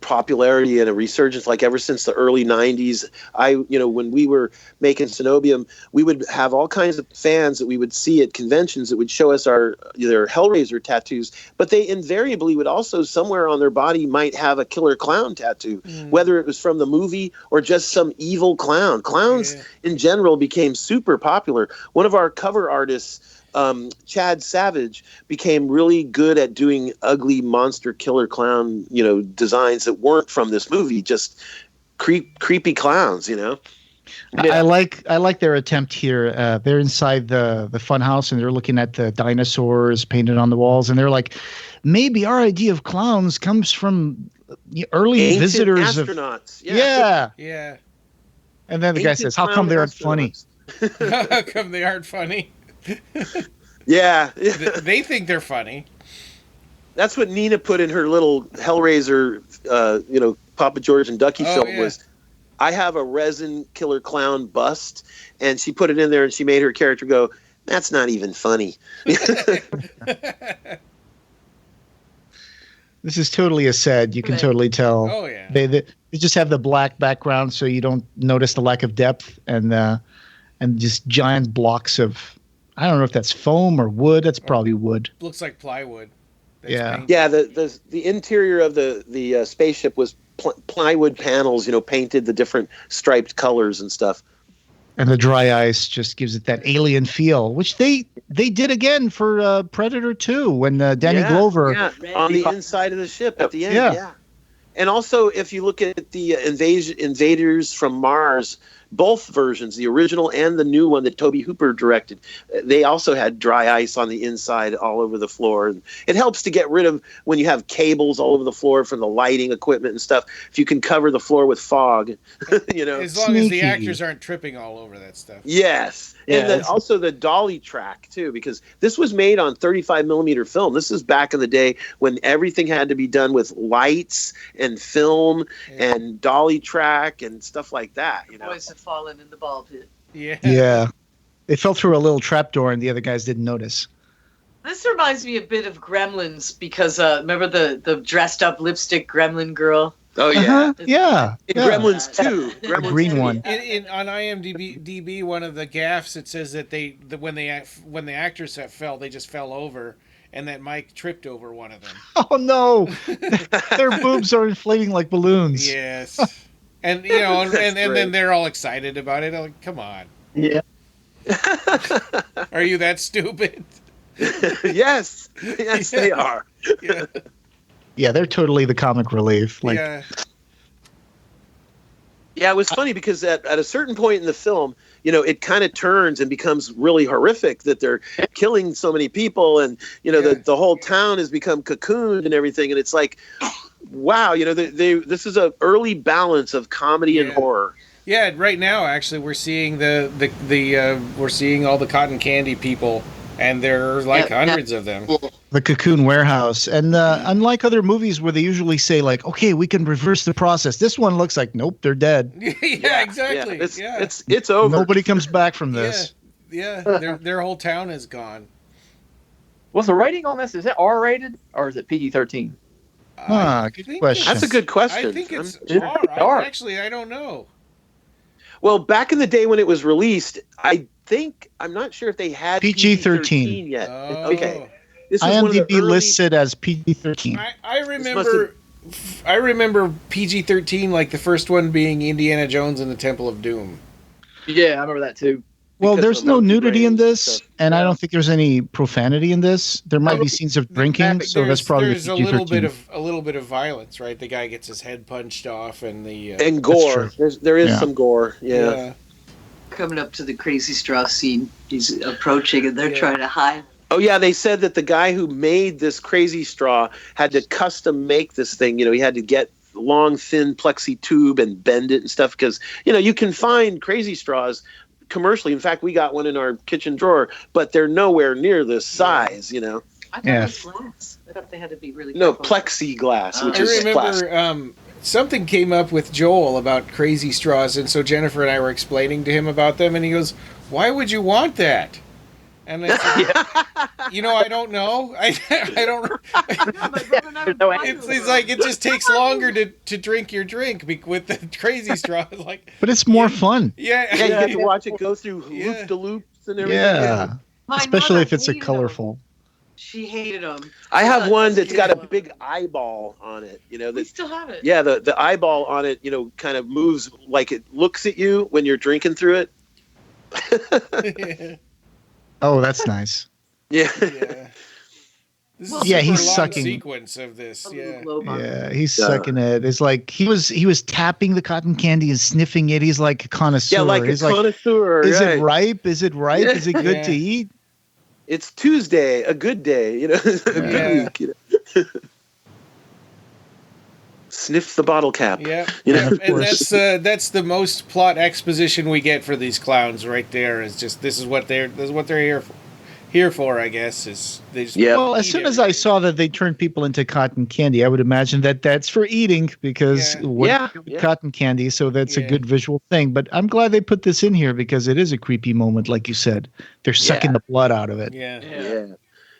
popularity and a resurgence, like ever since the early 90s. When we were making Cenobium, we would have all kinds of fans that we would see at conventions that would show us their Hellraiser tattoos, but they invariably would also somewhere on their body might have a killer clown tattoo, whether it was from the movie or just some evil clown. Clowns in general became super popular. One of our cover artists, Chad Savage, became really good at doing ugly monster killer clown, designs that weren't from this movie, just creepy clowns, I like their attempt here. They're inside the fun house and they're looking at the dinosaurs painted on the walls, and they're like, maybe our idea of clowns comes from the early Ancient visitors astronauts. yeah. Yeah. And then the guy says, "How come they aren't funny?" How come they aren't funny? Yeah. They think they're funny. That's what Nina put in her little Hellraiser, Papa George and Ducky film was, I have a resin killer clown bust, and she put it in there and she made her character go, that's not even funny. This is totally a set. You can totally tell. Oh yeah. They just have the black background, so you don't notice the lack of depth, and just giant blocks of, I don't know if that's foam or wood. That's probably wood. Looks like plywood. Yeah. painted. Yeah, the interior of the spaceship was plywood panels, painted the different striped colors and stuff. And the dry ice just gives it that alien feel, which they did again for Predator 2 when Danny Glover. Yeah, on the inside of the ship at the end. Yeah. And also, if you look at the Invaders from Mars, both versions, the original and the new one that Tobe Hooper directed, they also had dry ice on the inside all over the floor. And it helps to get rid of when you have cables all over the floor for the lighting equipment and stuff. If you can cover the floor with fog, As long as the actors aren't tripping all over that stuff. Yes. And also the dolly track, too, because this was made on 35 millimeter film. This is back in the day when everything had to be done with lights and film and dolly track and stuff like that. Boys have fallen in the ball pit. Yeah. They fell through a little trapdoor and the other guys didn't notice. This reminds me a bit of Gremlins because remember the dressed up lipstick gremlin girl? Oh, yeah. Uh-huh. Yeah. In Gremlins 2. The green one. On IMDb, one of the gaffes, it says that when the actors fell, they just fell over, and that Mike tripped over one of them. Oh no! Their boobs are inflating like balloons. Yes, and and then they're all excited about it. I'm like, come on. Yeah. Are you that stupid? Yes, they are. Yeah. Yeah, they're totally the comic relief. Yeah, it was funny because at a certain point in the film, it kind of turns and becomes really horrific that they're killing so many people, and the whole town has become cocooned and everything, and it's like, wow, this is an early balance of comedy and horror. Yeah, right now actually we're seeing we're seeing all the cotton candy people, and there are like hundreds of them. The Cocoon Warehouse. And unlike other movies where they usually say, like, okay, we can reverse the process, this one looks like, nope, they're dead. Yeah, exactly. It's over. Nobody comes back from this. Yeah, their whole town is gone. What's the rating on this? Is it R-rated or is it PG-13? Good question. That's a good question. I think it's R. Actually, I don't know. Well, back in the day when it was released, I'm not sure if they had PG-13 yet. Oh. Okay. This was one of the IMDb lists it as PG-13. I remember PG-13, like the first one being Indiana Jones and the Temple of Doom. Yeah, I remember that too. Well, Because there's of no monkey nudity in brains and this, stuff. and I don't think there's any profanity in this. There might be scenes of drinking, so that's probably there's PG-13. a little bit of violence, right? The guy gets his head punched off, and And gore. There is some gore. Yeah. Coming up to the crazy straw scene, he's approaching, and they're trying to hide. Oh, yeah, they said that the guy who made this crazy straw had to custom make this thing. He had to get long, thin plexi tube and bend it and stuff because, you can find crazy straws commercially. In fact, we got one in our kitchen drawer, but they're nowhere near this size, I thought it was glass. I thought they had to be really No, careful. plexiglass, which I is plastic. remember something came up with Joel about crazy straws, and so Jennifer and I were explaining to him about them, and he goes, "Why would you want that?" And I said, I don't know. I don't. It's like it just takes longer to drink your drink with the crazy straw. Like, but it's more fun. Yeah, you get to watch it go through loop-de-loops and everything. Yeah. Especially if it's a colorful. She hated them. I have one that's got a big eyeball on it. We still have it. Yeah, the eyeball on it, kind of moves like it looks at you when you're drinking through it. Oh, that's nice. Yeah. This Well, is yeah, a super he's long sucking. sequence of this. A little Yeah. globe on it. Yeah, he's sucking it. It's like he was tapping the cotton candy and sniffing it. He's like a connoisseur. Yeah, like a He's like, connoisseur. is right. it ripe? Is it ripe? Yeah. Is it good to Yeah. eat? It's Tuesday, a good day, a good Yeah. week. Sniff the bottle cap. Yeah, You know? yeah. Of And course. that's the most plot exposition we get for these clowns right there. Is just this is what they're here for. I guess is they just Yeah. Well, as eat soon as I everything. saw that they turned people into cotton candy, I would imagine that that's for eating because Yeah. what Yeah, do you do with yeah. cotton candy. So that's a Yeah. good visual thing. But I'm glad they put this in here because it is a creepy moment, like you said. They're sucking the blood out of it. Yeah. Yeah.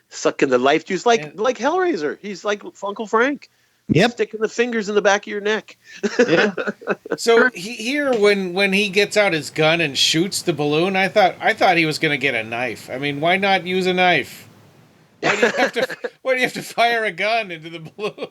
Sucking the life juice like And- Hellraiser. He's like Funco Frank. Yep. Sticking the fingers in the back of your neck. Yeah. So here, when he gets out his gun and shoots the balloon, I thought he was going to get a knife. I mean, why not use a knife? Why do you have to fire a gun into the balloon?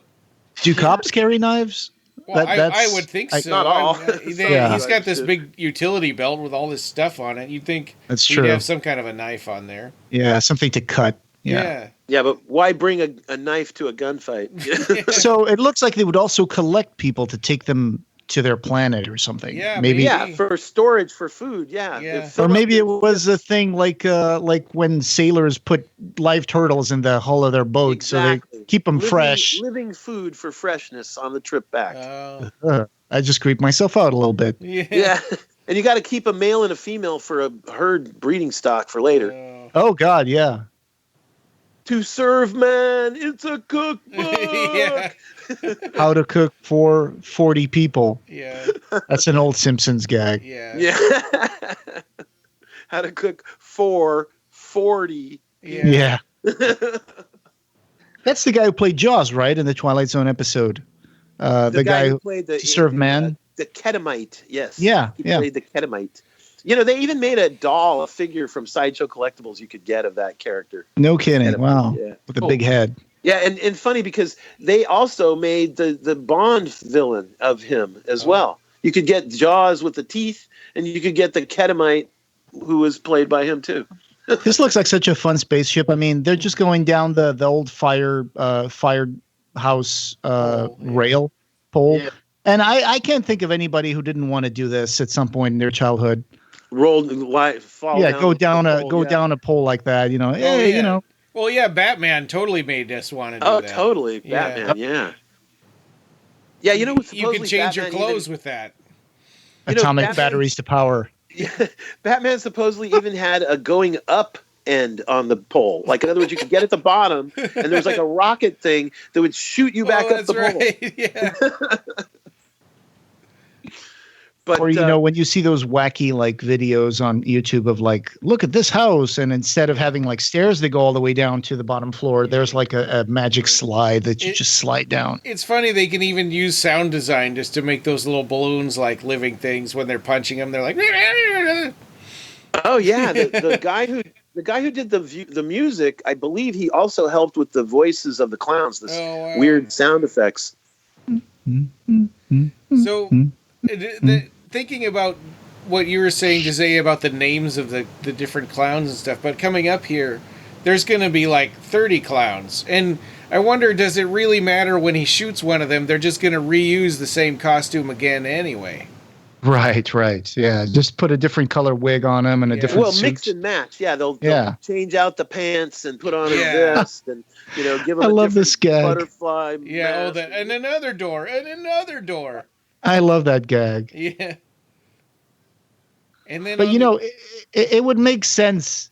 Do cops carry knives? Well, I That's- would think I- so. Not all. Yeah. He's got this big utility belt with all this stuff on it. You'd think That's he'd true. have some kind of a knife on there. Yeah, something to cut. Yeah. Yeah. Yeah, but why bring a knife to a gunfight? So it looks like they would also collect people to take them to their planet or something. Yeah, maybe. Yeah, for storage for food. Yeah. Yeah. They fill Or up maybe the- it was a thing like when sailors put live turtles in the hull of their boat, so Exactly. they keep them living, fresh. Living food for freshness on the trip back. I just creeped myself out a little bit. Yeah. Yeah. And you got to keep a male and a female for a herd breeding stock for later. Oh God, yeah. To serve man, it's a cookbook. yeah. How to cook for 40 people. Yeah. That's an old Simpsons gag. Yeah. Yeah. How to cook for 40. Yeah. That's the guy who played Jaws, right, in the Twilight Zone episode. The guy who played the to serve man. The Ketamite, yes. Yeah, He yeah. played the Ketamite. You know, they even made a doll, a figure from Sideshow Collectibles you could get of that character. No kidding. Wow. Yeah. With a big head. Yeah, and funny because they also made the Bond villain of him as well. You could get Jaws with the teeth, and you could get the Ketamite, who was played by him too. This looks like such a fun spaceship. I mean, they're just going down the old firehouse rail pole. Yeah. And I can't think of anybody who didn't want to do this at some point in their childhood. Fall Go down the pole, yeah. down a pole like that, you know. Hey, yeah. you know. Well, yeah, Batman totally made us want to do Oh, that. totally, Yeah. Batman. Yeah. Yeah, you know what? You can change your clothes with that. Atomic Batman- batteries to power. Batman supposedly even had a going up end on the pole. Like, in other words, you could get at the bottom, and there was like a rocket thing that would shoot you back up that's the pole. right. Yeah. But Or, you know, when you see those wacky like videos on YouTube of like, look at this house, and instead of having like stairs that go all the way down to the bottom floor, there's like a magic slide that you just slide down. It's funny they can even use sound design just to make those little balloons like living things when they're punching them. They're like, oh yeah, the guy who did the music, I believe he also helped with the voices of the clowns. This weird sound effects. So, thinking about what you were saying, Jose, about the names of the different clowns and stuff, but coming up here, there's going to be like 30 clowns. And I wonder, does it really matter when he shoots one of them? They're just going to reuse the same costume again anyway. Right. Yeah. Just put a different color wig on him and a different suit. Mix and match. Yeah, they'll change out the pants and put on a vest and give him I a love different this gag. butterfly. Yeah, mask. and another door, and another door. I love that gag. Yeah. And then But it would make sense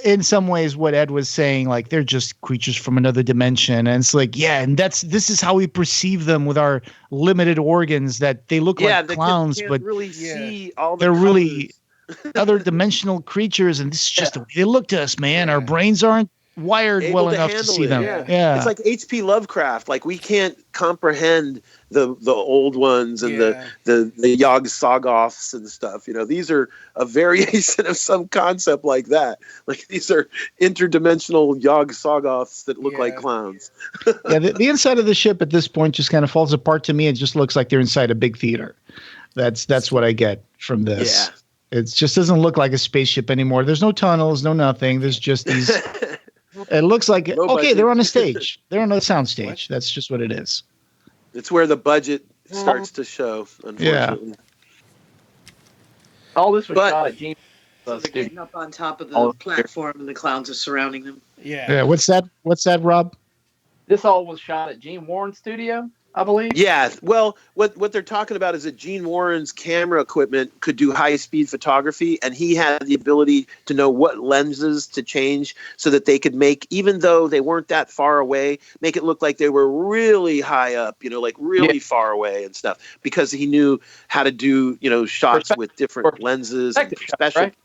in some ways what Ed was saying, like they're just creatures from another dimension. And it's like, yeah, and this is how we perceive them with our limited organs, that they look like clowns, can't but really see all the they're colors. really other dimensional creatures, and this is just the way they look to us, man. Our brains aren't wired able well to enough to handle see it, them. yeah. It's like H.P. Lovecraft. Like, we can't comprehend the old ones and the Yog-Sothoths and stuff. These are a variation of some concept like that. Like, these are interdimensional Yog-Sothoths that look like clowns. The inside of the ship at this point just kind of falls apart to me. It just looks like they're inside a big theater. That's what I get from this. Yeah. It just doesn't look like a spaceship anymore. There's no tunnels, no nothing. There's just these It looks like No okay, budget. they're on a stage. They're on a sound stage. That's just what it is. It's where the budget starts to show, unfortunately. All this was But- shot at Gene. So they're getting up on top of the Oh, platform, and the clowns are surrounding them. Yeah. What's that? What's that, Rob? This all was shot at Gene Warren's studio, I believe. Yeah, well, what they're talking about is that Gene Warren's camera equipment could do high-speed photography, and he had the ability to know what lenses to change so that they could make, even though they weren't that far away, make it look like they were really high up, like really far away and stuff, because he knew how to do, shots with different lenses and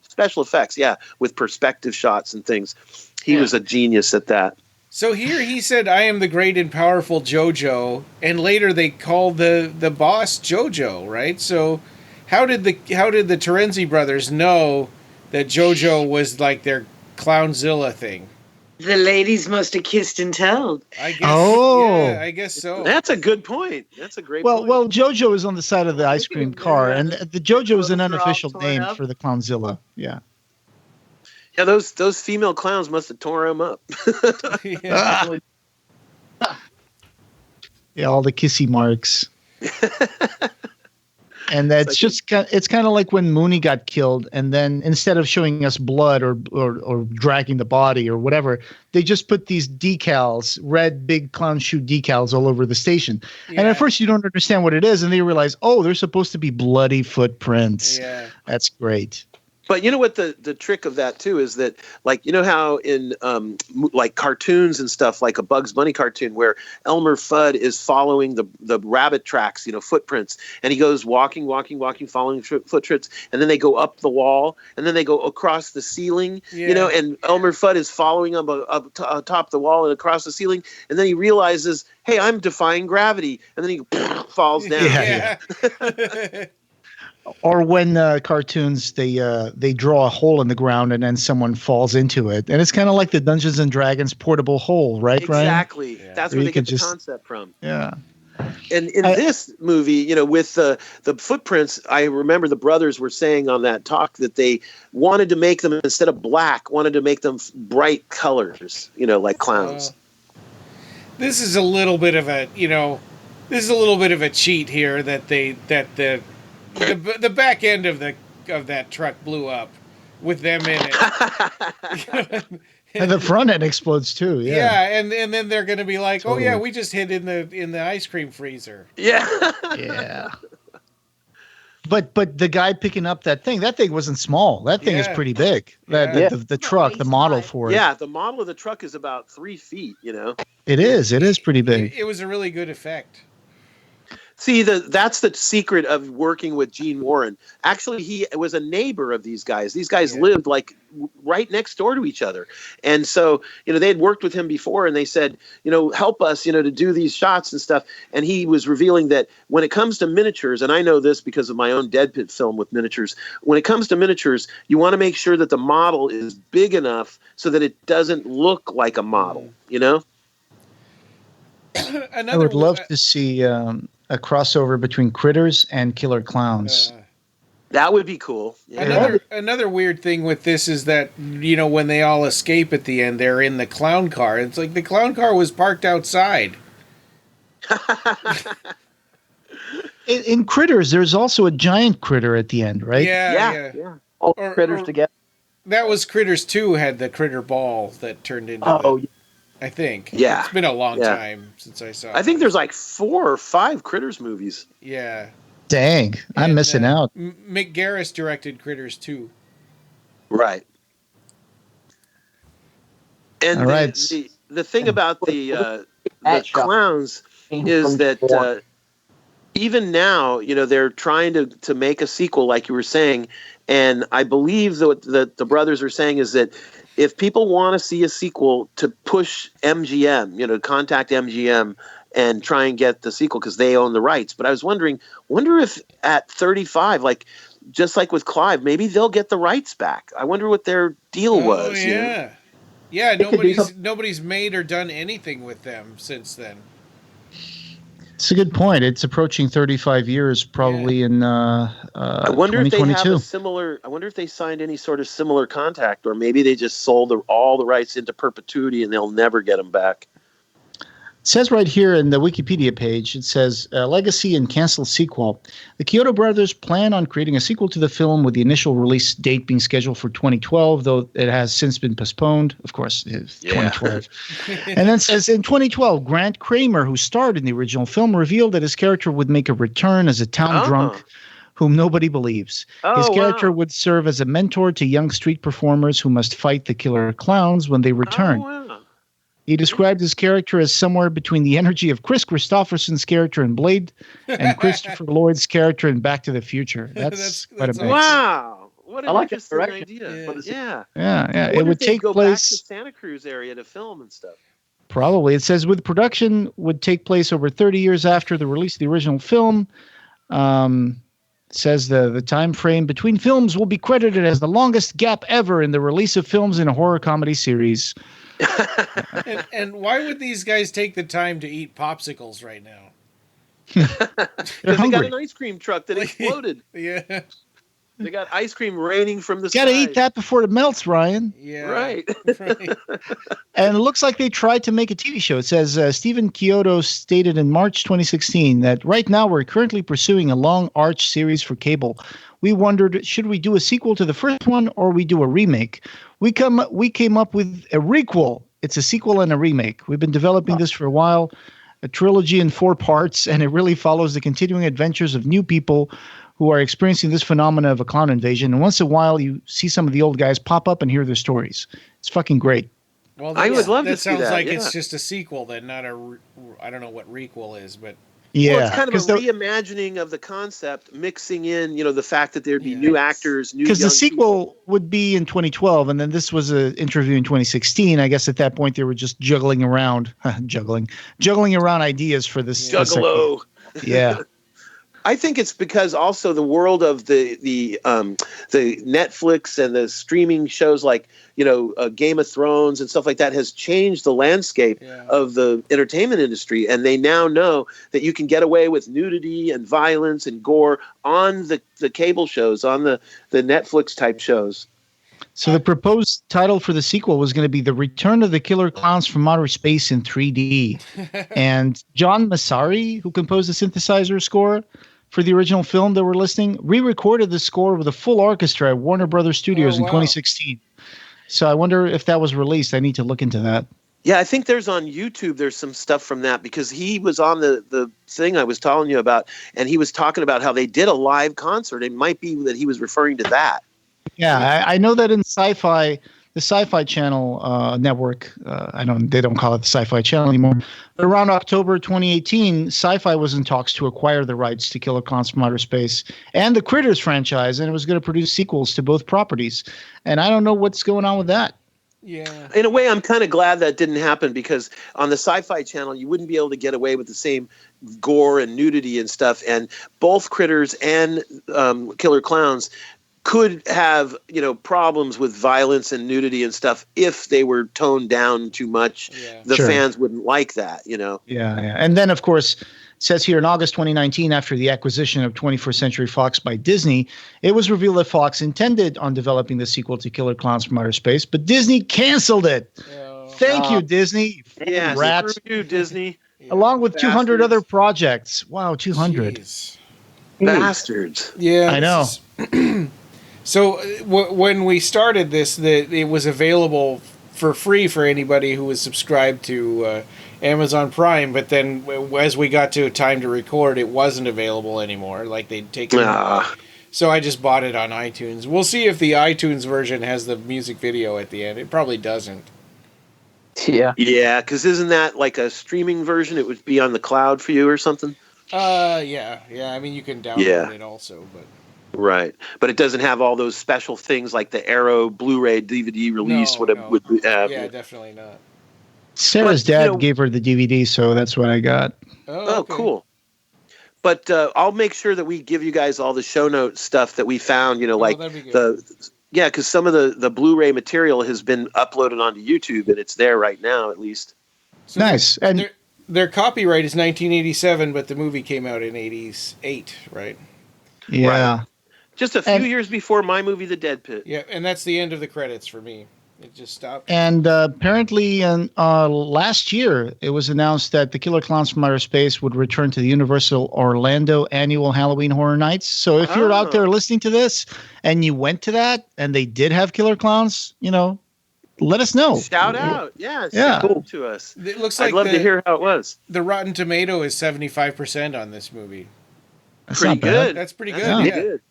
special effects, with perspective shots and things. He was a genius at that. So here he said, "I am the great and powerful JoJo," and later they called the boss JoJo, right? So how did the Terenzi brothers know that JoJo was like their Clownzilla thing? The ladies must have kissed and told. I guess. Oh. Yeah, I guess so. That's a good point. That's a great Well, point. well, JoJo is on the side of the ice cream car, and the JoJo is an unofficial torn name up. for the Clownzilla. Yeah. Yeah, those female clowns must have tore him up. Yeah. Yeah, all the kissy marks. And that's it's kind of like when Mooney got killed, and then instead of showing us blood or dragging the body or whatever, they just put these decals, red big clown shoe decals all over the station. And at first you don't understand what it is, and then you realize, oh, they're supposed to be bloody footprints. Yeah. That's great. But you know what the trick of that too is that, like, how in like cartoons and stuff, like a Bugs Bunny cartoon where Elmer Fudd is following the rabbit tracks, footprints, and he goes walking, following footprints, and then they go up the wall, and then they go across the ceiling, and Elmer Fudd is following up atop the wall and across the ceiling, and then he realizes, hey, I'm defying gravity, and then he falls down. Yeah. Or when cartoons, they draw a hole in the ground and then someone falls into it. And it's kind of like the Dungeons and Dragons portable hole, right, Brian? Exactly. That's where they get the concept from. Yeah. And in this movie, with the footprints, I remember the brothers were saying on that talk that they wanted to make them, instead of black, wanted to make them bright colors, like clowns. This is a little bit of a cheat here that the back end of that truck blew up with them in it. And the front end explodes too. Yeah. Yeah, and then they're going to be like, Totally. "Oh yeah, we just hid in the ice cream freezer." Yeah. Yeah. But the guy picking up that thing wasn't small. That thing is pretty big. Yeah. The truck, the model for it. Yeah, the model of the truck is about 3 feet, It is pretty big. It was a really good effect. See, that's the secret of working with Gene Warren. Actually, he was a neighbor of these guys. These guys lived like right next door to each other. And so, they had worked with him before, and they said, help us, to do these shots and stuff. And he was revealing that when it comes to miniatures, and I know this because of my own Dead Pit film with miniatures, when it comes to miniatures, you want to make sure that the model is big enough so that it doesn't look like a model, I would love to see a crossover between Critters and Killer Clowns. That would be cool. Yeah. Another weird thing with this is that, when they all escape at the end, they're in the clown car. It's like the clown car was parked outside. In Critters, there's also a giant critter at the end, right? Yeah. All critters together. That was Critters 2 had the critter ball that turned into I think. Yeah. It's been a long time since I saw it. I think there's like 4 or 5 Critters movies. Yeah. Dang, I'm missing out. Mick Garris directed Critters 2. Right. And All right. the thing about the clowns is that even now, they're trying to make a sequel, like you were saying. And I believe that the brothers are saying is that if people want to see a sequel, to push MGM, contact MGM and try and get the sequel because they own the rights. But I was wonder if at 35, like just like with Clive, maybe they'll get the rights back. I wonder what their deal was. Yeah. Yeah, nobody's made or done anything with them since then. It's a good point. It's approaching 35 years, probably in I wonder if they have 2022. a similar. I wonder if they signed any sort of similar contract, or maybe they just sold all the rights into perpetuity and they'll never get them back. It says right here in the Wikipedia page, it says, legacy and canceled sequel. The Chiodo brothers plan on creating a sequel to the film with the initial release date being scheduled for 2012, though it has since been postponed. Of course, it's 2012. And then it says, in 2012, Grant Kramer, who starred in the original film, revealed that his character would make a return as a town drunk whom nobody believes. His character would serve as a mentor to young street performers who must fight the killer clowns when they return. He described his character as somewhere between the energy of Chris Christopherson's character in Blade and Christopher Lloyd's character in Back to the Future. That's quite a mix. Wow. What an like interesting that idea. Yeah. Yeah. It would take go place back to Santa Cruz area to film and stuff. Probably. It says with production would take place over 30 years after the release of the original film. It says the time frame between films will be credited as the longest gap ever in the release of films in a horror comedy series. And why would these guys take the time to eat popsicles right now? Because they got an ice cream truck that exploded. Yeah. They got ice cream raining from the Got to sky. eat that before it melts, Ryan. Yeah. Right. And it looks like they tried to make a TV show. It says Stephen Chiodo stated in March 2016 that right now we're currently pursuing a long arch series for cable. We wondered, should we do a sequel to the first one or we do a remake? We came up with a requel. It's a sequel and a remake. We've been developing this for a while, a trilogy in 4 parts, and it really follows the continuing adventures of new people who are experiencing this phenomena of a clown invasion. And once in a while, you see some of the old guys pop up and hear their stories. It's fucking great. Well, I would love to see sounds that, like yeah. it's just a sequel, then, not a. I don't know what requel is, but. Yeah, Well, it's kind of a reimagining of the concept, mixing in, the fact that there'd be new actors, new. Because the young sequel people. would be in 2012, and then this was an interview in 2016. I guess at that point they were just juggling around ideas for this. Juggalo. Yeah. I think it's because also the world of the Netflix and the streaming shows like Game of Thrones and stuff like that has changed the landscape of the entertainment industry, and they now know that you can get away with nudity and violence and gore on the cable shows, on the Netflix type shows. So the proposed title for the sequel was going to be The Return of the Killer Clowns from Outer Space in 3D. And John Massari, who composed the synthesizer score for the original film that we're listing, re-recorded the score with a full orchestra at Warner Brothers Studios in 2016. So I wonder if that was released. I need to look into that. Yeah, I think there's on YouTube, there's some stuff from that because he was on the thing I was telling you about, and he was talking about how they did a live concert. It might be that he was referring to that. Yeah, I know that in Sci-Fi, the Sci-Fi Channel network, they don't call it the Sci-Fi Channel anymore. But around October 2018, Sci-Fi was in talks to acquire the rights to Killer Clowns from Outer Space and the Critters franchise, and it was going to produce sequels to both properties. And I don't know what's going on with that. Yeah. In a way, I'm kind of glad that didn't happen because on the Sci-Fi Channel, you wouldn't be able to get away with the same gore and nudity and stuff. And both Critters and Killer Clowns could have, problems with violence and nudity and stuff if they were toned down too much. Yeah. The fans wouldn't like that, Yeah. And then, of course, it says here in August 2019, after the acquisition of 21st Century Fox by Disney, it was revealed that Fox intended on developing the sequel to Killer Clowns from Outer Space, but Disney canceled it. Thank you, Disney. Yeah, rats. Screw you, Disney. Along with 200 other projects. Wow, 200. Jeez. Bastards. Yeah. I know. So when we started this, it was available for free for anybody who was subscribed to Amazon Prime. But then as we got to time to record, it wasn't available anymore. Like they'd taken it away. So I just bought it on iTunes. We'll see if the iTunes version has the music video at the end. It probably doesn't. Yeah. Yeah, because isn't that like a streaming version? It would be on the cloud for you or something? Yeah. I mean, you can download it also, but... Right, but it doesn't have all those special things like the Arrow Blu-ray DVD release would have. Yeah, definitely not. Sarah's dad gave her the DVD, so that's what I got. Oh, okay. Cool. But I'll make sure that we give you guys all the show note stuff that we found. Because some of the Blu-ray material has been uploaded onto YouTube, and it's there right now, at least. So nice. And their copyright is 1987, but the movie came out in 88, right? Yeah. Right. Just a few years before my movie, The Dead Pit. Yeah, and that's the end of the credits for me. It just stopped. And apparently, last year, it was announced that the Killer Clowns from Outer Space would return to the Universal Orlando annual Halloween Horror Nights. So if you're out there listening to this and you went to that and they did have Killer Clowns, let us know. Shout out. Yeah. Shout out to us. It looks like I'd love to hear how it was. The Rotten Tomato is 75% on this movie. That's pretty not bad. good. That's pretty good. That's Yeah. good.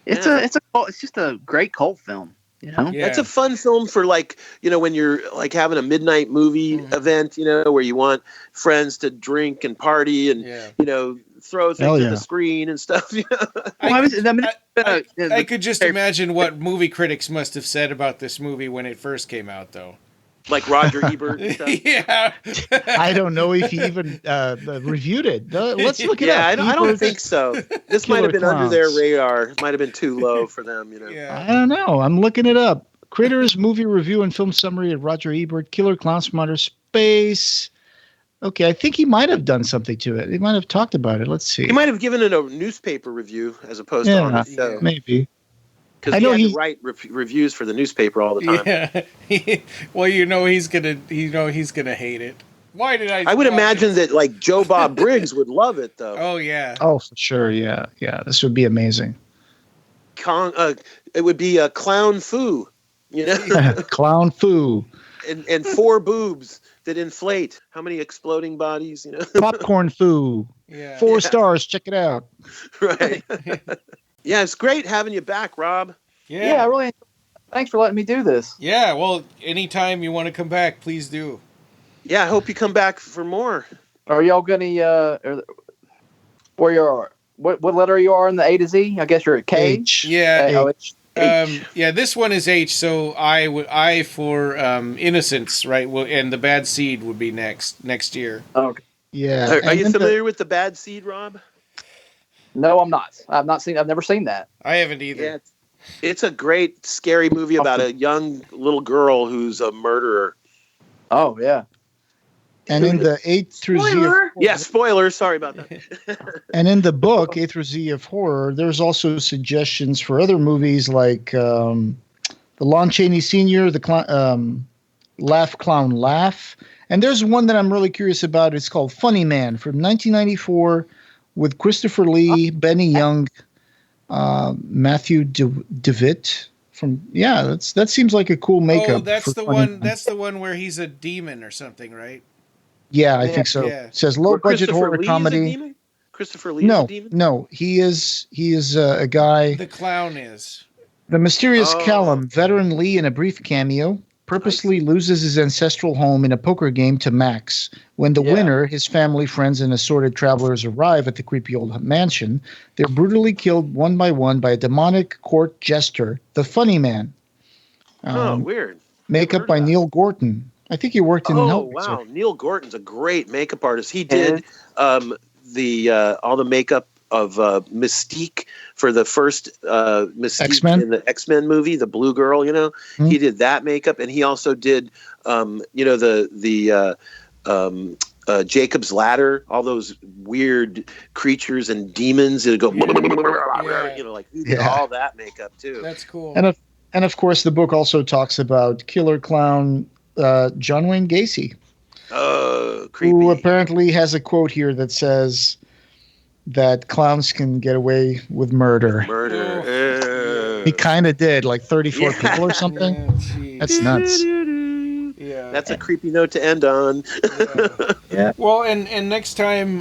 It's just a great cult film. Yeah. That's a fun film for when you're like having a midnight movie event, where you want friends to drink and party and throw things at the screen and stuff. I could just imagine what movie critics must have said about this movie when it first came out, though. Like Roger Ebert and stuff. Yeah. I don't know if he even reviewed it. Let's look it up. I don't think so. This might have been under their Clowns. radar. Might have been too low for them, Yeah. I don't know. I'm looking it up. Critters movie review and film summary of Roger Ebert, Killer Clowns from Outer Space. Okay, I think he might have done something to it. He might have talked about it. Let's see. He might have given it a newspaper review as opposed to on the show. Maybe. Because he had to write reviews for the newspaper all the time. Yeah. Well, he's gonna hate it. Why did I? I would imagine that like Joe Bob Briggs would love it though. Oh yeah. Oh, for sure. Yeah. This would be amazing. It would be a clown foo, Clown foo. and 4 boobs that inflate. How many exploding bodies? Popcorn foo. Yeah. 4 stars. Check it out. Right. Yeah, it's great having you back, Rob. Yeah, really. Thanks for letting me do this. Yeah. Well, anytime you want to come back, please do. Yeah, I hope you come back for more. Are y'all gonna where you are? What letter you are in the A to Z? I guess you're at K. H. Yeah. H. Yeah. This one is H. So I for innocence, right? And the bad seed would be next year. Okay. Yeah. Are you familiar with the bad seed, Rob? No, I'm not. I've never seen that. I haven't either. Yeah, it's a great, scary movie about a young little girl who's a murderer. Oh yeah. And in the A through Z. Yeah, spoiler. Sorry about that. And in the book A through Z of horror, there's also suggestions for other movies like the Lon Chaney Sr., the Laugh Clown Laugh, and there's one that I'm really curious about. It's called Funny Man from 1994 with Christopher Lee, Benny Young, Matthew DeVitt. That seems like a cool makeup. Oh, that's the Funny one. Man. That's the one where he's a demon or something, right? Yeah, I think so. Yeah. It says low budget horror Lee comedy. Christopher Lee is a demon? No, he is a guy. The clown is. The mysterious Callum, veteran Lee in a brief cameo, purposely loses his ancestral home in a poker game to Max. When the winner, his family, friends, and assorted travelers arrive at the creepy old mansion, they're brutally killed one by one by a demonic court jester, the Funny Man. Weird. Makeup by Neil Gorton. I think he worked in Hellraiser. Wow. Neil Gorton's a great makeup artist. He did all the makeup of Mystique for the first Mystique X-Men? in the X-Men movie, the blue girl, He did that makeup, and he also did Jacob's Ladder, all those weird creatures and demons that go he did all that makeup too. That's cool. And of course, the book also talks about killer clown John Wayne Gacy. Creepy. Who apparently has a quote here that says that clowns can get away with murder. He kind of did, like 34 people or something. Yeah, that's nuts. Yeah, that's a creepy note to end on. Yeah. Well, and next time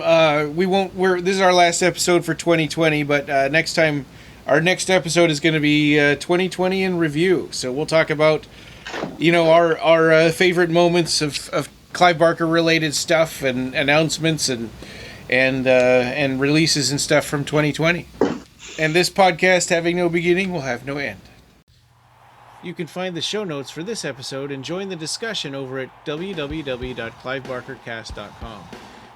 we won't. This is our last episode for 2020, but next time our next episode is going to be 2020 in review. So we'll talk about our favorite moments of Clive Barker related stuff and announcements and releases and stuff from 2020. And this podcast, having no beginning, will have no end. You can find the show notes for this episode and join the discussion over at www.clivebarkercast.com.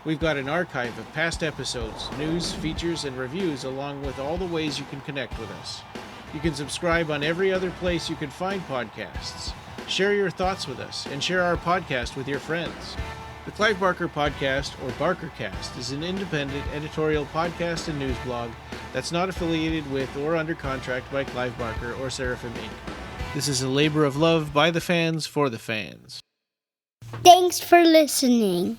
We've got an archive of past episodes, news, features, and reviews, along with all the ways you can connect with us. You can subscribe on every other place you can find podcasts. Share your thoughts with us and share our podcast with your friends. The Clive Barker Podcast, or BarkerCast, is an independent editorial podcast and news blog that's not affiliated with or under contract by Clive Barker or Seraphim Inc. This is a labor of love by the fans for the fans. Thanks for listening.